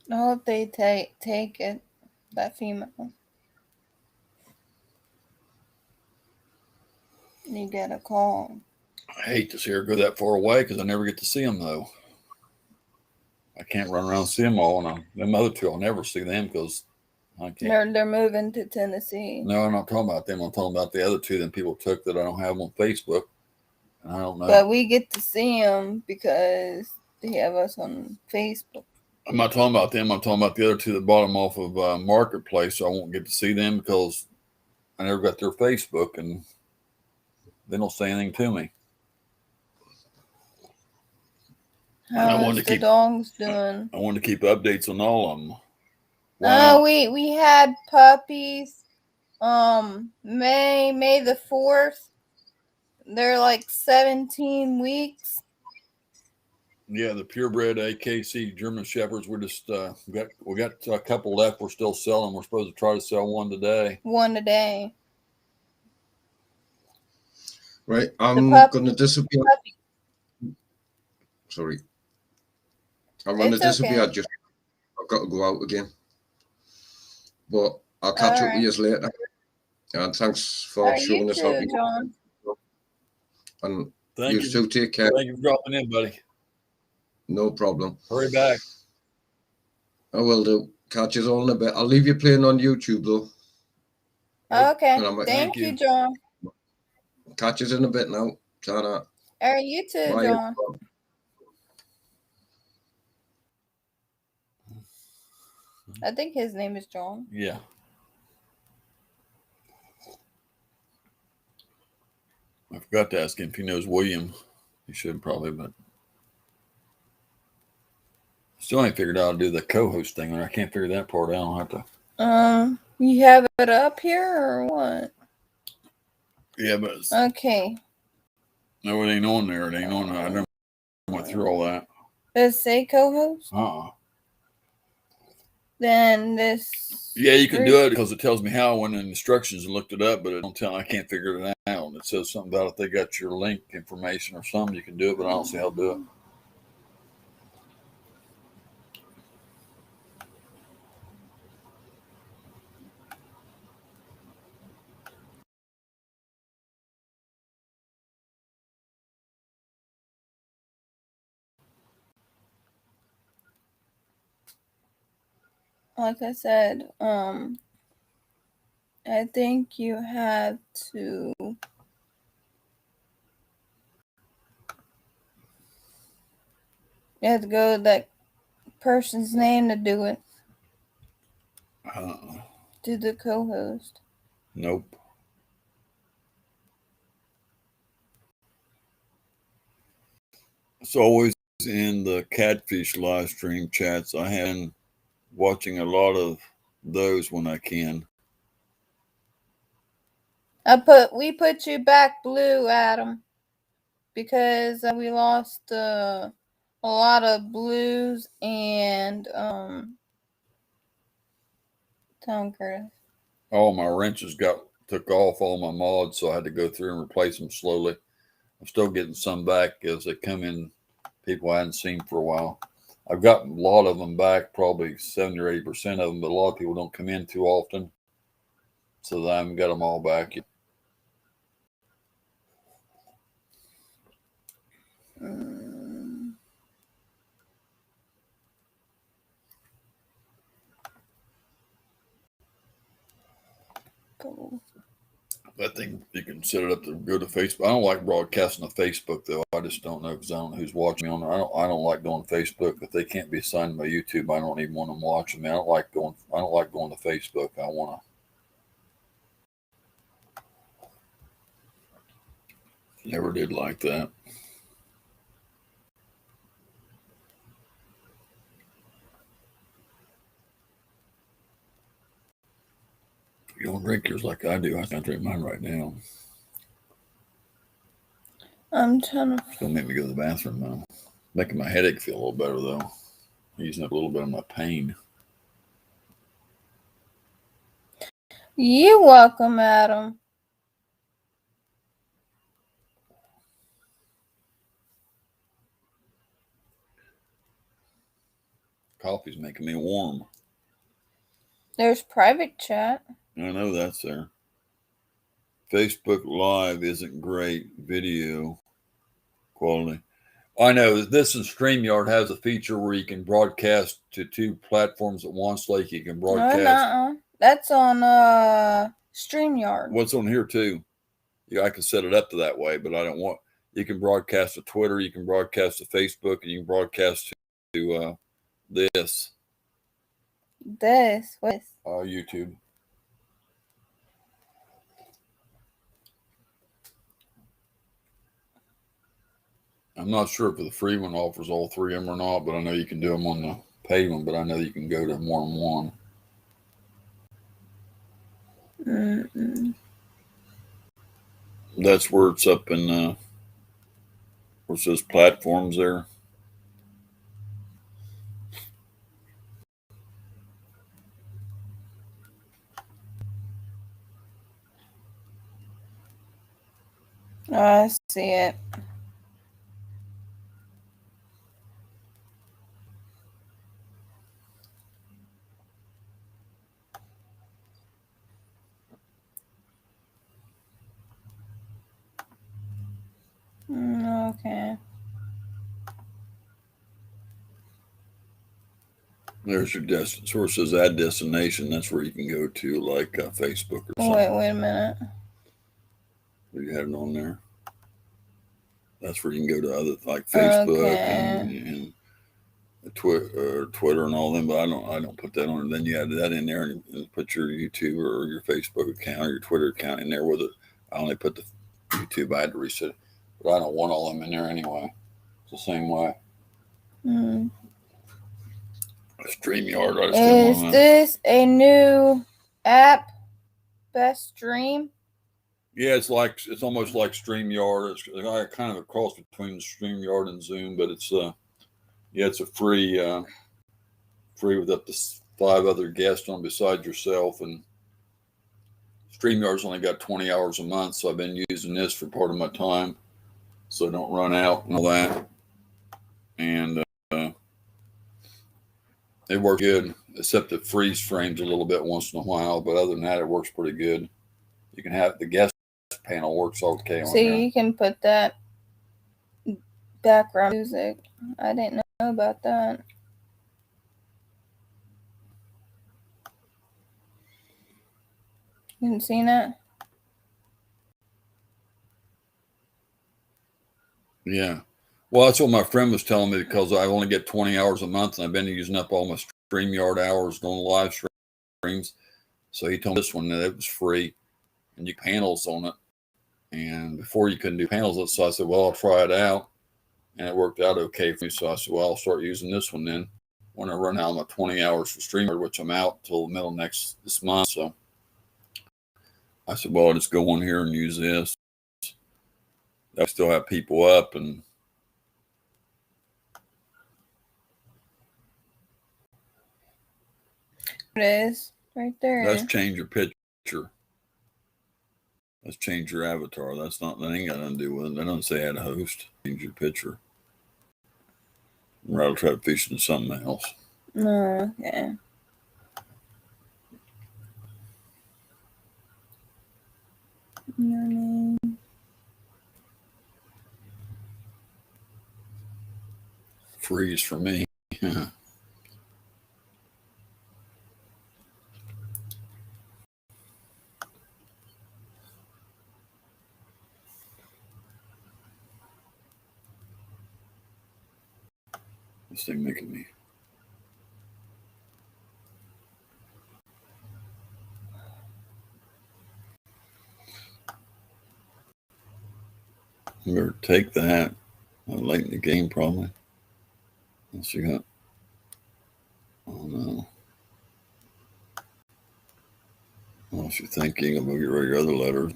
I hope they take it, that female. You get a call. I hate to see her go that far away because I never get to see them though. I can't run around and see them all, and them other two I'll never see them because I can't. They're moving to Tennessee. No, I'm not talking about them. I'm talking about the other two that people took that I don't have on Facebook. And I don't know. But we get to see them because they have us on Facebook. I'm not talking about them. I'm talking about the other two that bought them off of Marketplace. So I won't get to see them because I never got their Facebook and they don't say anything to me. How's the dogs doing? I wanted to keep updates on all of them. Wow. We had puppies. May the 4th. They're like 17 weeks. Yeah, the purebred AKC German Shepherds. We're just we got a couple left. We're still selling. We're supposed to try to sell one today. One today. Right, I'm going to disappear. Sorry. I'm going to disappear. Okay. I've got to go out again. But I'll catch up with you later. And thanks for showing us how to John. And Thank you too. Take care. Thank you for dropping in, buddy. No problem. Hurry back. I will do. Catch us all in a bit. I'll leave you playing on YouTube though. Okay. Thank you, John. Catch us in a bit now. Ta-da. All right, you too, bye, John. I think his name is John. Yeah. I forgot to ask him if he knows William. He should probably, but still ain't figured out how to do the co-host thing. I can't figure that part out. I don't have to. You have it up here or what? Yeah, but okay. No, it ain't on there. It ain't on there. I never went through all that. Does it say co-host? than this. Yeah, you can do it because it tells me how I went in instructions and looked it up, but it don't tell. I can't figure it out. It says something about if they got your link information or something, you can do it, but I don't see how to do it. Like I said, I think you have to go to that person's name to do it. To the co-host. Nope. It's always in the catfish live stream chats. I have been watching a lot of those when I can. We put you back blue, Adam, because we lost a lot of blues and Tom Curtis. All my wrenches took off, all my mods, so I had to go through and replace them slowly. I'm still getting some back as they come in, people I hadn't seen for a while. I've got a lot of them back, probably 70 or 80% of them, but a lot of people don't come in too often, so I haven't got them all back yet. Cool. I think you can set it up to go to Facebook. I don't like broadcasting to Facebook though. I just don't know because I don't know who's watching me on there. I don't like going to Facebook. If they can't be assigned by YouTube, I don't even want them watching me. I don't like going to Facebook. I want to. Never did like that. You don't drink yours like I do. I can't drink mine right now. I'm trying to. It's gonna make me go to the bathroom now. Making my headache feel a little better though. Easing up a little bit of my pain. You're welcome, Adam. Coffee's making me warm. There's private chat. I know that's there. Facebook Live isn't great video quality. I know this and StreamYard has a feature where you can broadcast to two platforms at once, like you can broadcast. That's on StreamYard. What's on here too? Yeah, I can set it up to that way, but I don't want. You can broadcast to Twitter, you can broadcast to Facebook, and you can broadcast to this. This what? YouTube. I'm not sure if the free one offers all three of them or not, but I know you can do them on the paid one, but I know you can go to more than one. Mm-mm. That's where it's up in where it says platforms there. I see it. Okay. There's your destination. Where it says add destination. That's where you can go to, like Facebook or something. Wait a minute. You had it on there. That's where you can go to other like Facebook and Twitter and all them. But I don't put that on. Then you add that in there and put your YouTube or your Facebook account or your Twitter account in there with it. I only put the YouTube. I had to reset it, but I don't want all them in there anyway. It's the same way. StreamYard. Is this a new app? Best Stream? Yeah, it's almost like StreamYard. It's kind of a cross between StreamYard and Zoom, but it's it's a free with up to 5 other guests on besides yourself, and StreamYard's only got 20 hours a month, so I've been using this for part of my time so I don't run out and all that. And it works good, except it freeze frames a little bit once in a while, but other than that, it works pretty good. You can have the guest panel works okay on See, there. you can put that background music. I didn't know about that. You haven't seen it? Yeah. Well, that's what my friend was telling me, because I only get 20 hours a month and I've been using up all my StreamYard hours doing live streams. So he told me this one that it was free and you panels on it. And before you couldn't do panels, so I said, well, I'll try it out. And it worked out okay for me. So I said, well, I'll start using this one then when I run out of my 20 hours for StreamYard, which I'm out till the middle of this month. So I said, well, I'll just go on here and use this. I still have people up, and It is right there. let's change your picture. Let's change your avatar. That ain't got nothing to do with it. That doesn't say add a host. Change your picture. Or I'll try to fish into something else. Oh, okay. Your name. Freeze for me. This thing making me. I better take that. I'm late in the game, probably. Unless you got. Oh no. Unless you're thinking about your other letters.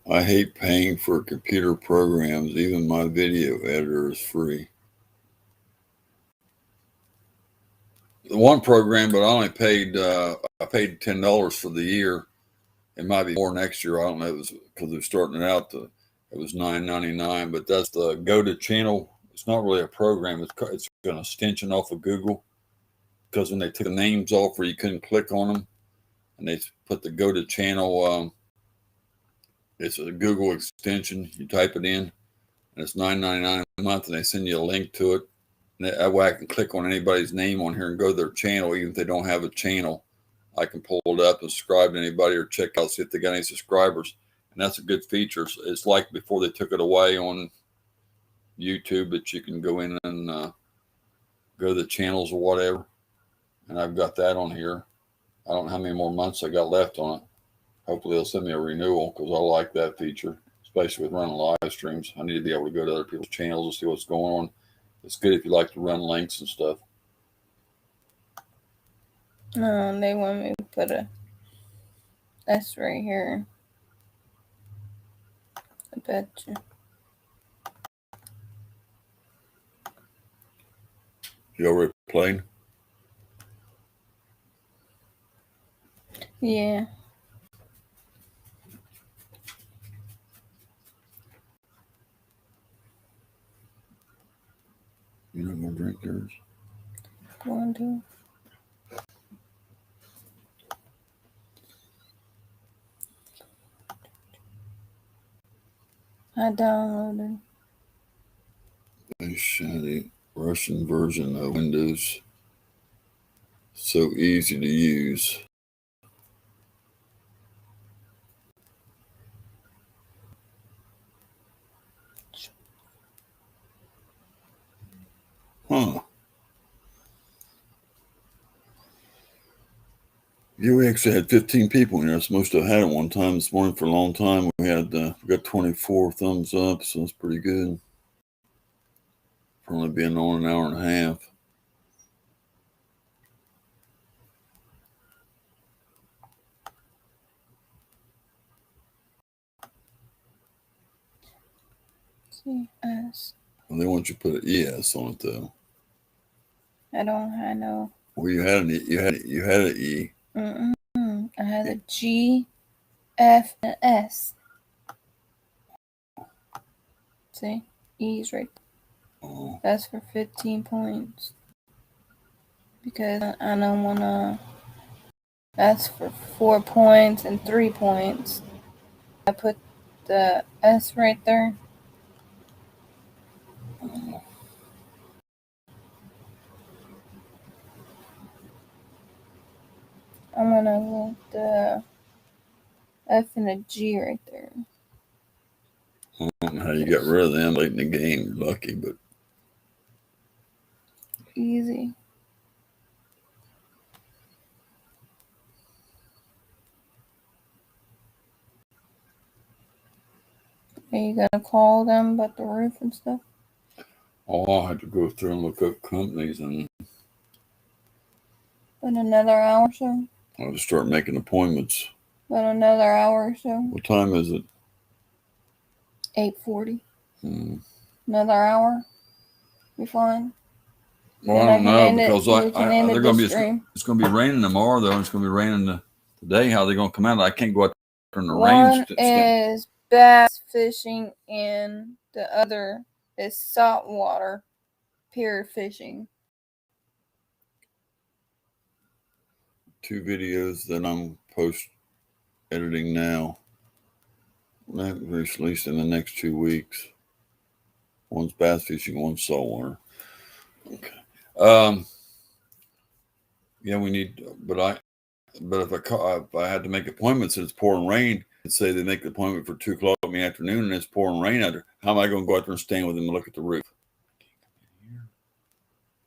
I hate paying for computer programs. Even my video editor is free. The one program, but I only paid I paid $10 for the year. It might be more next year. I don't know. It was because it was starting it out. It was $9.99, but that's the Go to Channel. It's not really a program. It's an extension off of Google, because when they took the names off where you couldn't click on them, and they put the Go to Channel. It's a Google extension. You type it in, and it's $9.99 a month, and they send you a link to it. And that way I can click on anybody's name on here and go to their channel, even if they don't have a channel. I can pull it up and subscribe to anybody, or check out, see if they got any subscribers. And that's a good feature. It's like before they took it away on YouTube, that you can go in and go to the channels or whatever. And I've got that on here. I don't know how many more months I got left on it. Hopefully they'll send me a renewal, because I like that feature, especially with running live streams. I need to be able to go to other people's channels and see what's going on. It's good if you like to run links and stuff. No, they want me to put a S right here. I bet you. You already played? Yeah. You're not going to drink yours? Going to. I downloaded. A shiny Russian version of Windows. So easy to use. Huh. Yeah, we actually had 15 people in here. That's most I've had at one time. This morning for a long time, we got 24 thumbs up, so that's pretty good. For only being on an hour and a half. CS. Well, they want you to put an ES on it though. I know. Well, you had an E. I had a G, F, and S. See? E's right there. Oh. That's for 15 points. Because I don't want to. That's for 4 points and 3 points. I put the S right there. I'm going to put the F and a G right there. I don't know how you got rid of them late in the game. You're lucky, but Easy. Are you going to call them about the roof and stuff? I'll have to go through and look up companies, and In another hour or so? I'll just start making appointments. In another hour or so? What time is it? 8:40. Another hour? Be fine. Well, Then I don't know because they're going to be it's going to be raining tomorrow though. And it's going to be raining today. How are they going to come out? I can't go out there in the rain. One is bass fishing and the other is saltwater pier fishing. 2 videos that I'm post editing now. That will be released in the next 2 weeks. One's bass fishing, one's saltwater. Okay. Yeah, we need, but if I had to make appointments and it's pouring rain, and say they make the appointment for 2 o'clock in the afternoon and it's pouring rain out there, how am I going to go out there and stand with them and look at the roof?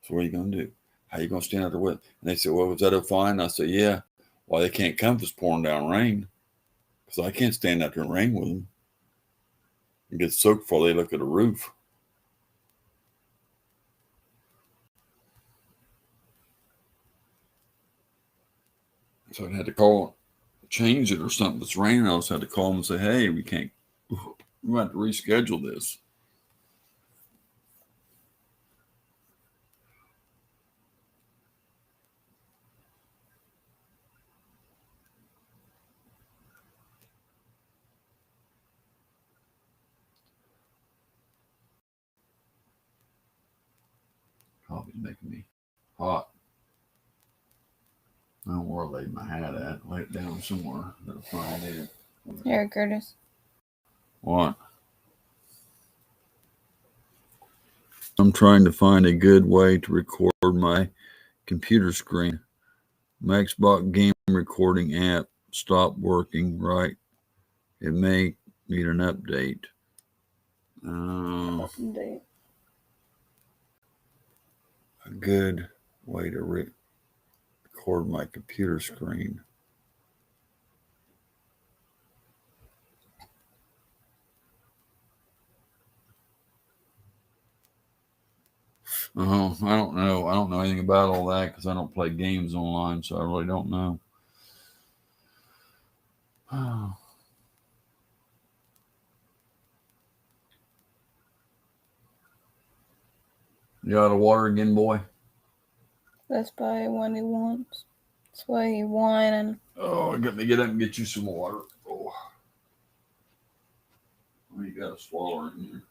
So what are you going to do? How are you going to stand out there with? And they said, well, was that fine? I said, yeah. Well, they can't come if it's pouring down rain because I can't stand out there in rain with them and get soaked before they look at the roof. So I had to change it or something. It's raining. I just had to call them and say, hey, we can't, we have to reschedule this. Coffee's making me hot. I don't know where I laid my hat at. Lay it down somewhere. That'll find it. Here, Curtis. What? I'm trying to find a good way to record my computer screen. My Xbox game recording app stopped working right. It may need an update. Update. A good way to record my computer screen. Oh, I don't know. I don't know anything about all that because I don't play games online, so I really don't know. Oh. You out of water again, boy? That's probably what he wants. That's why he whining. Oh, I got to get up and get you some water. Oh, you got a swallow in here.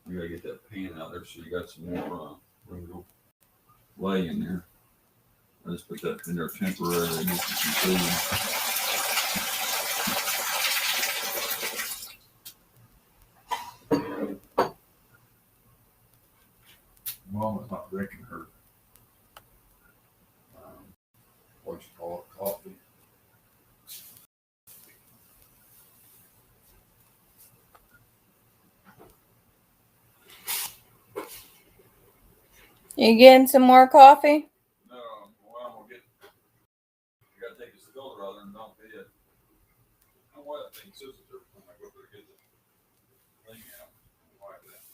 You got to get that pan out there so you got some more room to lay in there. I just put that in there temporarily to get you some food. Mama's not drinking her, what you call it, coffee. You getting some more coffee? No, well, I'm gonna get. You gotta take this filter out there and dump it. I don't know why that thing sits there when I go there to get the thing out. Why that?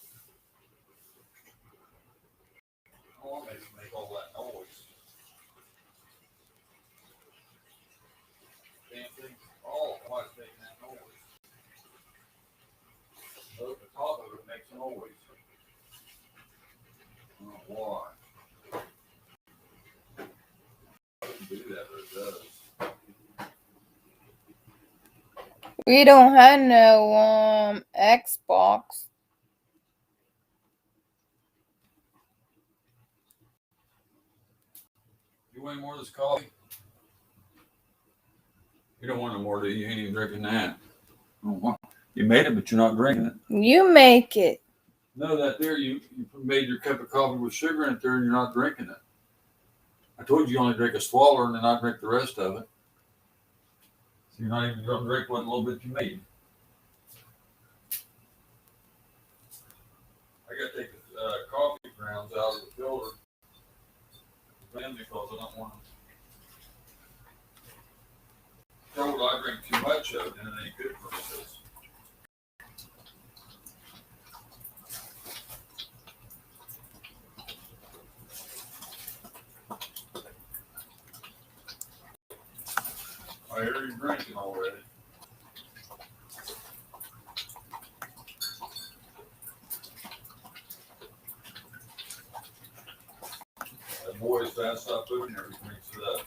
I don't want to make all that noise. Damn thing. Oh, why it's making that noise? Look, the top of that, but it does. We don't have no Xbox. You want any more of this coffee? You don't want no more, do you? You ain't even drinking that. Oh, you made it, but you're not drinking it. You make it. No, that there, you made your cup of coffee with sugar in it there and you're not drinking it. I told you only drink a swallow and then not drink the rest of it. So you're not even going to drink one little bit you made. I got to take the coffee grounds out of the filter. Because I don't want to. I drink too much of it and it ain't good for me. I hear you drinking already. That boy's fast stop food and everything mix it up.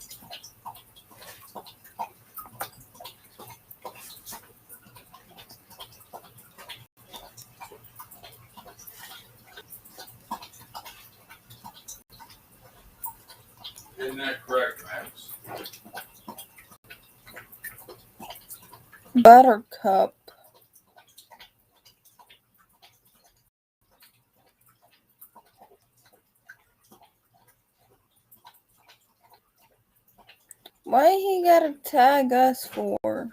Isn't that correct, Max? Buttercup. Why he gotta tag us for?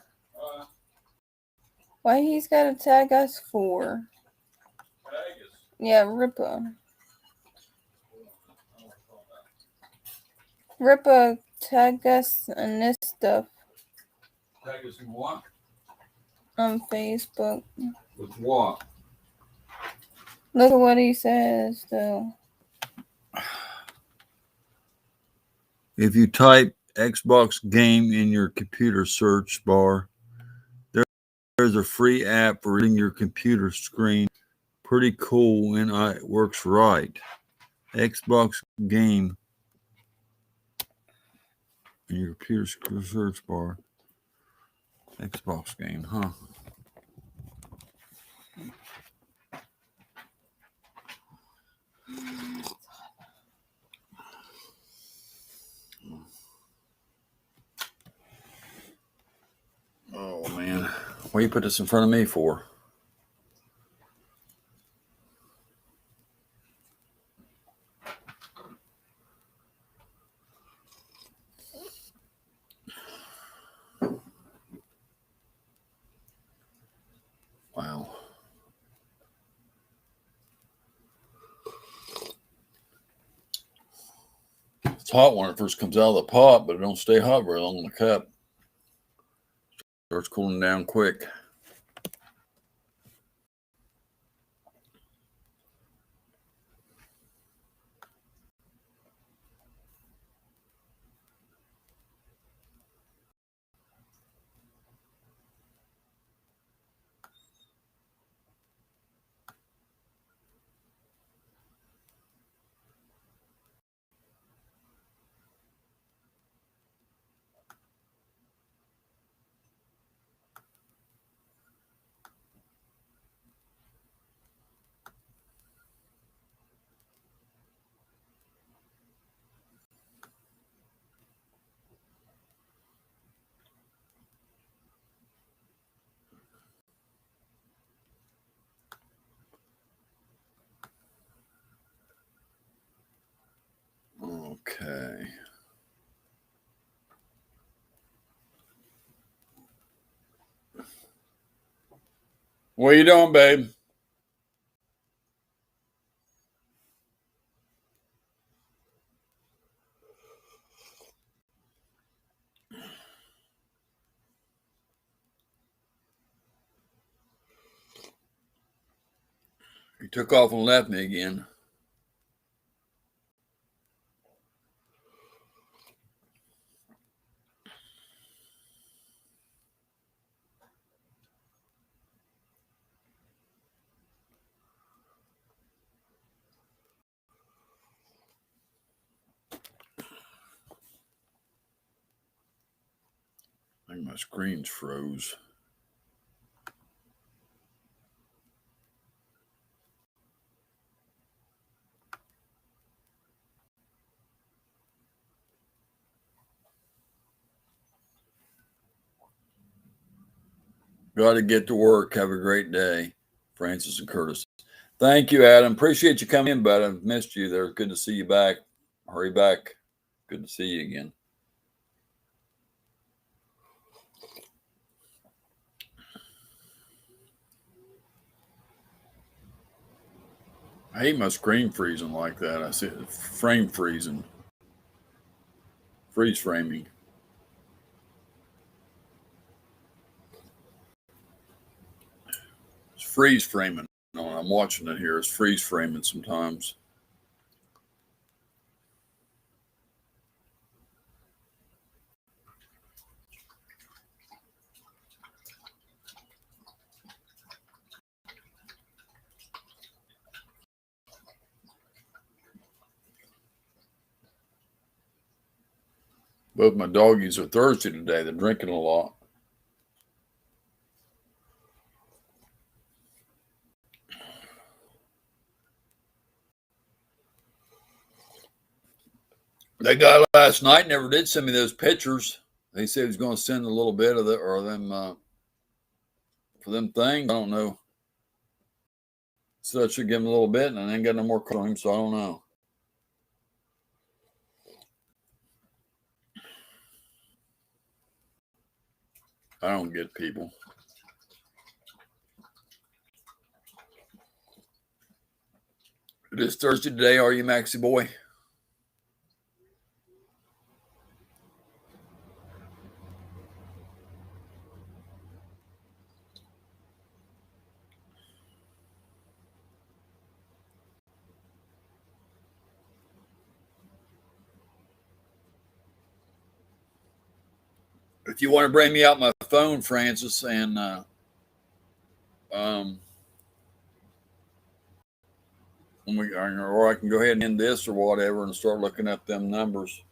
Why he's gotta tag us for? Tag us. Yeah, Rippa. Rippa tag us in this stuff Tag us in what? on Facebook. With what? Look at what he says, though. If you type Xbox game in your computer search bar, there's a free app for reading your computer screen. Pretty cool and it works right. Xbox game in your computer search bar. Xbox game, huh? Oh man, what you put this in front of me for? Wow. It's hot when it first comes out of the pot, but it don't stay hot very long in the cup. Starts cooling down quick. Okay. What you doing, babe? You took off and left me again. My screen's froze. Got to get to work. Have a great day. Francis and Curtis. Thank you, Adam. Appreciate you coming in, bud. I've missed you there. Good to see you back. Hurry back. Good to see you again. I hate my screen freezing like that. I see it, frame freezing. Freeze framing. It's freeze framing. No, I'm watching it here. It's freeze framing sometimes. Both my doggies are thirsty today. They're drinking a lot. That guy last night never did send me those pictures. They said he was going to send a little bit of it or them for them things. I don't know. So I should give him a little bit, and I ain't got no more on him, so I don't know. I don't get people. It is Thursday today. Are you, Maxie boy? If you want to bring me out my phone, Francis, and or I can go ahead and end this or whatever and start looking at them numbers.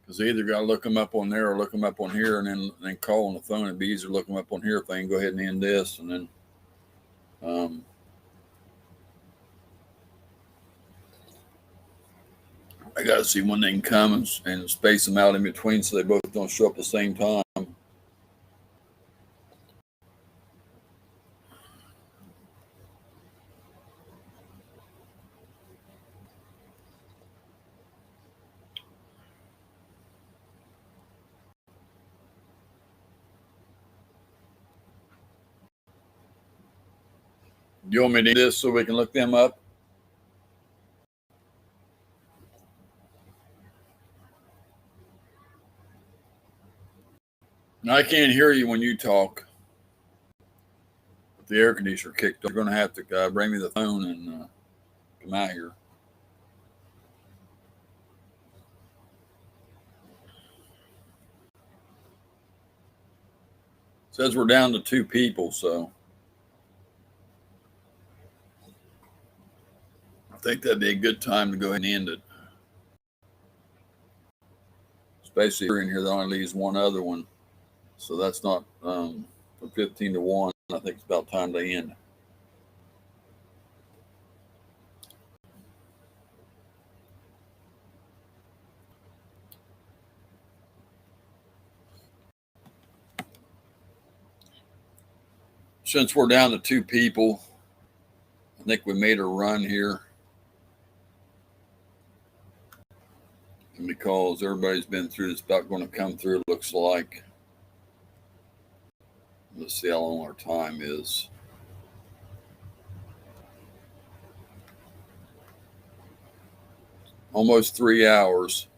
Because they either got to look them up on there or look them up on here and then call on the phone. It'd be easier to look them up on here if they can go ahead and end this. And then I got to see when they can come and space them out in between so they both don't show up at the same time. You want me to do this so we can look them up? I can't hear you when you talk. With the air conditioner kicked off, you're going to have to bring me the phone and come out here. It says we're down to 2 people, so I think that'd be a good time to go ahead and end it. Especially here in here, that only leaves one other one. So that's not from 15 to 1. I think it's about time to end. Since we're down to 2 people, I think we made a run here. And because everybody's been through, it's about going to come through, it looks like. Let's see how long our time is. Almost 3 hours.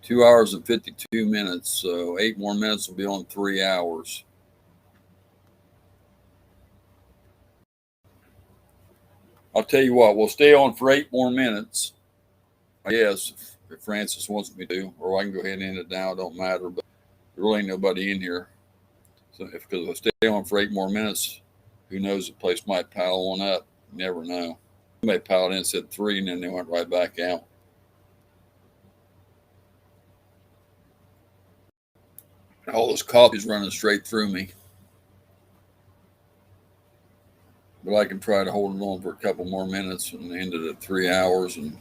2 hours and 52 minutes. So 8 more minutes will be on 3 hours. I'll tell you what, we'll stay on for 8 more minutes. I guess if Francis wants me to, or I can go ahead and end it now. It don't matter, but there really ain't nobody in here. So because if I stay on for 8 more minutes, who knows, the place might pile on up. You never know. Somebody piled in, said 3, and then they went right back out. All this coffee's running straight through me. But I can try to hold it on for a couple more minutes and end it at 3 hours. And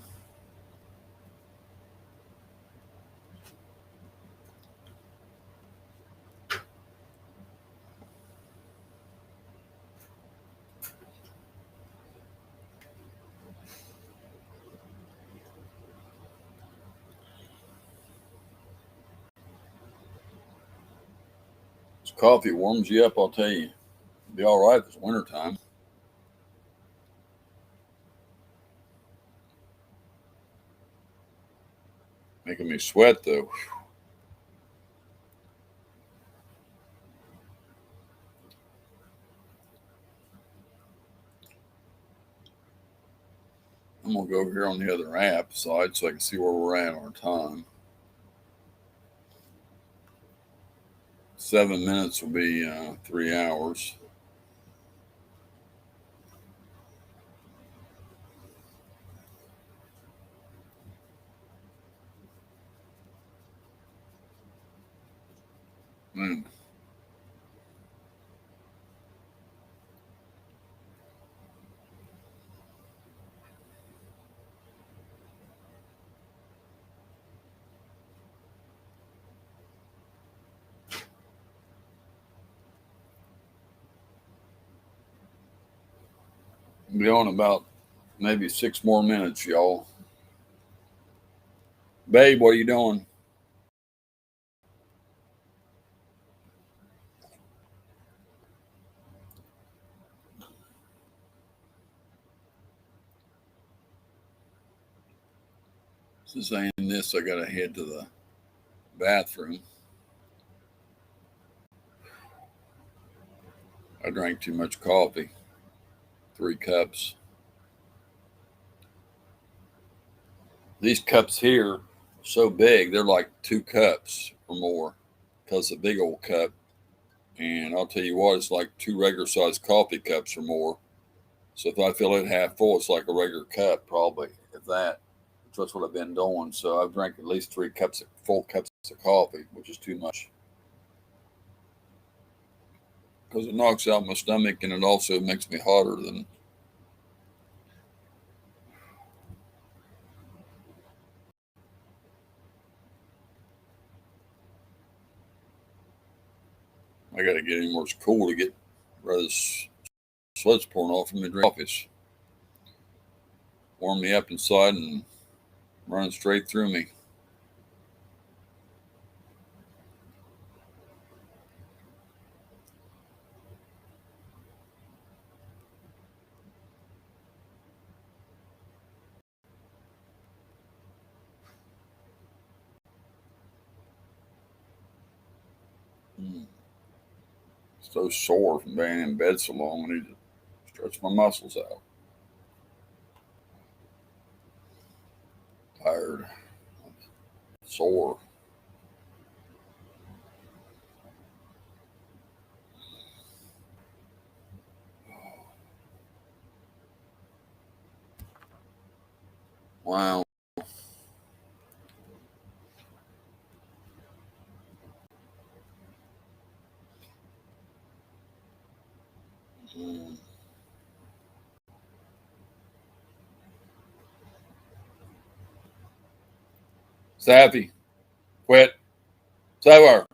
this coffee warms you up, I'll tell you. It'll be all right if it's wintertime. Making me sweat, though. I'm going to go over here on the other app side so I can see where we're at on our time. 7 minutes will be 3 hours. Be on about maybe 6 more minutes, y'all. Babe, what are you doing? So saying this, I gotta head to the bathroom. I drank too much coffee. 3 cups. These cups here are so big, they're like 2 cups or more because it's a big old cup. And I'll tell you what, it's like 2 regular sized coffee cups or more. So if I fill it half full, it's like a regular cup, probably, if that. So that's what I've been doing. So I've drank at least 3 full cups of coffee, which is too much. Because it knocks out my stomach and it also makes me hotter than. I got to get anywhere it's cool to get rid of this sweat's pouring off from the office. Warm me up inside and running straight through me. So sore from being in bed so long. I need to stretch my muscles out. Tired. Sore. Wow. Savvy. Quit. Sour.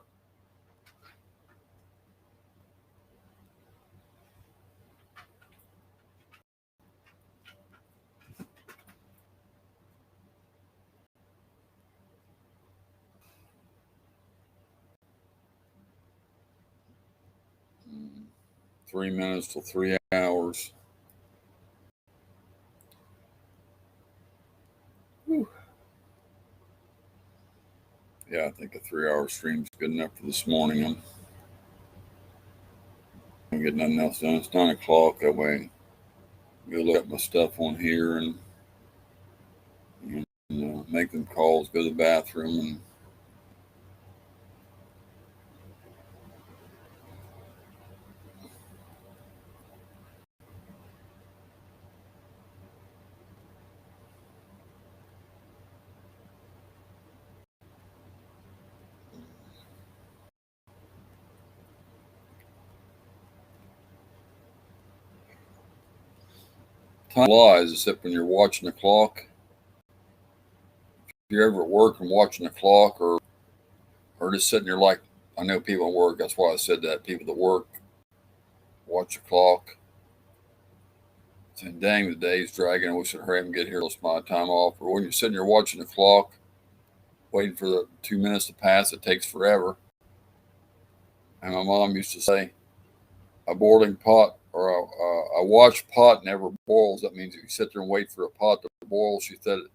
3 minutes till 3 hours. Whew. Yeah, I think a 3-hour stream is good enough for this morning. I'm getting nothing else done. It's 9 o'clock. That way, I'll go look at my stuff on here and make them calls, go to the bathroom, and Time flies, except when you're watching the clock. If you're ever at work and watching the clock, or just sitting there, like I know people at work. That's why I said that. People that work watch the clock. Saying, dang, the day's dragging. I wish I'd hurry up and get here. It's my time off. Or when you're sitting there watching the clock, waiting for the 2 minutes to pass, it takes forever. And my mom used to say, a boiling pot or a washed pot never boils. That means if you sit there and wait for a pot to boil, she said it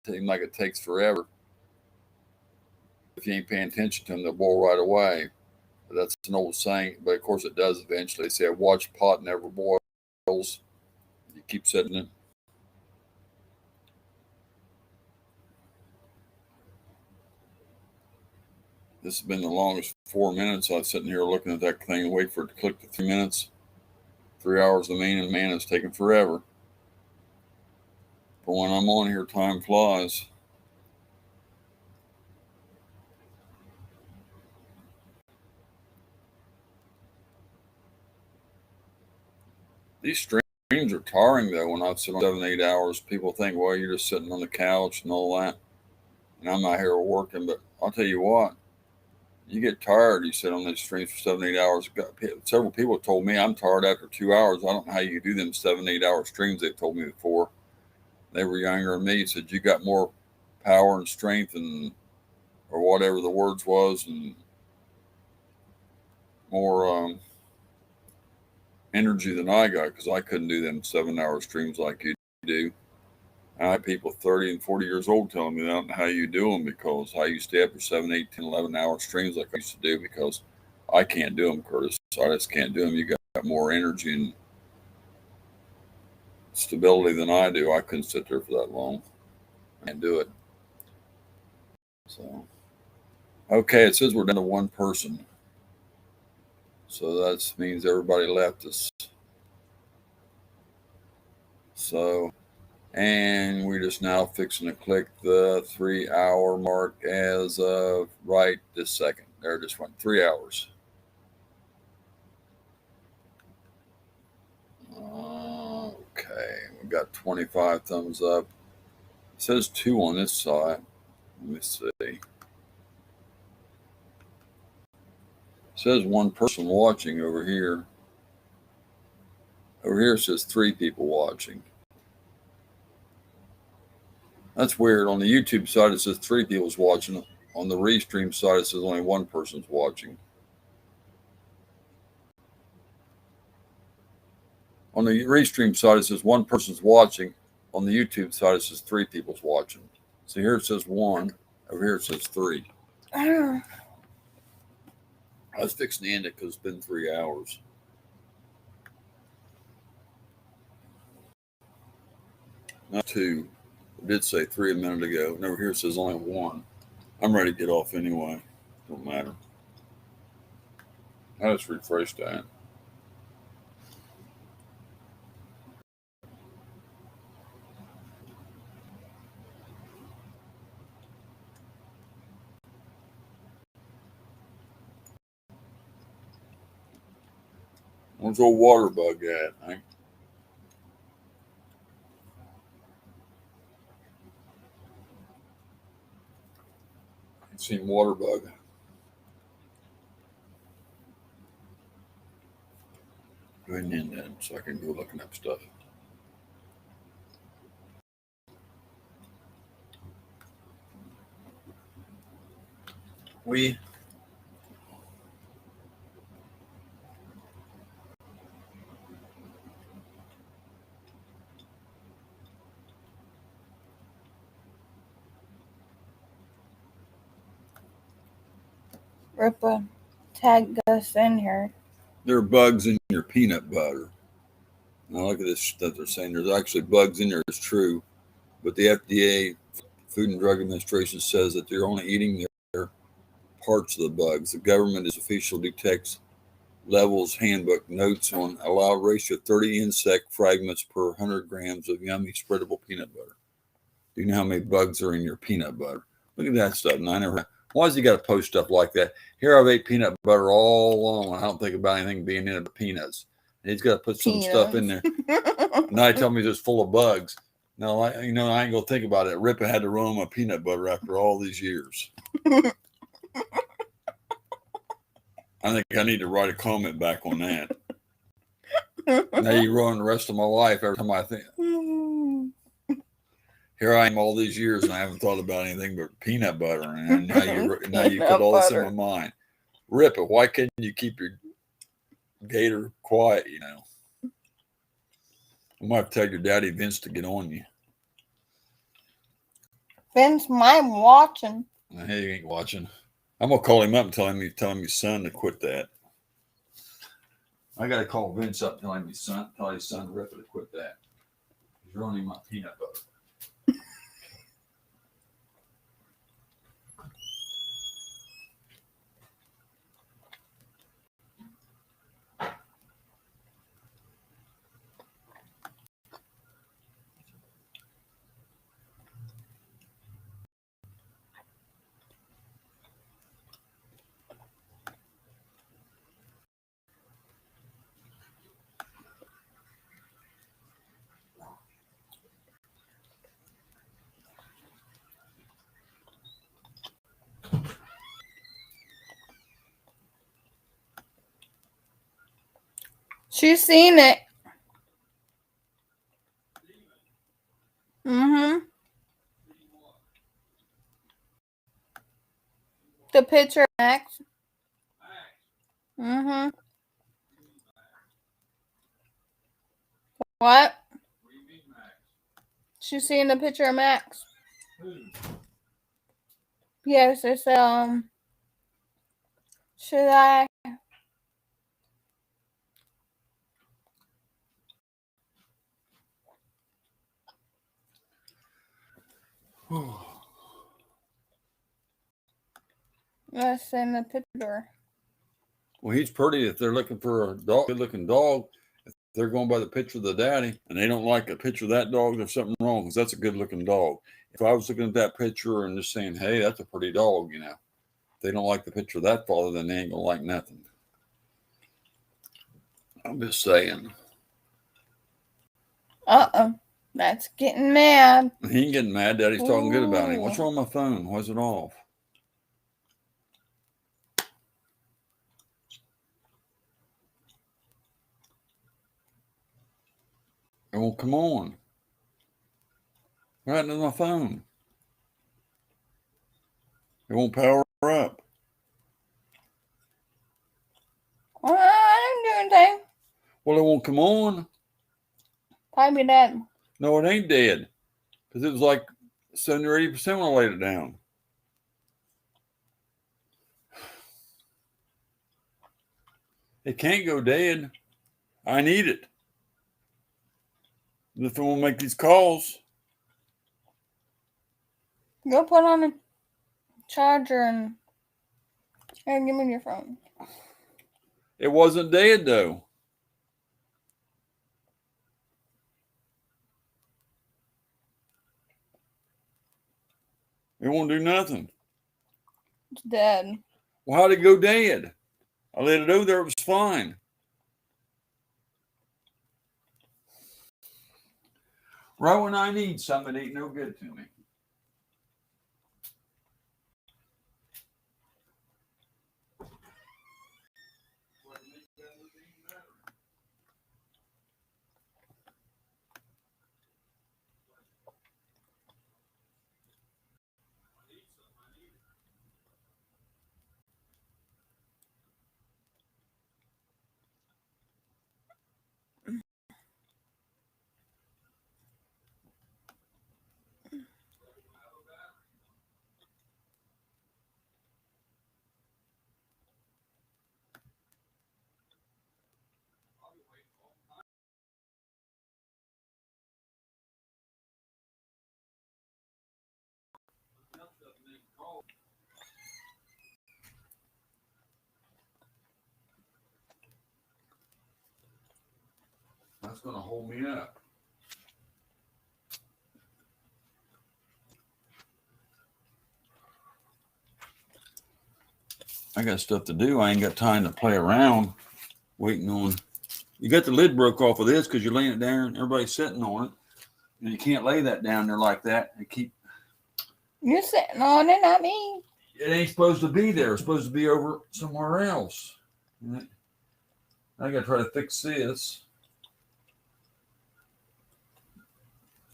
seems like it takes forever. If you ain't paying attention to them, they'll boil right away. But that's an old saying, but of course it does eventually. They say a washed pot never boils. You keep setting it. This has been the longest 4 minutes. I was sitting here looking at that thing and wait for it to click to 3 minutes. 3 hours of mean, man, it's taking forever. But when I'm on here, time flies. These streams are tiring, though. When I sit on 7, 8 hours, people think, well, you're just sitting on the couch and all that. And I'm out here working. But I'll tell you what, you get tired. You sit on these streams for 7, 8 hours. Several people told me I'm tired after 2 hours. I don't know how you do them 7, 8 hour streams. They told me before. They were younger than me. Said you got more power and strength and or whatever the words was, and more energy than I got, because I couldn't do them 7 hour streams like you do. I had people 30 and 40 years old telling me that. I don't know how you do them, because I used to stay up for 7, 8, 10, 11 hour streams like I used to do, because I can't do them, Curtis. I just can't do them. You got more energy and stability than I do. I couldn't sit there for that long. I can't do it. So, okay, it says we're down to one person. So that means everybody left us. So, and we're just now fixing to click the 3 hour mark as of right this second. There, it just went 3 hours. Okay, we got 25 thumbs up. It says 2 on this side. Let me see. It says 1 person watching over here. Over here it says 3 people watching. That's weird. On the YouTube side it says 3 people's watching. On the Restream side it says only 1 person's watching. On the Restream side it says 1 person's watching. On the YouTube side it says 3 people's watching. So here it says 1. Over here it says 3. I was fixing to end it because it's been 3 hours. Not 2. I did say 3 a minute ago. And over here it says only 1. I'm ready to get off anyway. Don't matter. I just refreshed that. Where's old water bug at? I've seen water bug. Go ahead and end that so I can go looking up stuff. Ripa tagged us in here. There are bugs in your peanut butter. Now look at this that they're saying. There's actually bugs in there. It's true. But the FDA, Food and Drug Administration, says that they're only eating their parts of the bugs. The government is official detects levels handbook notes on allowed ratio of 30 insect fragments per 100 grams of yummy spreadable peanut butter. Do you know how many bugs are in your peanut butter? Look at that stuff. And I never. Why has he got to post stuff like that? Here I've ate peanut butter all along. I don't think about anything being in it but peanuts. He's got to put some stuff in there. Now he tell me it's full of bugs. No, I ain't gonna think about it. Ripper had to run my peanut butter after all these years. I think I need to write a comment back on that. Now you ruin the rest of my life every time I think. Here I am all these years and I haven't thought about anything but peanut butter. And now you put all this in my mind. Ripper, why can't you keep your gator quiet, you know? I might have to tell your daddy Vince to get on you. Vince might be watching. Hey, he ain't watching. I'm gonna call him up and tell him his son to quit that. I gotta call Vince up and tell his son Ripper to quit that. He's ruining my peanut butter. She's seen it. Mm-hmm. The picture, Max. Mm-hmm. What? She's seeing the picture of Max. Yes, it's should I? Let's send the picture. Well, he's pretty. If they're looking for a good-looking dog, if they're going by the picture of the daddy and they don't like a picture of that dog, there's something wrong because that's a good-looking dog. If I was looking at that picture and just saying, hey, that's a pretty dog, you know, if they don't like the picture of that father, then they ain't going to like nothing. I'm just saying. Uh-oh. That's getting mad. He ain't getting mad. Daddy's talking good about him. What's wrong with my phone? Why is it off? It won't come on. What happened to my phone? It won't power up. I didn't do anything. Well, it won't come on. Probably dead. No, it ain't dead. Because it was like 70 or 80% when I laid it down. It can't go dead. I need it. If I want to make these calls. Go put on a charger and give me your phone. It wasn't dead, though. It won't do nothing. It's dead. Well, how'd it go dead? I let it over there. It was fine. Right when I need something, it ain't no good to me. That's going to hold me up. I got stuff to do. I ain't got time to play around waiting on You got the lid broke off of this because you're laying it down and everybody's sitting on it. And you can't lay that down there like that and keep. You're sitting on it, not me. It ain't supposed to be there. It's supposed to be over somewhere else. I got to try to fix this.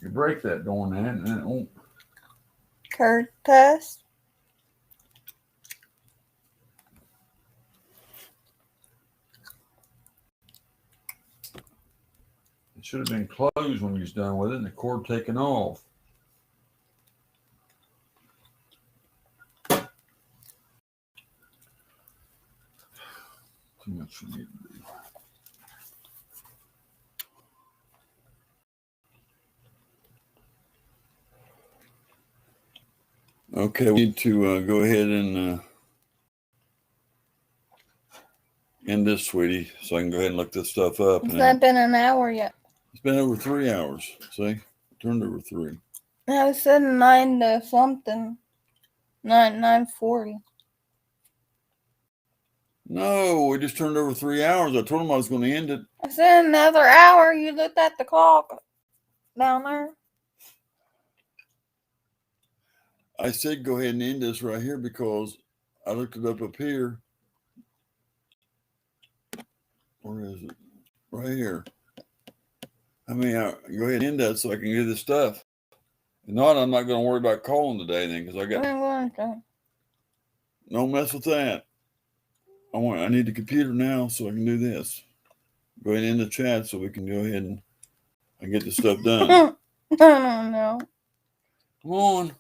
You break that doing that, and then it won't. Curtis. It should have been closed when you was done with it, and the cord taken off. Too much for me to do. Okay, we need to go ahead and end this, sweetie, so I can go ahead and look this stuff up. It's not been an hour yet. It's been over 3 hours. See? Turned over 3. I said 9 to something. 9:40. No, we just turned over 3 hours. I told him I was going to end it. I said another hour. You looked at the clock down there. I said go ahead and end this right here because I looked it up here. Where is it? Right here. I mean, go ahead and end that so I can get this stuff. If not, I'm not going to worry about calling today then because I got no mess with that. I need the computer now so I can do this. Go ahead and end the chat so we can go ahead and get this stuff done. I don't know. Come on.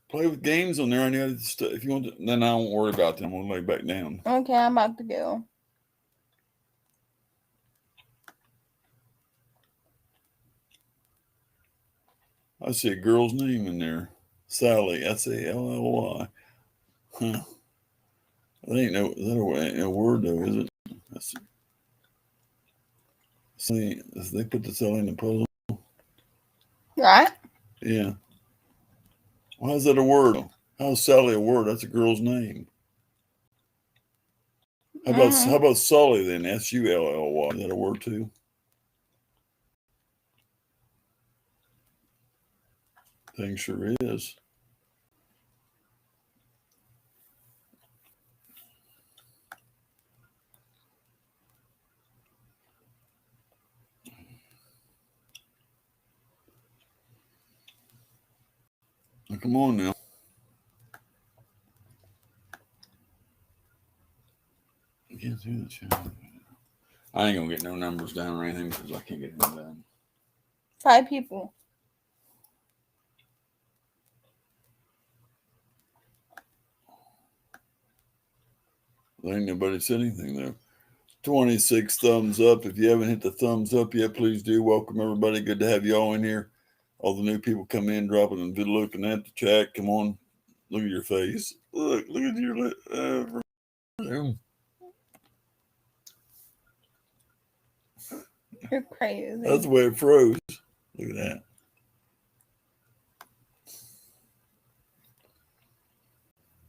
Play with games on there. I know stuff. If you want to, then I won't worry about them. I'll lay back down. Okay, I'm about to go. I see a girl's name in there. Sally. Sally. Huh. That ain't no. That a word though, is it? See, they put the Sally in the puzzle. Right? Yeah. Why is that a word? How's Sally a word? That's a girl's name. How about Sully then? Sully. Is that a word too? Thing sure is. Now, come on now. Get through the chat. I ain't gonna get no numbers down or anything because I can't get them done. 5 people. There ain't nobody said anything though. 26 thumbs up. If you haven't hit the thumbs up yet, please do. Welcome everybody. Good to have you all in here. All the new people come in, dropping and looking at the chat. Come on, look at your face. Look at your. You're crazy. That's the way it froze. Look at that.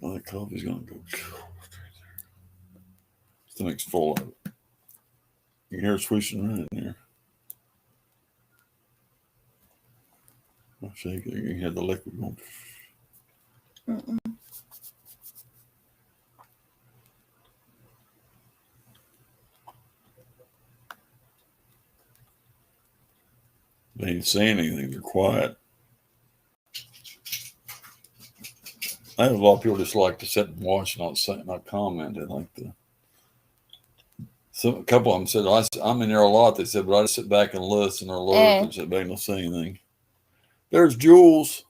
Oh, that coffee's gonna go. Stomach's full of it. You can hear it swishing right in there. I'll shake it. You can hear the liquid going. They ain't saying anything. They're quiet. I have a lot of people just like to sit and watch, not comment. They like to. So a couple of them said, I'm in there a lot. They said, but I just sit back and listen or look and sit back and don't say anything. There's Jules.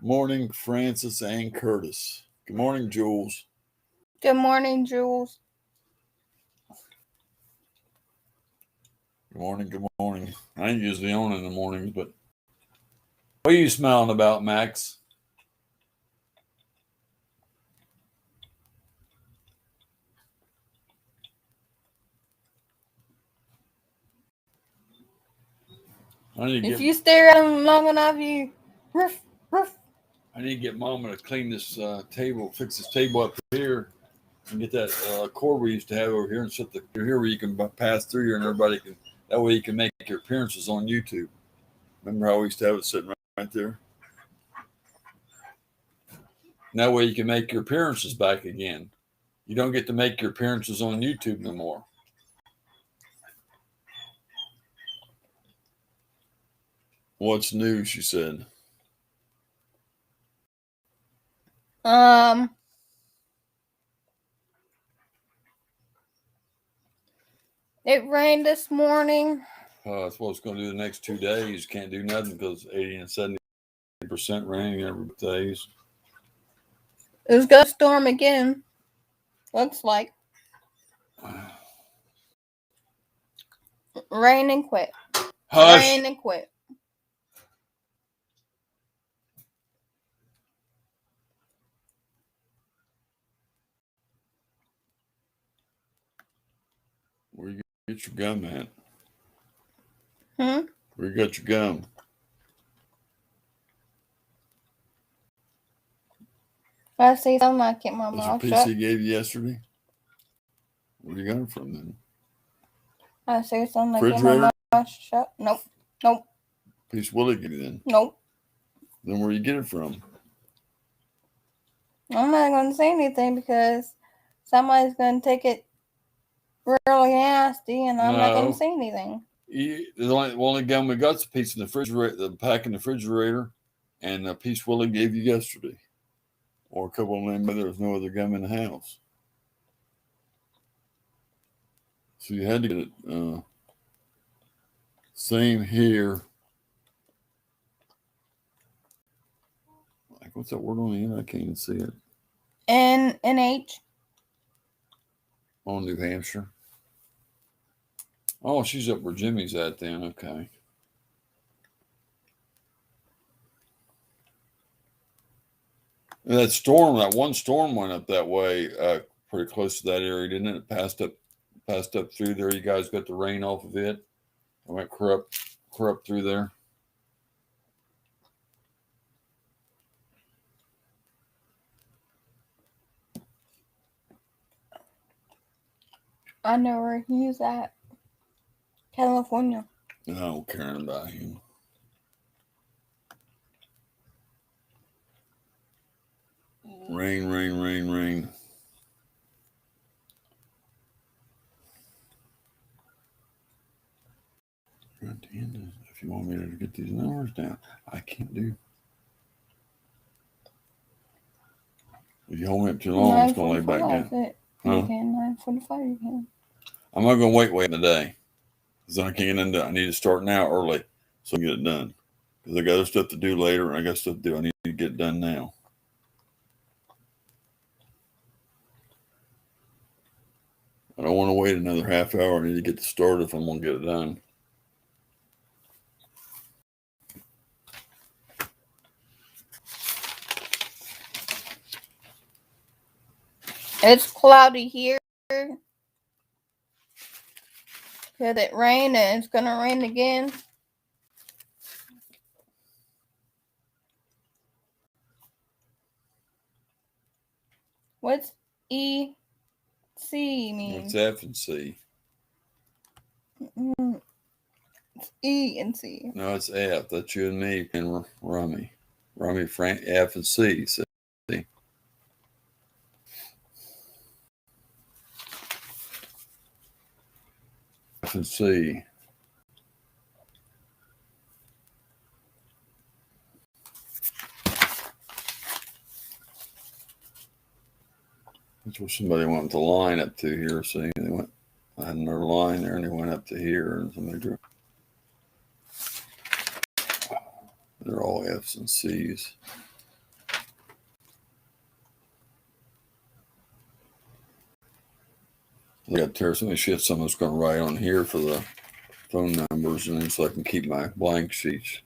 Morning, Francis and Curtis. Good morning, Jules. Good morning, Jules. Good morning, good morning. I ain't usually on in the mornings, but what are you smiling about, Max? If you stare at him long enough, you roof, roof. I need to get Mama to clean this table, fix this table up here. And get that cord we used to have over here and set the here where you can pass through here and everybody can. That way you can make your appearances on YouTube. Remember how we used to have it sitting right there? And that way you can make your appearances back again. You don't get to make your appearances on YouTube no more. What's new? She said. It rained this morning. That's what it's going to do the next 2 days. Can't do nothing because 80 and 70% rain every days. It's gonna storm again. Looks like. Rain and quit. Hush. Rain and quit. Where you get your gum at? Hmm? Where you got your gum? If I say something, I keep my That's your mouth piece shut. he gave you yesterday? Where you got it from then? I say something, I keep my Refrigerator? mouth shut. Nope. Nope. Piece Willie give you then? Nope. Then where you get it from? I'm not gonna say anything because somebody's gonna take it really nasty, and I'm not No. gonna say anything. The only gum we got is a piece in the refrigerator, the pack in the refrigerator, and a piece Willie gave you yesterday. Or a couple of them, but there was no other gum in the house. So you had to get it. Same here. Like, what's that word on the end? I can't even see it. NH. On New Hampshire. Oh, she's up where Jimmy's at then. Okay. And that one storm went up that way, pretty close to that area, didn't it? It passed up through there. You guys got the rain off of it. I went corrupt through there. I know where he's at. California. I don't care about him. Rain, rain, rain, rain. If you want me to get these numbers down, I can't do. If you hold me up too long, it's going to lay back down. You can 9:45. You can. I'm not going to wait in the day because I can't get into. I need to start now early so I can get it done because I got other stuff to do later and I got stuff to do. I need to get it done now. I don't want to wait another half hour. I need to get this started if I'm going to get it done. It's cloudy here. Could it rain and it's gonna rain again? What's EC mean? What's F and C? It's E and C. No, it's F. That's you and me and Rummy. Rummy, Frank, F and C. See? F and C. That's where somebody went to line up to here. See, I had another line there, and they went up to here, and somebody drew. They're all F's and C's. I got to tear some of the shit someone's going to write on here for the phone numbers, and then so I can keep my blank sheets.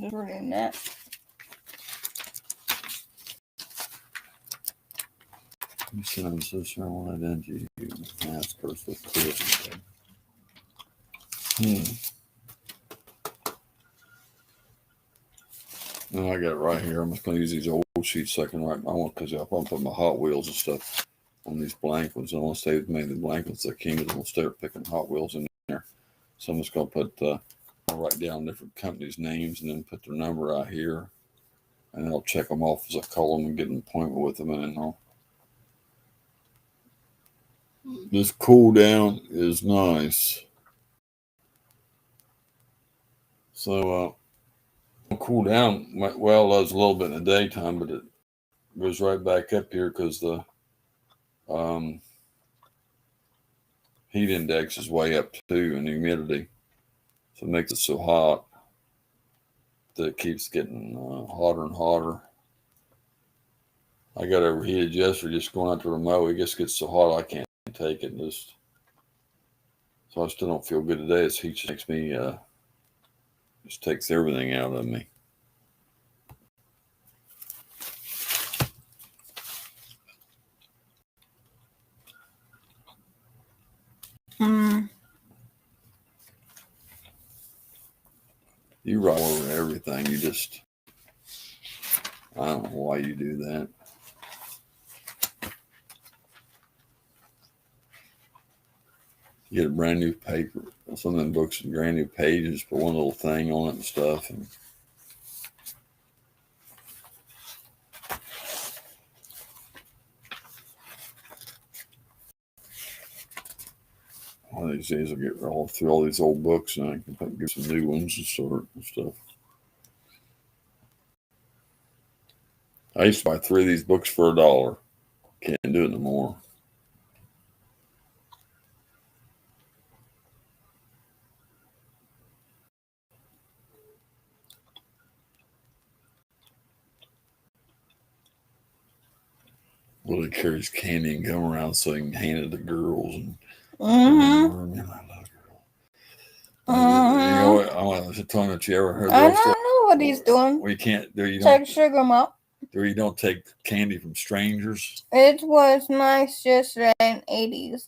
just reading that. You send him sister, I want to end you. Ask her for Chris. No, I got it right here. I'm just going to use these old sheets so I can write. I want because I'm putting my Hot Wheels and stuff on these blankets. I want to say maybe the blankets that came with them. We'll start picking Hot Wheels in there. So I'm just going to put, I'll write down different companies' names and then put their number out here. And I'll check them off as I call them and get an appointment with them. And then I'll. This cool down is nice. So, cool down well does a little bit in the daytime, but it goes right back up here because the heat index is way up too, and the humidity, so it makes it so hot that it keeps getting hotter and hotter. I got overheated yesterday just going out to the remote. It just gets so hot I can't take it. So I still don't feel good today. This heat just makes me just takes everything out of me. You write over everything. You just, I don't know why you do that. You get a brand new paper. Some of them books with brand new pages, put one little thing on it and stuff. And one of these days I'll get all through all these old books and I can get some new ones and start and stuff. I used to buy 3 of these books for $1. Can't do it no more. Willie carries candy and gum around so he can hand it to girls. And I love girls. You know what? I was telling that you ever heard I that don't story? know what he's doing. Well, you can't do. You Take don't. sugar up. You don't take candy from strangers. It was nice yesterday in 80s.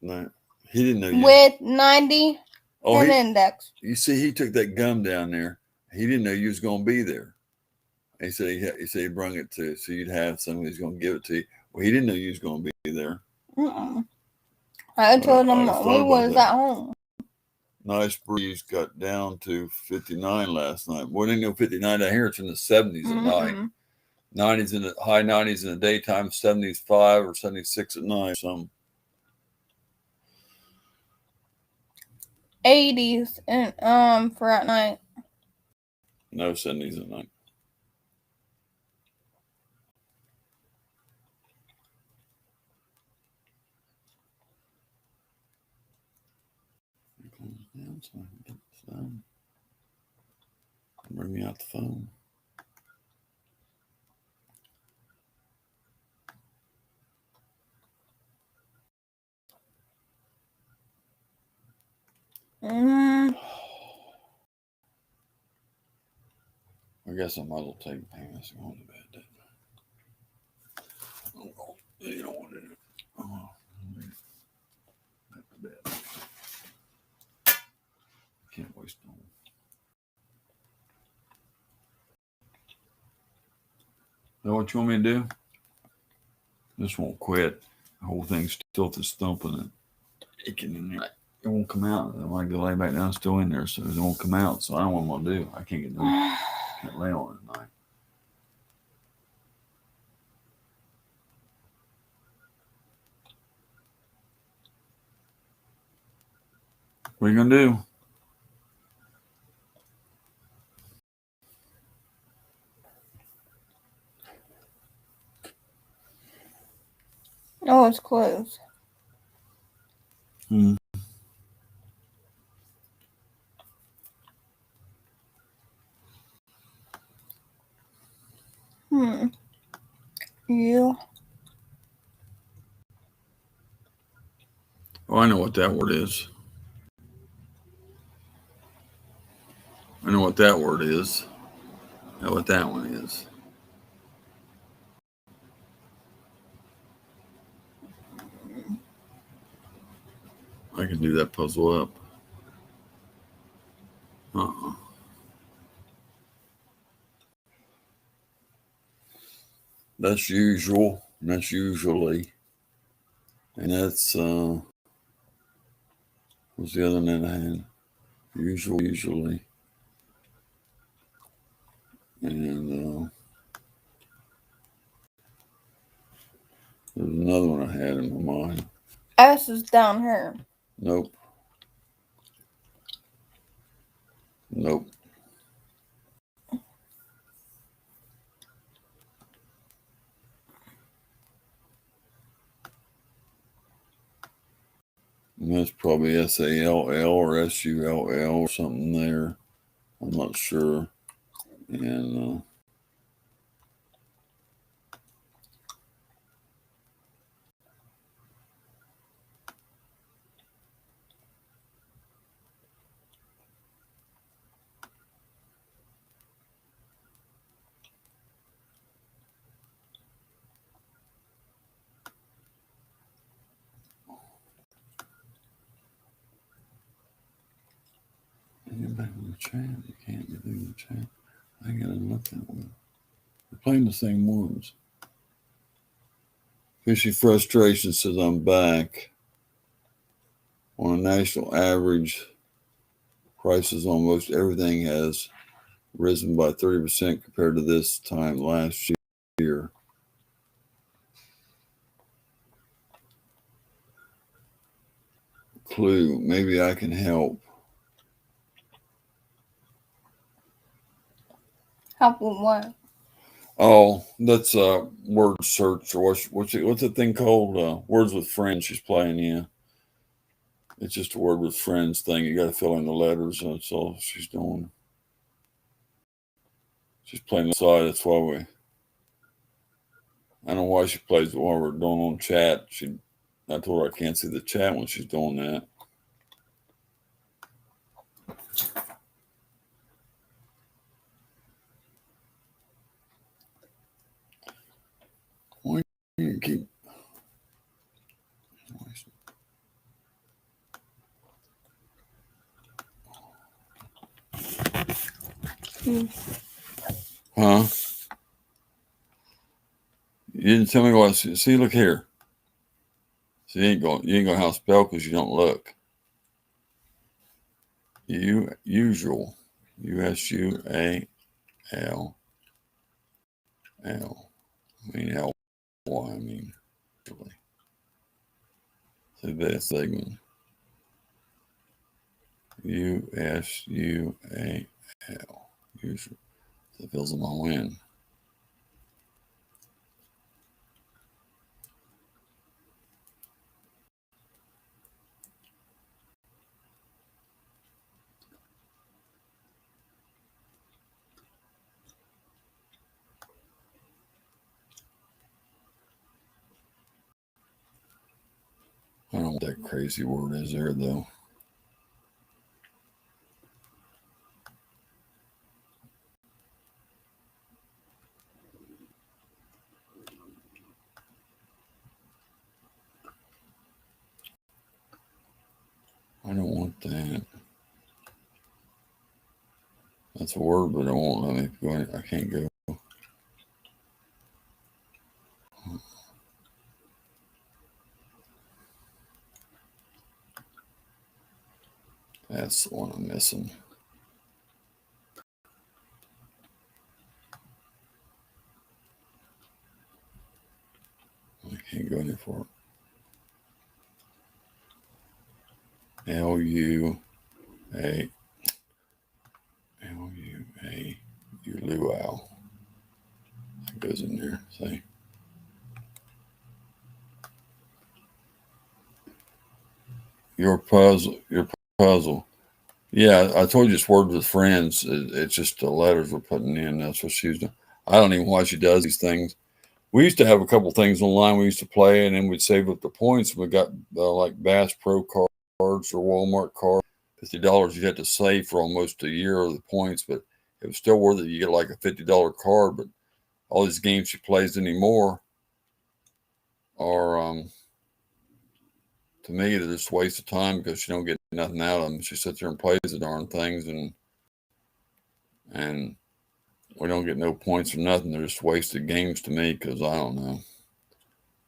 No, he didn't know you. With 90 index. You see, he took that gum down there. He didn't know you was going to be there. He said he brung it to, so you'd have somebody who's going to give it to you. Well, he didn't know you was going to be there. I told him we was at home. Nice breeze got down to 59 last night. Well, didn't know 59 down here. It's in the 70s at night. 90s in the high 90s in the daytime, 75 or 76 at night. Some 80s and for at night. No 70s at night. Down so I can get this done. Bring me out the phone. I guess I might as well take payments and go to bed, didn't I? Oh, you don't want to do it. Oh, back to bed. Can't waste no. Know what you want me to do? This won't quit. The whole thing's still just thumping and aching in there. It won't come out. I might go lay back down, still in there, so it won't come out. So I don't know what I'm gonna do. I can't get no. Can't lay on it at night. What are you gonna do? Oh, it's closed. You. Oh, I know what that word is. I know what that word is. I know what that one is. I can do that puzzle up. That's usual. And that's usually. And that's what's the other one I had? Usually. And there's another one I had in my mind. S is down here. Nope. Nope. And that's probably SALL or SULL or something there. I'm not sure. And get back in the chat. You can't get in the chat. I gotta look that one. We're playing the same ones. Fishy Frustration says I'm back. On a national average, prices on most everything has risen by 30% compared to this time last year. Clue, maybe I can help. Help with what? Oh, that's a word search, or what's the thing called? Words with Friends. She's playing, yeah. It's just a word with friends thing. You got to fill in the letters. That's all she's doing. She's playing the side. That's why I don't know why she plays while we're doing on chat. I told her I can't see the chat when she's doing that. Why do you keep? Huh? You didn't tell me what. See, look here. See, you ain't gonna have to spell because you don't look. Usual. USUALL. I mean LY. I mean. So that's segment. USUAL. Usual. So it fills them all in. I don't know what that crazy word is there, though. I don't want that. That's a word, but it won't let me go in. I can't go. That's the one I'm missing. I can't go any for it. LUA. Luau. That goes in there. See? Your puzzle. Yeah, I told you it's words with friends. It's just the letters we're putting in. That's what she's doing. I don't even know why she does these things. We used to have a couple things online we used to play, and then we'd save up the points. We got like Bass Pro cards or Walmart cards. $50 you'd have to save for almost a year of the points, but it was still worth it. You get like a $50 card, but all these games she plays anymore are, to me, they're just a waste of time because she don't get nothing out of them. She sits there and plays the darn things, and we don't get no points or nothing. They're just wasted games to me because I don't know.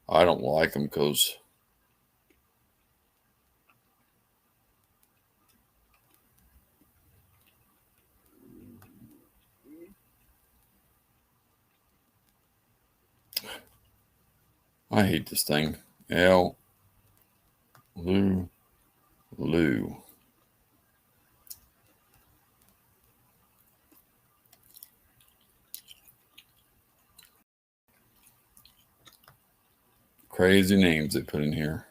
I don't like them because I hate this thing. Lou. Crazy names they put in here.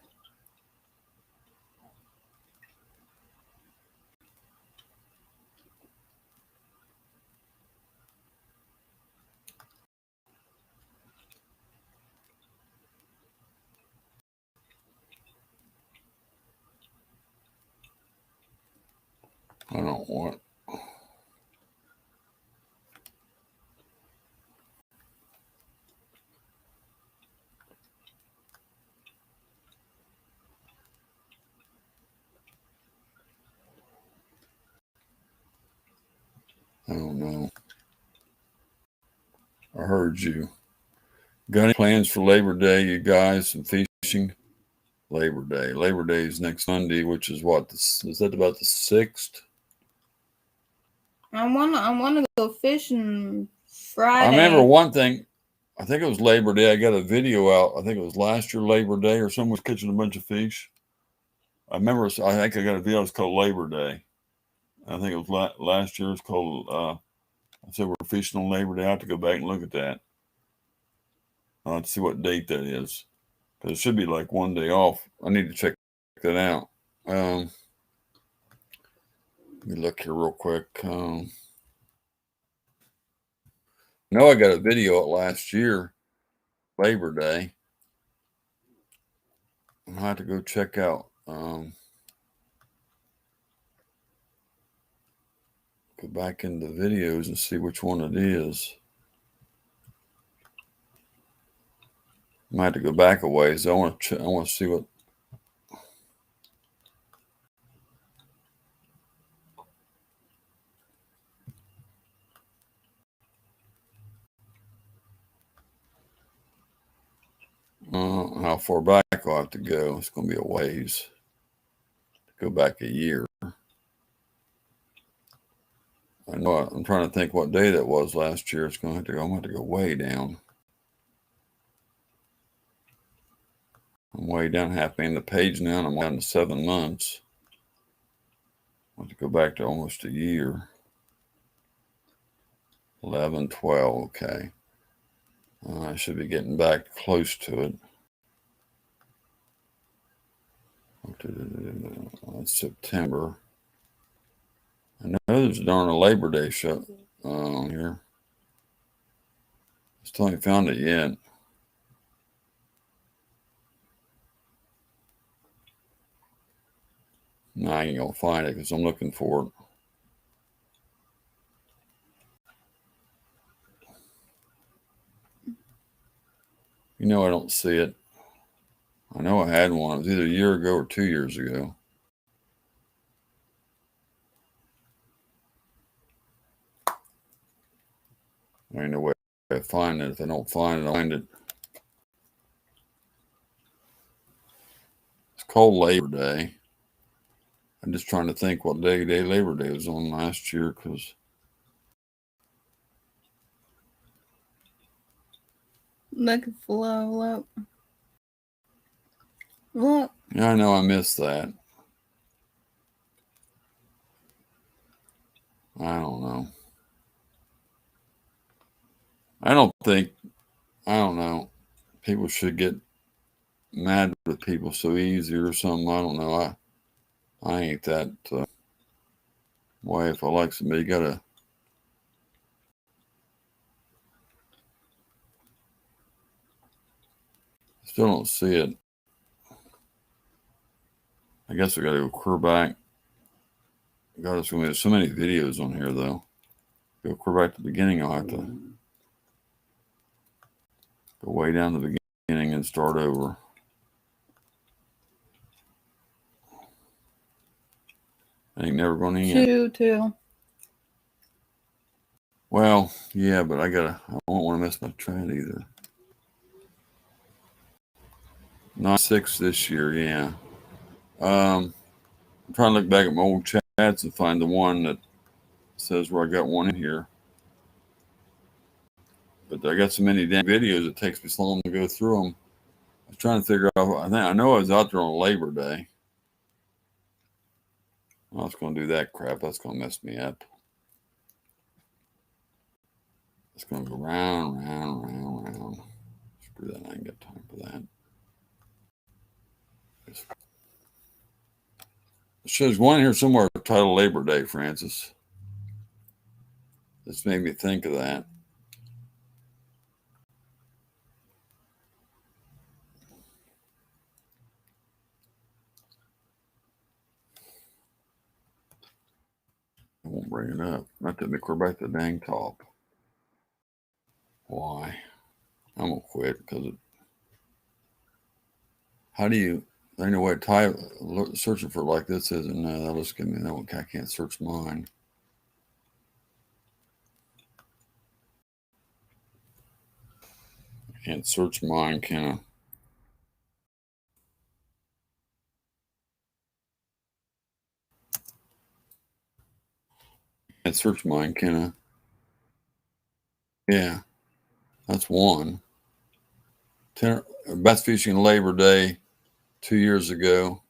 I don't want. I don't know. I heard you. Got any plans for Labor Day, you guys? Some fishing? Labor Day. Labor Day is next Monday, which is what? Is that about the 6th? I wanna go fishing Friday. I remember one thing. I think it was Labor Day. I got a video out. I think it was last year Labor Day, or someone was catching a bunch of fish. I remember. I think I got a video. It's called Labor Day. I think it was last year. It's called. I said we're fishing on Labor Day. I have to go back and look at that. To see what date that is, because it should be like one day off. I need to check that out. Let me look here real quick. I know I got a video out last year, Labor Day. I'll have to go check out. Go back into videos and see which one it is. I might have to go back a ways. I want to see what. How far back I'll have to go. It's going to be a ways. Go back a year. I know. I'm trying to think what day that was last year. It's going to have to go. I'm going to have to go way down. I'm way down halfway in the page now, and I'm down to 7 months. I have to go back to almost a year. 11, 12. Okay. I should be getting back close to it. It's September. I know there's a darn Labor Day show on here. I still ain't found it yet. No, I ain't gonna find it because I'm looking for it. You know I don't see it. I know I had one. It was either a year ago or 2 years ago. There ain't no way to find it. If I don't find it, I'll find it. It's called Labor Day. I'm just trying to think what day Labor Day was on last year because. Look, look. Look. Yeah, I know I missed that. I don't know. I don't know. People should get mad with people so easy or something. I don't know. I ain't that way. If I like somebody, you gotta. Still don't see it. I guess we gotta go clear back. God, there's going to be so many videos on here, though. Go clear back to the beginning. I'll have to go way down to the beginning and start over. I ain't never going to end. Two. Well, yeah, but I don't want to miss my trend either. 9-6 this year, yeah. I'm trying to look back at my old chats and find the one that says where I got one in here. But I got so many damn videos, it takes me so long to go through them. I was trying to figure out, I know I was out there on Labor Day. I was going to do that crap. That's going to mess me up. It's going to go round. Screw that. I ain't got time for that. There's one here somewhere titled Labor Day, Francis. This made me think of that. I won't bring it up. Not that we're back to the dang top. Why? I'm going to quit because how do you, there ain't no way to type, searching for like this isn't, that'll just give me that one. I can't search mine. I can't search mine, can I? Can't search mine, can I? Yeah, that's one. Best fishing Labor Day 2 years ago.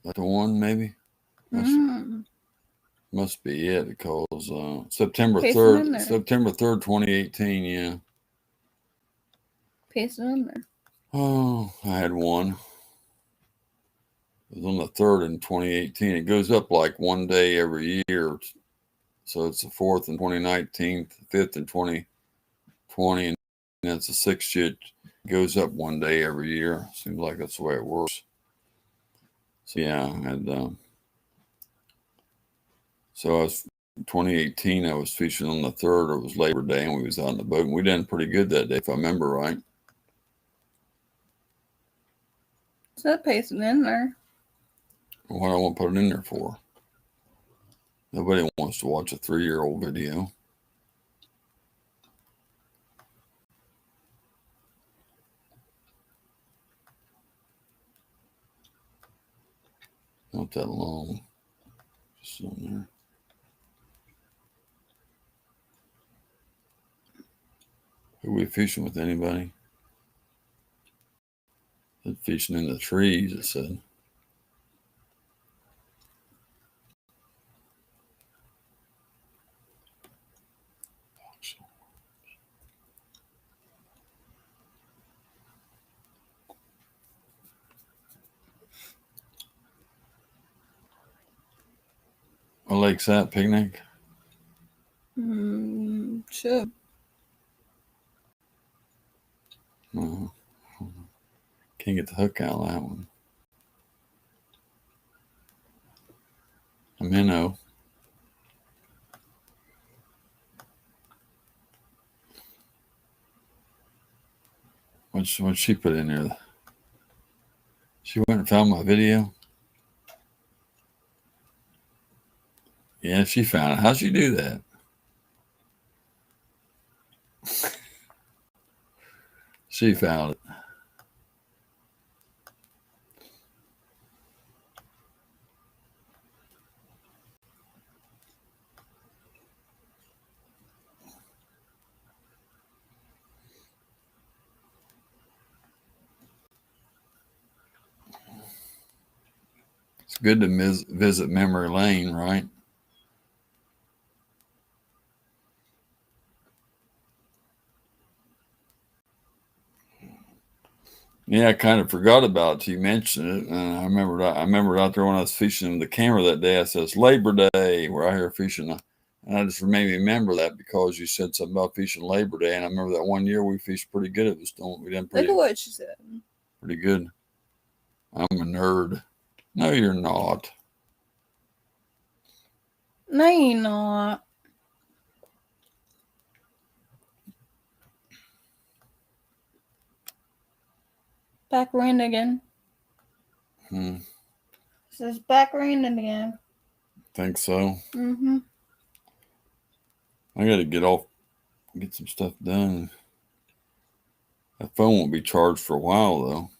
That the one maybe? Must be it because September 3rd, 2018, yeah. Paste it in there. Oh, I had one. It was on the 3rd in 2018. It goes up like one day every year. So it's the 4th in 2019, 5th in 2020, and that's the 6th. It goes up one day every year. Seems like that's the way it works. So yeah, I had, so I was 2018. I was fishing on the 3rd. It was Labor Day, and we was out on the boat, and we done pretty good that day, if I remember right. So paste it in there. What I want to put it in there for? Nobody wants to watch a 3-year-old video. Not that long. Just on there. Who we fishing with? Anybody? They're fishing in the trees, it said. What lake's that? Picnic? Sure. Can't get the hook out of that one. A minnow. What'd she put in there? She went and found my video. Yeah, she found it. How'd she do that? She found it. It's good to visit memory lane, right? Yeah, I kind of forgot about it. You mentioned it, and I remembered out there when I was fishing with the camera that day. I said it's Labor Day. We're out here fishing, and I just made me remember that because you said something about fishing Labor Day, and I remember that one year we fished pretty good at the Stone. We done Look at what she said. pretty good. I'm a nerd. No, you're not. No, you're not. Back raining again. Hmm. It says back raining again. Think so. Mm-hmm. I got to get some stuff done. That phone won't be charged for a while though.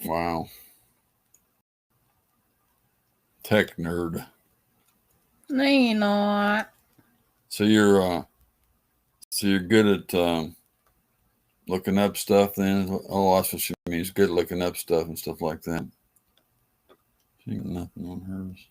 Wow. Tech nerd. No, you're not. So you're good at looking up stuff then? Oh, that's what she means. Good at looking up stuff and stuff like that. She ain't nothing on hers.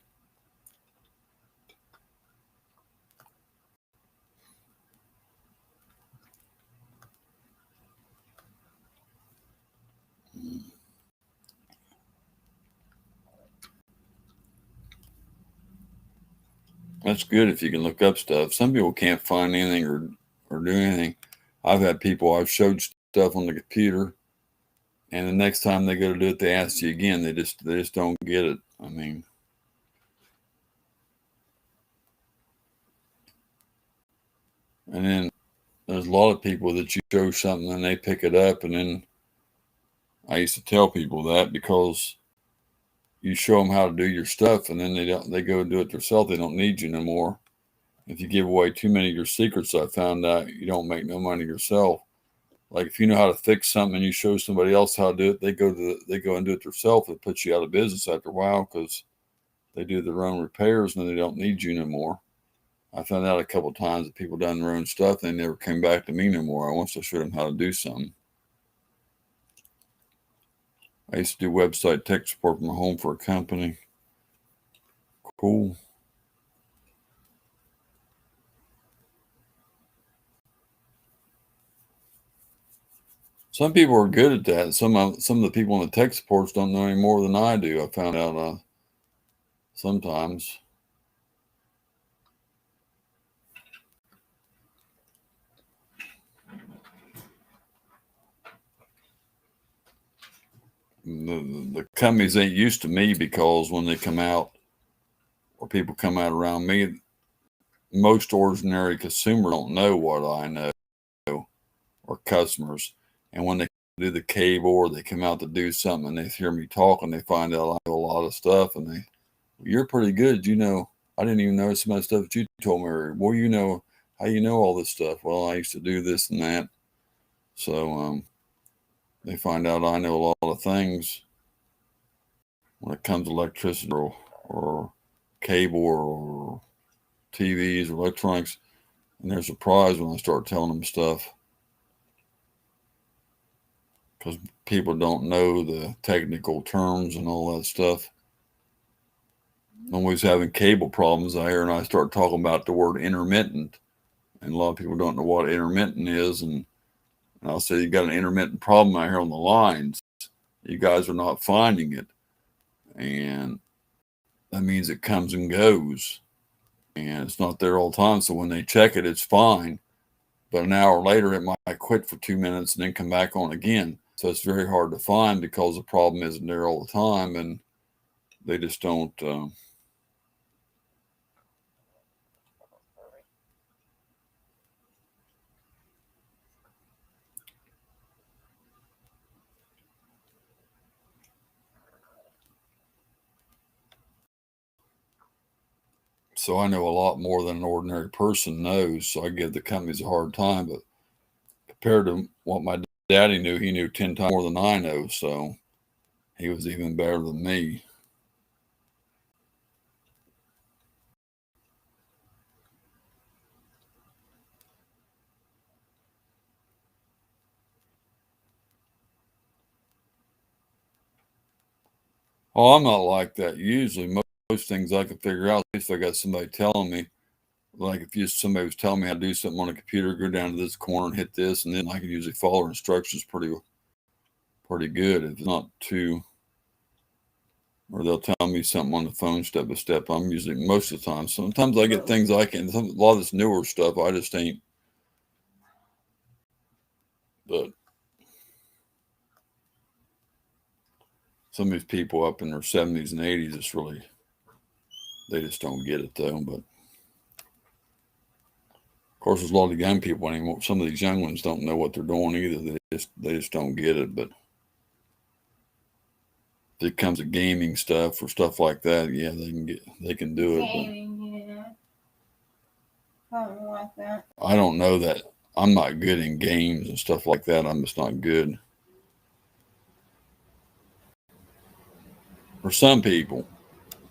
That's good if you can look up stuff. Some people can't find anything or do anything. I've had people I've showed stuff on the computer, and the next time they go to do it, they ask you again. They just don't get it. I mean, and then there's a lot of people that you show something and they pick it up, and then I used to tell people that because you show them how to do your stuff, and then they go and do it themselves. They don't need you no more. If you give away too many of your secrets, I found out you don't make no money yourself. Like if you know how to fix something and you show somebody else how to do it, they go and do it themselves. It puts you out of business after a while because they do their own repairs and then they don't need you no more. I found out a couple of times that people done their own stuff, they never came back to me no more. I once I showed them how to do something. I used to do website tech support from home for a company. Cool. Some people are good at that. Some of the people in the tech supports don't know any more than I do. I found out sometimes. The companies ain't used to me because when they come out or people come out around me, most ordinary consumers don't know what I know or customers. And when they do the cable or they come out to do something and they hear me talk and they find out I know a lot of stuff and you're pretty good. You know, I didn't even know some of the stuff that you told me. Well, you know, how you know all this stuff? Well, I used to do this and that. So they find out I know a lot of things when it comes to electricity or cable or TVs or electronics. And they're surprised when I start telling them stuff because people don't know the technical terms and all that stuff. I'm always having cable problems out here, and I start talking about the word intermittent, and a lot of people don't know what intermittent is. And I'll say you got an intermittent problem out here on the lines. You guys are not finding it, and that means it comes and goes, and it's not there all the time. So when they check it, it's fine. But an hour later, it might quit for 2 minutes and then come back on again. So it's very hard to find because the problem isn't there all the time, and they just don't. So I know a lot more than an ordinary person knows. So I give the companies a hard time. But compared to what my daddy knew, he knew 10 times more than I know. So he was even better than me. Oh, I'm not like that. Usually, most things I can figure out. At least I got somebody telling me. like if somebody was telling me how to do something on a computer, go down to this corner and hit this, and then I can usually follow instructions pretty good. If it's not too, or they'll tell me something on the phone step by step. I'm usually, most of the time. Sometimes I get things I can. A lot of this newer stuff I just ain't. But some of these people up in their 70s and 80s, it's really, they just don't get it though. But of course, there's a lot of young people anymore. Some of these young ones don't know what they're doing either. They just don't get it. But if it comes to gaming stuff or stuff like that, yeah, they can do it. Gaming, yeah. Something like that. I don't know that. I'm not good in games and stuff like that. I'm just not good. For some people,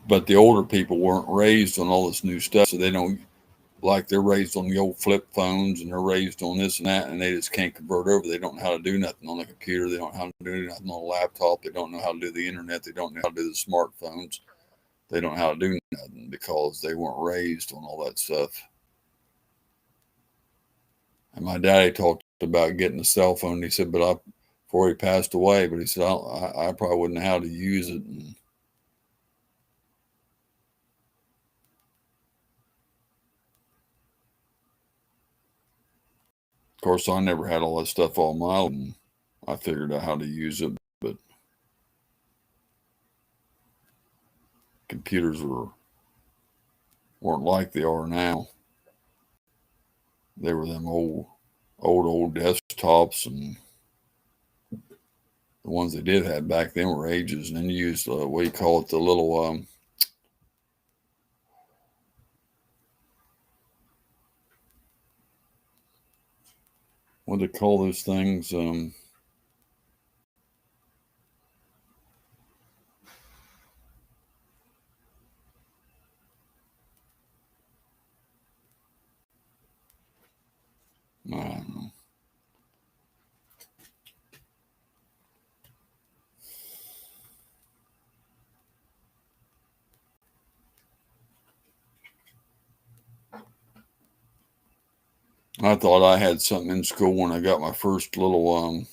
but the older people weren't raised on all this new stuff, so they don't, like, they're raised on the old flip phones and they're raised on this and that, and they just can't convert over. They don't know how to do nothing on the computer. They don't know how to do nothing on a laptop. They don't know how to do the internet. They don't know how to do the smartphones. They don't know how to do nothing because they weren't raised on all that stuff. And my daddy talked about getting a cell phone. He said, but before he passed away, but he said, I probably wouldn't know how to use it. And of course, I never had all that stuff all my life, and I figured out how to use it, but computers weren't like they are now. They were them old desktops, and the ones they did have back then were ages. And then you used what do you call it, the little what do they call those things? I don't know. I thought I had something in school when I got my first little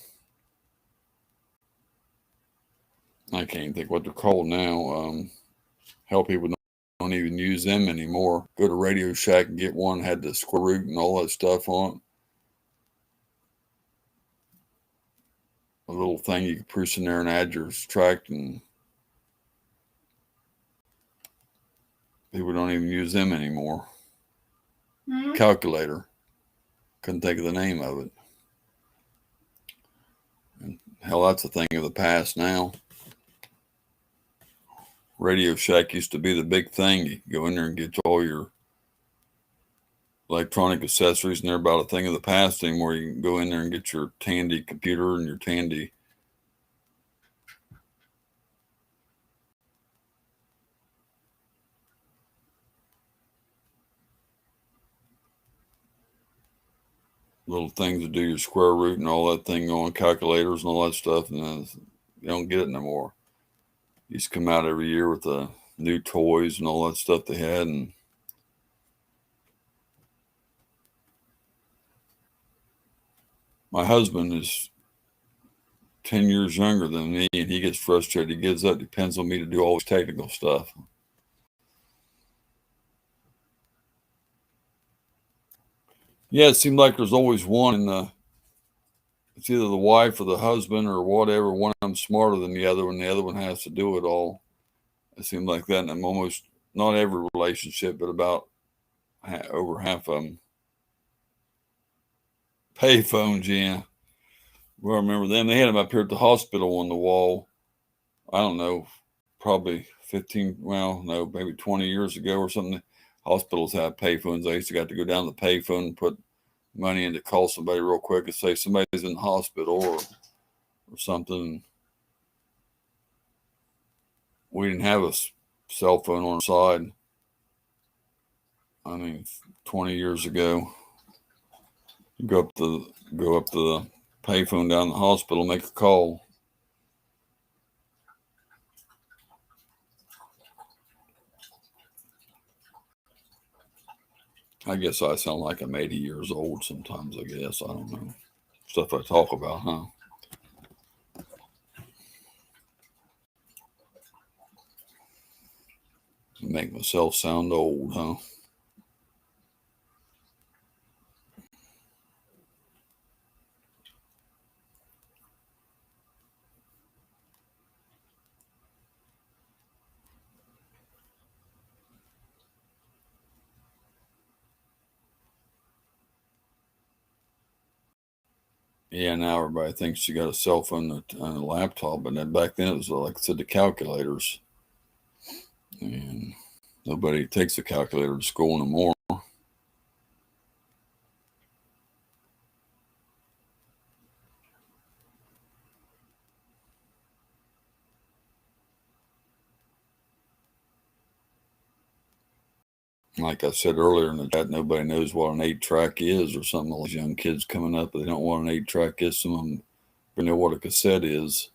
I can't think what they're called now. Help people don't even use them anymore. Go to Radio Shack and get one, had the square root and all that stuff on it. A little thing you could push in there and add your tract, and people don't even use them anymore. Calculator. Couldn't think of the name of it. And hell, that's a thing of the past now. Radio Shack used to be the big thing. You could go in there and get all your electronic accessories, and they're about a thing of the past anymore. You can go in there and get your Tandy computer and your Tandy little things to do your square root and all that thing on, calculators and all that stuff, and then you don't get it no more. It used to come out every year with the new toys and all that stuff they had. And my husband is 10 years younger than me, and he gets frustrated. He gives up, depends on me to do all this technical stuff. Yeah, it seemed like there's always one in it's either the wife or the husband or whatever. One of them smarter than the other one. The other one has to do it all. It seemed like that, and I'm almost, not every relationship, but about over half of them. Pay phones, yeah. Well, I remember them. They had them up here at the hospital on the wall. I don't know, probably 15, well, no, maybe 20 years ago or something. Hospitals have pay phones. I used to got to go down to the pay phone and put money in to call somebody real quick and say somebody's in the hospital or something. We didn't have a cell phone on the side. I mean, 20 years ago, you go up to the payphone down the hospital, make a call. I guess I sound like I'm 80 years old sometimes, I guess. I don't know. Stuff I talk about, huh? Make myself sound old, huh? Yeah, now everybody thinks you got a cell phone and a laptop, but then back then it was like I said, the calculators, and nobody takes a calculator to school anymore. Like I said earlier in the chat, nobody knows what an 8-track is or something. All these young kids coming up, they don't know what an 8-track is. Some of them don't know what a cassette is.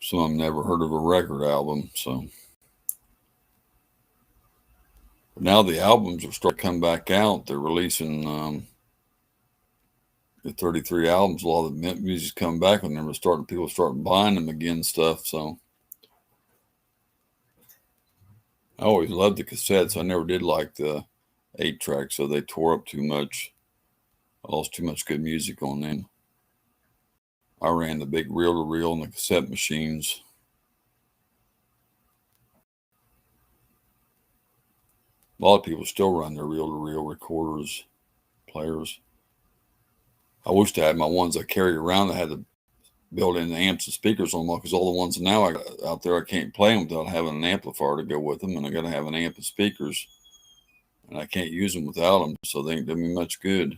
Some of them never heard of a record album. So but now the albums are starting to come back out. They're releasing the 33 albums. A lot of the music's coming back, and people starting buying them again and stuff. So I always loved the cassettes. I never did like the 8-track, so they tore up too much. I lost too much good music on them. I ran the big reel-to-reel and the cassette machines. A lot of people still run their reel-to-reel recorders, players. I wish I had my ones I carry around that had the built-in amps and speakers on them, because all the ones now I got out there, I can't play them without having an amplifier to go with them, and I got to have an amp and speakers, and I can't use them without them, so they ain't doing me much good.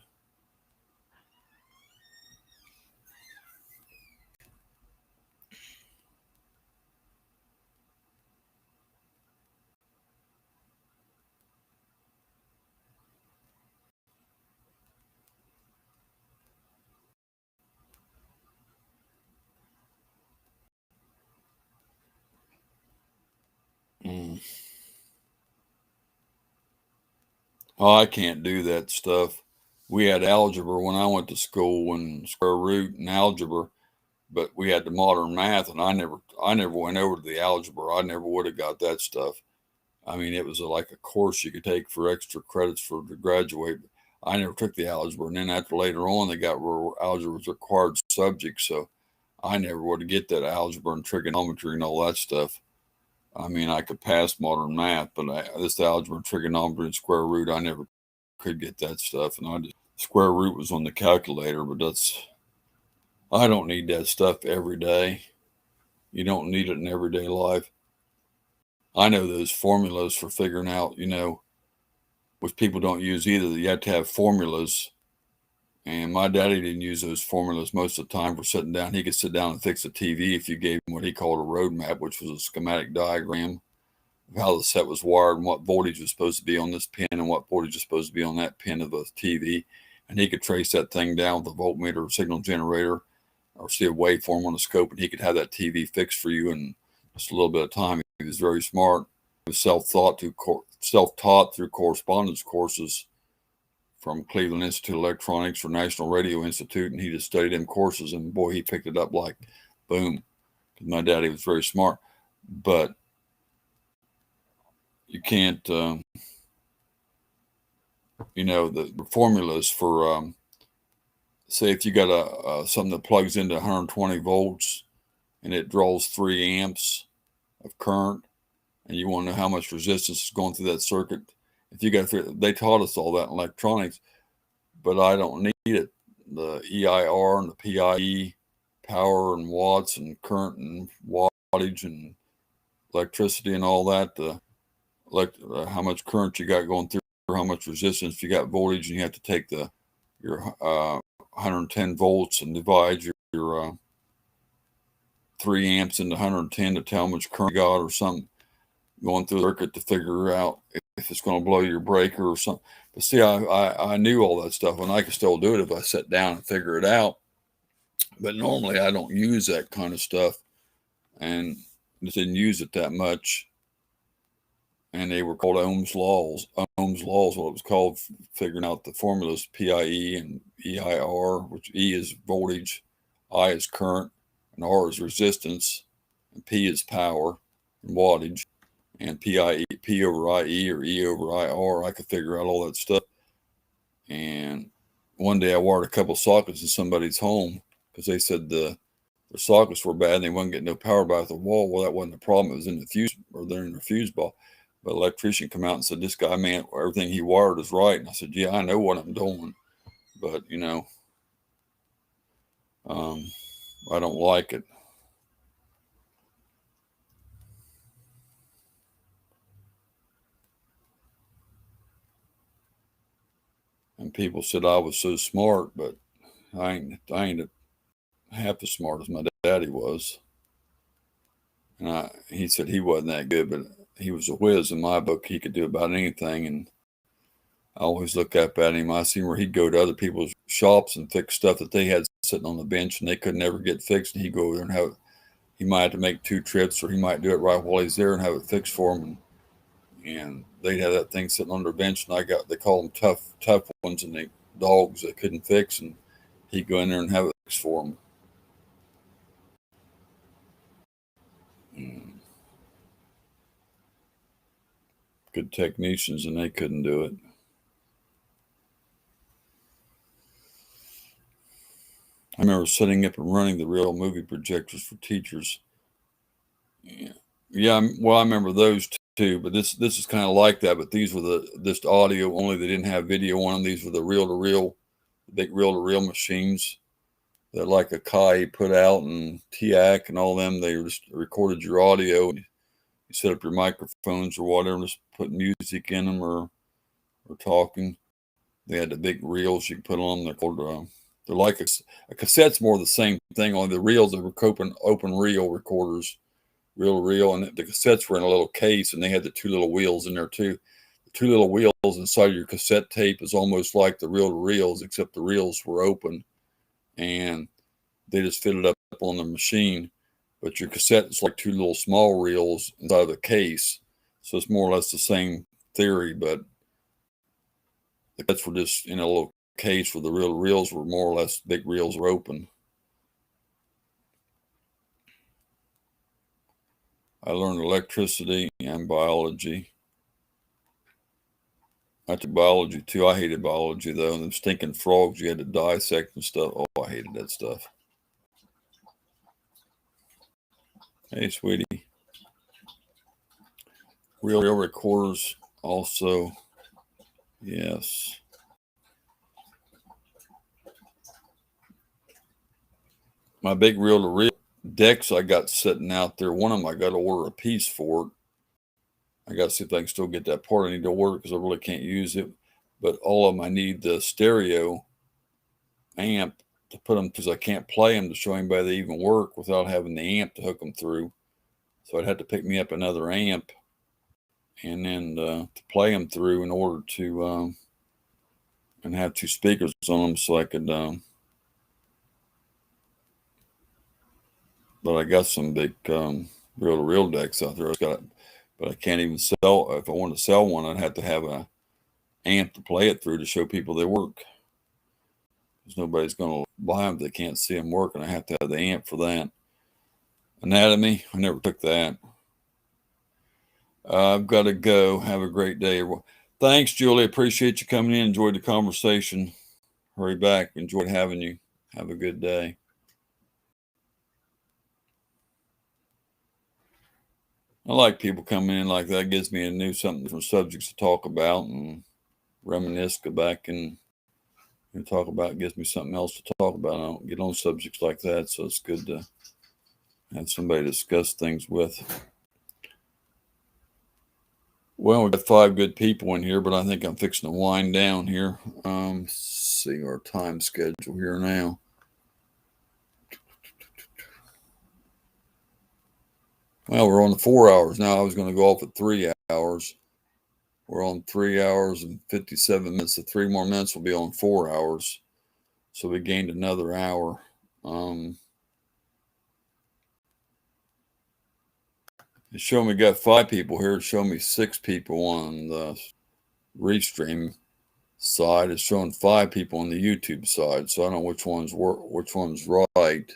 Oh, I can't do that stuff. We had algebra when I went to school, and square root and algebra, but we had the modern math, and I never went over to the algebra. I never would have got that stuff. I mean, it was like a course you could take for extra credits to graduate. I never took the algebra, and then after later on, they got algebra was a required subject, so I never would get that algebra and trigonometry and all that stuff. I mean, I could pass modern math, but this algebra and trigonometry and square root, I never could get that stuff. And square root was on the calculator, but I don't need that stuff every day. You don't need it in everyday life. I know those formulas for figuring out, which people don't use either. You have to have formulas. And my daddy didn't use those formulas most of the time for sitting down. He could sit down and fix a TV if you gave him what he called a roadmap, which was a schematic diagram of how the set was wired and what voltage was supposed to be on this pin and what voltage is supposed to be on that pin of the TV. And he could trace that thing down with a voltmeter or signal generator or see a waveform on the scope, and he could have that TV fixed for you in just a little bit of time. He was very smart. He was self-taught through correspondence courses from Cleveland Institute of Electronics or National Radio Institute, and he just studied them courses, and boy, he picked it up like boom. My daddy was very smart, but you can't, the formulas for, say if you got something that plugs into 120 volts and it draws 3 amps of current, and you want to know how much resistance is going through that circuit. If you got, they taught us all that in electronics, but I don't need it. The EIR and the PIE, power and watts and current and wattage and electricity and all that, how much current you got going through, or how much resistance. If you got voltage and you have to take your 110 volts and divide your 3 amps into 110 to tell how much current you got or something going through the circuit to figure out if it's going to blow your breaker or something. But see, I knew all that stuff, and I could still do it if I sat down and figure it out. But normally I don't use that kind of stuff. and just didn't use it that much. And they were called Ohm's laws. Ohm's laws, what it was called, figuring out the formulas PIE and EIR, which E is voltage, I is current, and R is resistance, and P is power and wattage, and P over IE or E over IR. I could figure out all that stuff. And one day I wired a couple sockets in somebody's home because they said the sockets were bad and they wouldn't get no power by the wall. Well, that wasn't the problem. It was in the fuse, or they're in the fuse ball. But electrician come out and said, this guy, man, everything he wired is right. And I said, yeah, I know what I'm doing. But, I don't like it. And people said I was so smart, but I ain't half as smart as my daddy was. And he said he wasn't that good, but he was a whiz in my book. He could do about anything. And I always look up at him. I seen where he'd go to other people's shops and fix stuff that they had sitting on the bench and they could never get fixed. And he'd go over there and have it. He might have to make 2 trips, or he might do it right while he's there and have it fixed for him. And they'd have that thing sitting on their bench, and they call them tough ones, and they dogs that couldn't fix, and he'd go in there and have it fixed for them. Good technicians, and they couldn't do it. I remember setting up and running the real movie projectors for teachers. Yeah. Well, I remember those too, but this is kind of like that. But these were this audio only. They didn't have video on them. These were the big reel-to-reel machines that like Akai put out, and TIAC and all them. They just recorded your audio. You set up your microphones or whatever, just put music in them or talking. They had the big reels you could put on. They're called they're like a cassette's more the same thing. Only the reels are open reel recorders, reel to reel, and the cassettes were in a little case, and they had the 2 little wheels in there too. The 2 little wheels inside your cassette tape is almost like the reel to reels, except the reels were open, and they just fitted up on the machine. But your cassette is like 2 little small reels inside of the case, so it's more or less the same theory, but the cassettes were just in a little case where the real reels were more or less big reels were open. I learned electricity and biology. I took biology too. I hated biology though. And them stinking frogs you had to dissect and stuff. Oh, I hated that stuff. Hey, sweetie. Real recorders also. Yes. My big reel-to-reel decks I got sitting out there. One of them I got to order a piece for it. I got to see if I can still get that part. I need to order it because I really can't use it. But all of them, I need the stereo amp to put them, because I can't play them to show anybody they even work without having the amp to hook them through. So I'd have to pick me up another amp and then to play them through in order to and have 2 speakers on them so I could. But I got some big reel-to-reel decks out there. But I can't even sell. If I want to sell one, I'd have to have a amp to play it through to show people they work. Because nobody's going to buy them if they can't see them work, and I have to have the amp for that. Anatomy, I never took that. I've got to go. Have a great day. Well, thanks, Julie. Appreciate you coming in. Enjoyed the conversation. Hurry back. Enjoyed having you. Have a good day. I like people coming in like that. It gives me a new something different subjects to talk about and reminisce, go back and talk about. It gives me something else to talk about. I don't get on subjects like that, so it's good to have somebody to discuss things with. Well, we've got 5 good people in here, but I think I'm fixing to wind down here. See our time schedule here now. Well, we're on the 4 hours now. I was going to go off at 3 hours. We're on 3 hours and 57 minutes. So 3 more minutes will be on 4 hours. So we gained another hour. It showed me got 5 people here. It showed me 6 people on the Restream side. It's showing 5 people on the YouTube side. So I don't know which one's right.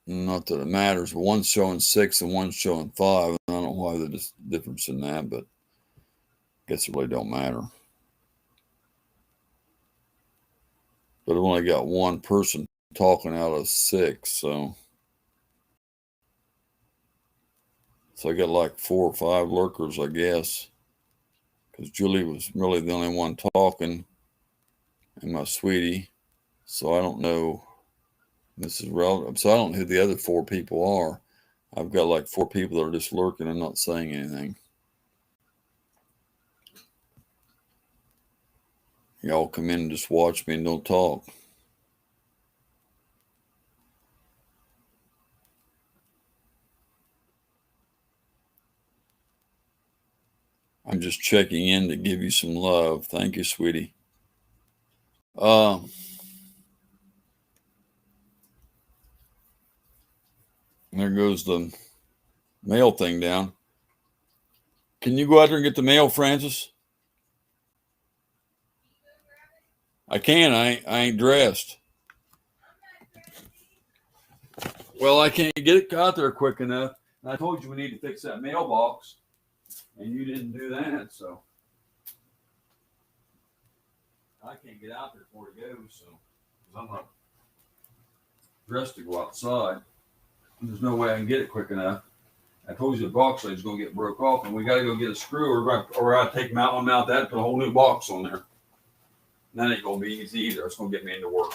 Not that it matters. But one's showing 6 and one's showing 5. I don't know why there's a difference in that, but I guess it really don't matter. But I've only got one person talking out of 6, so I got like 4 or 5 lurkers, I guess, because Julie was really the only one talking, and my sweetie. So I don't know. This is relevant. So I don't know who the other 4 people are. I've got like 4 people that are just lurking and not saying anything. Y'all come in and just watch me and don't talk. I'm just checking in to give you some love. Thank you, sweetie. There goes the mail thing down. Can you go out there and get the mail, Francis? I can. I ain't dressed. Well, I can't get it out there quick enough. And I told you we need to fix that mailbox, and you didn't do that, so I can't get out there before it goes. So I'm not dressed to go outside. There's no way I can get it quick enough. I told you the box lady's going to get broke off, and we got to go get a screw, or I take one out that and put a whole new box on there. And that ain't going to be easy either. It's going to get me into work.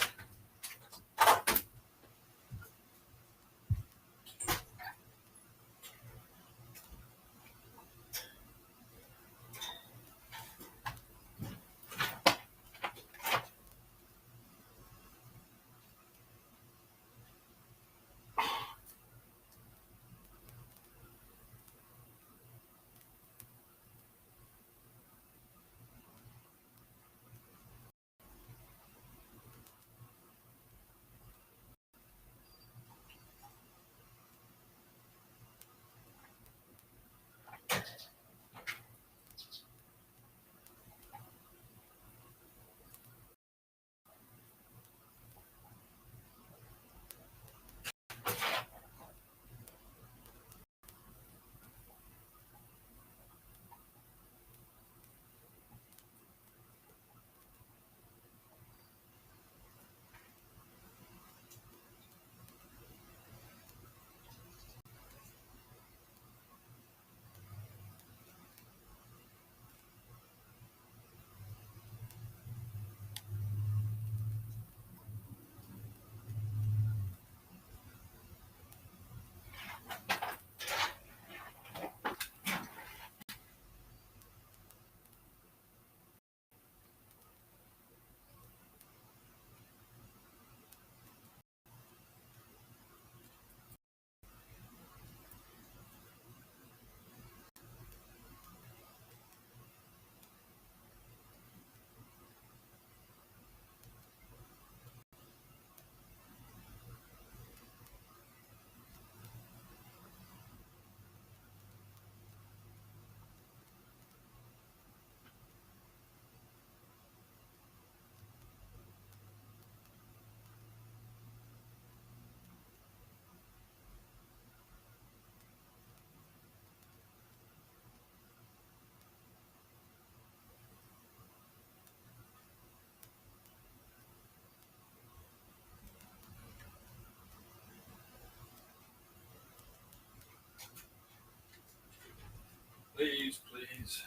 Please, please.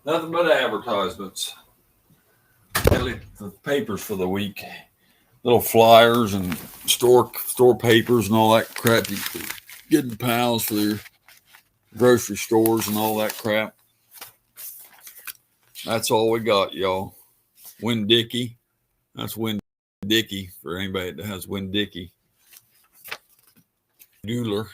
Nothing but advertisements. The papers for the week. Little flyers and store papers and all that crap you get in piles for your grocery stores and all that crap. That's all we got, y'all. Winn-Dickie. That's Winn-Dickie for anybody that has Winn-Dickie. Doodler.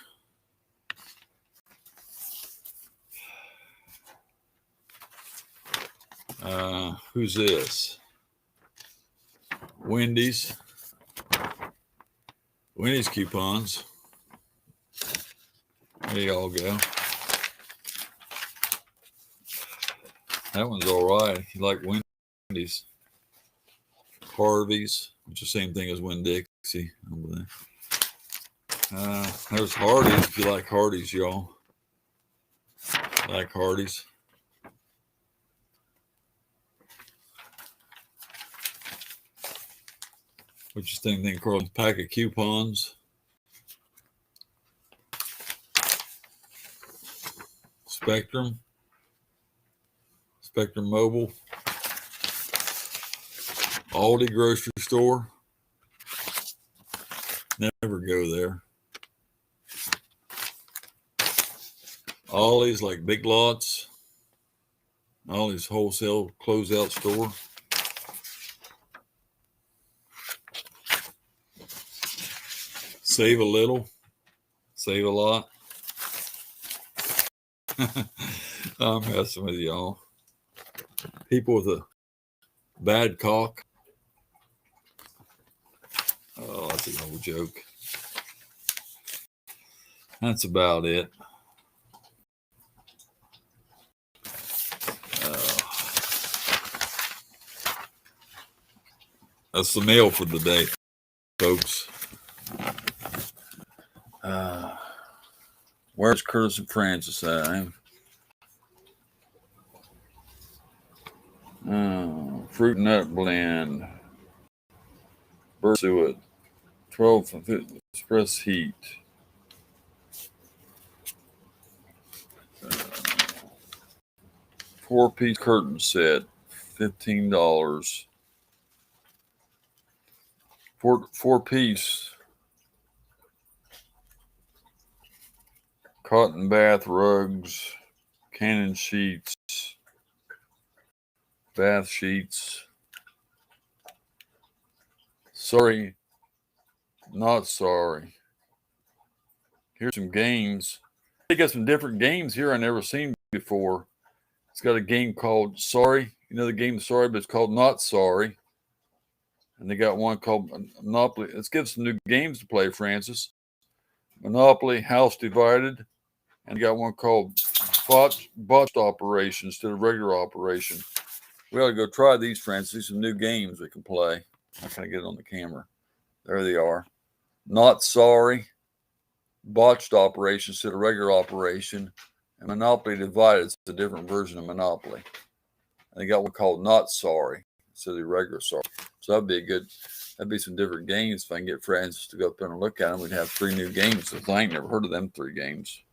Who's this? Wendy's. Wendy's coupons. There you all go. That one's all right. You like Wendy's. Harvey's, which is the same thing as Winn-Dixie. There's Hardee's if you like Hardee's, y'all. Like Hardee's. Which is the same thing, Carl. Pack of coupons. Spectrum. Spectrum Mobile. Aldi grocery store. Never go there. Ollie's like Big Lots. Ollie's wholesale closeout store. Save a little, save a lot. I'm messing with y'all. People with a bad cock. Oh, that's an old joke. That's about it. That's the mail for the day, folks. Where's Curtis and Francis at? Fruit nut blend. Bursuit. 12 express heat. Four-piece curtain set. $15. Four-piece cotton bath rugs, Canon sheets, bath sheets. Sorry, not sorry. Here's some games. They got some different games here I never seen before. It's got a game called Sorry. You know the game Sorry, but it's called Not Sorry. And they got one called Monopoly. Let's get some new games to play, Francis. Monopoly, House Divided. And you got one called Botched Operation instead of Regular Operation. We ought to go try these, Francis. These are some new games we can play. How can I get it on the camera? There they are. Not Sorry, Botched Operation instead of Regular Operation, and Monopoly Divided. It's a different version of Monopoly. And they got one called Not Sorry instead of the regular Sorry. So that'd be some different games. If I can get Francis to go up there and look at them, we'd have 3 new games. So I ain't never heard of them 3 games.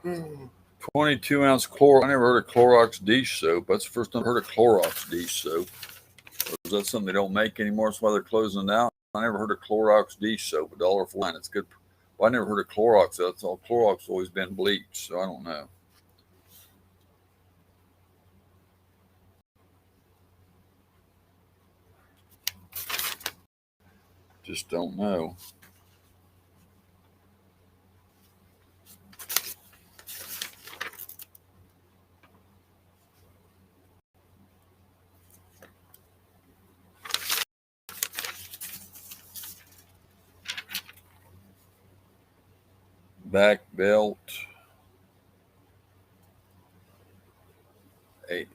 Mm. 22-ounce Clorox. I never heard of Clorox dish soap. That's the first time I heard of Clorox dish soap. Or is that something they don't make anymore? That's why they're closing it out. I never heard of Clorox dish soap. $1.49. It's good. Well, I never heard of Clorox. That's all. Clorox has always been bleach, so I don't know. Just don't know. Back belt. 8.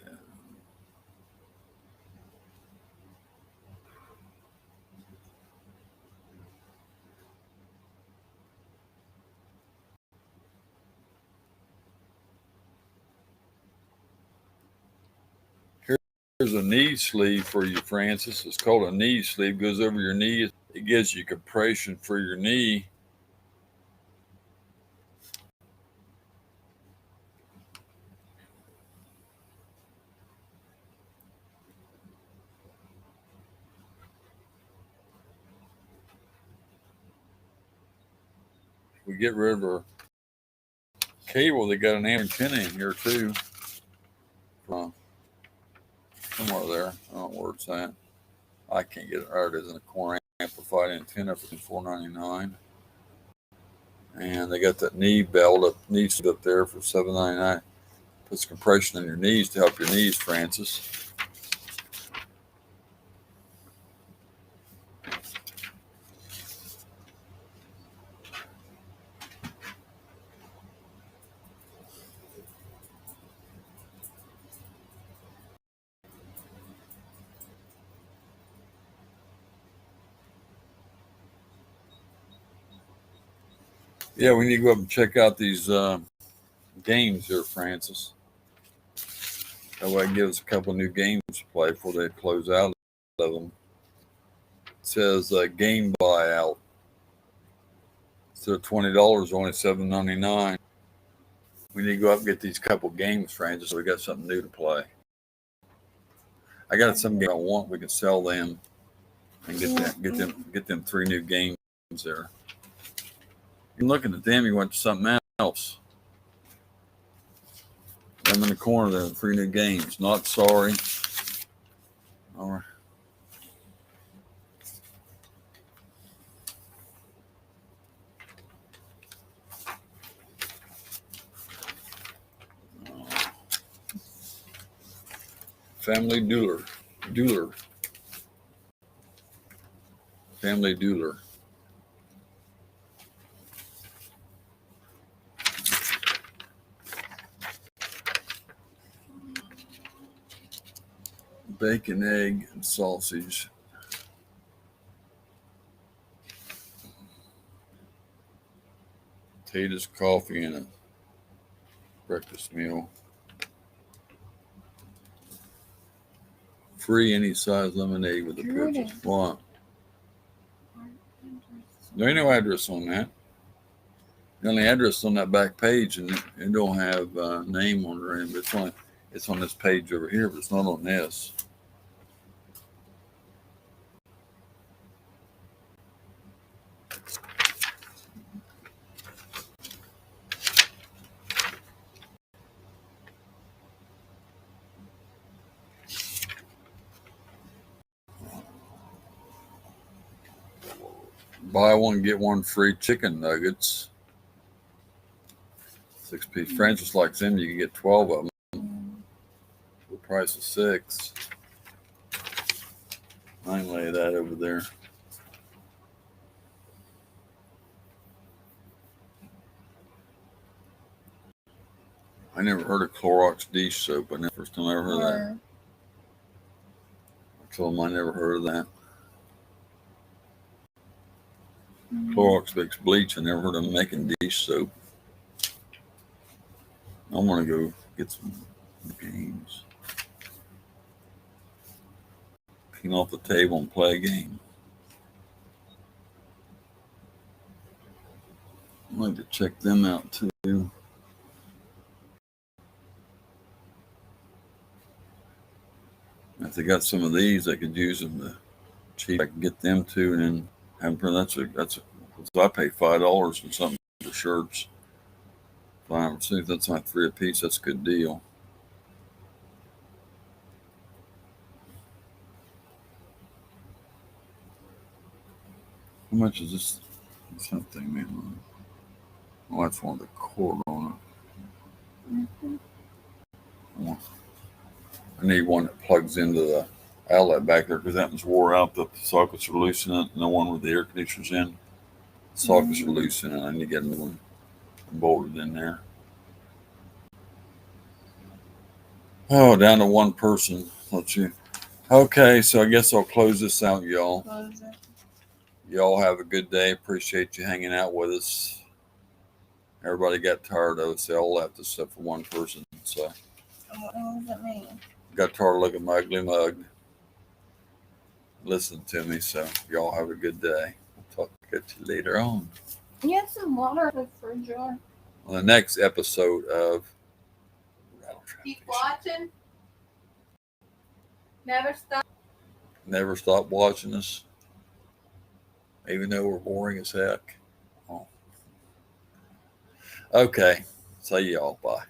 Here's a knee sleeve for you, Francis. It's called a knee sleeve. Goes over your knee. It gives you compression for your knee. If we get rid of our cable, they got an antenna in here too. Somewhere there. I don't know where it's at. I can't get it. There it is in a corner amplified antenna for $4.99. And they got that knee belt up, up there for $7.99. Puts compression on your knees to help your knees, Francis. Yeah, we need to go up and check out these games here, Francis. That way it gives a couple new games to play before they close out of them. It says game buyout. So $20, only $7.99. We need to go up and get these couple games, Francis, so we got something new to play. I got some game I want. We can sell them and get them 3 new games there. You're looking at them, you went to something else. I'm in the corner there, 3 new games. Not sorry. All right. Family Dueler. Family Dueler. Bacon, egg, and sausage. Potatoes, coffee, and a breakfast meal. Free any size lemonade with a purchase. What? There ain't no address on that. The only address on that back page, and it don't have a name on it, but it's on this page over here, but it's not on this. Buy one, get one free chicken nuggets. 6-piece. Francis likes them. You can get 12 of them. The price of 6. I can lay that over there. I never heard of Clorox dish soap. First time I ever heard of that. I told them I never heard of that. Clorox makes bleach. I never heard of them making dish soap. I'm going to go get some games. Clean off the table and play a game. I'd like to check them out too. If they got some of these, I could use them to cheap. I can get them too, and then have them. I pay $5 for something for shirts. $5. That's like 3 a piece. That's a good deal. How much is this? What's that thing, man? Oh, that's one of the cord on it. I need one that plugs into the outlet back there because that one's wore out. The sockets are loose in it, and the one with the air conditioner's in. The sockets are loose in it. I need to get a new one bolted in there. Oh, down to one person. Let's see. Okay, so I guess I'll close this out, y'all. Close it. Y'all have a good day. Appreciate you hanging out with us. Everybody got tired of us. They all left except for one person. So What does that mean? got tired of looking at my ugly mug. Listen to me. So y'all have a good day. We'll talk to you later on. You have some water in the fridge jar. On the next episode of Rattle Trap Keep Fishing. watching. Never stop. Never stop watching us, even though we're boring as heck. Oh. Okay. See y'all. Bye.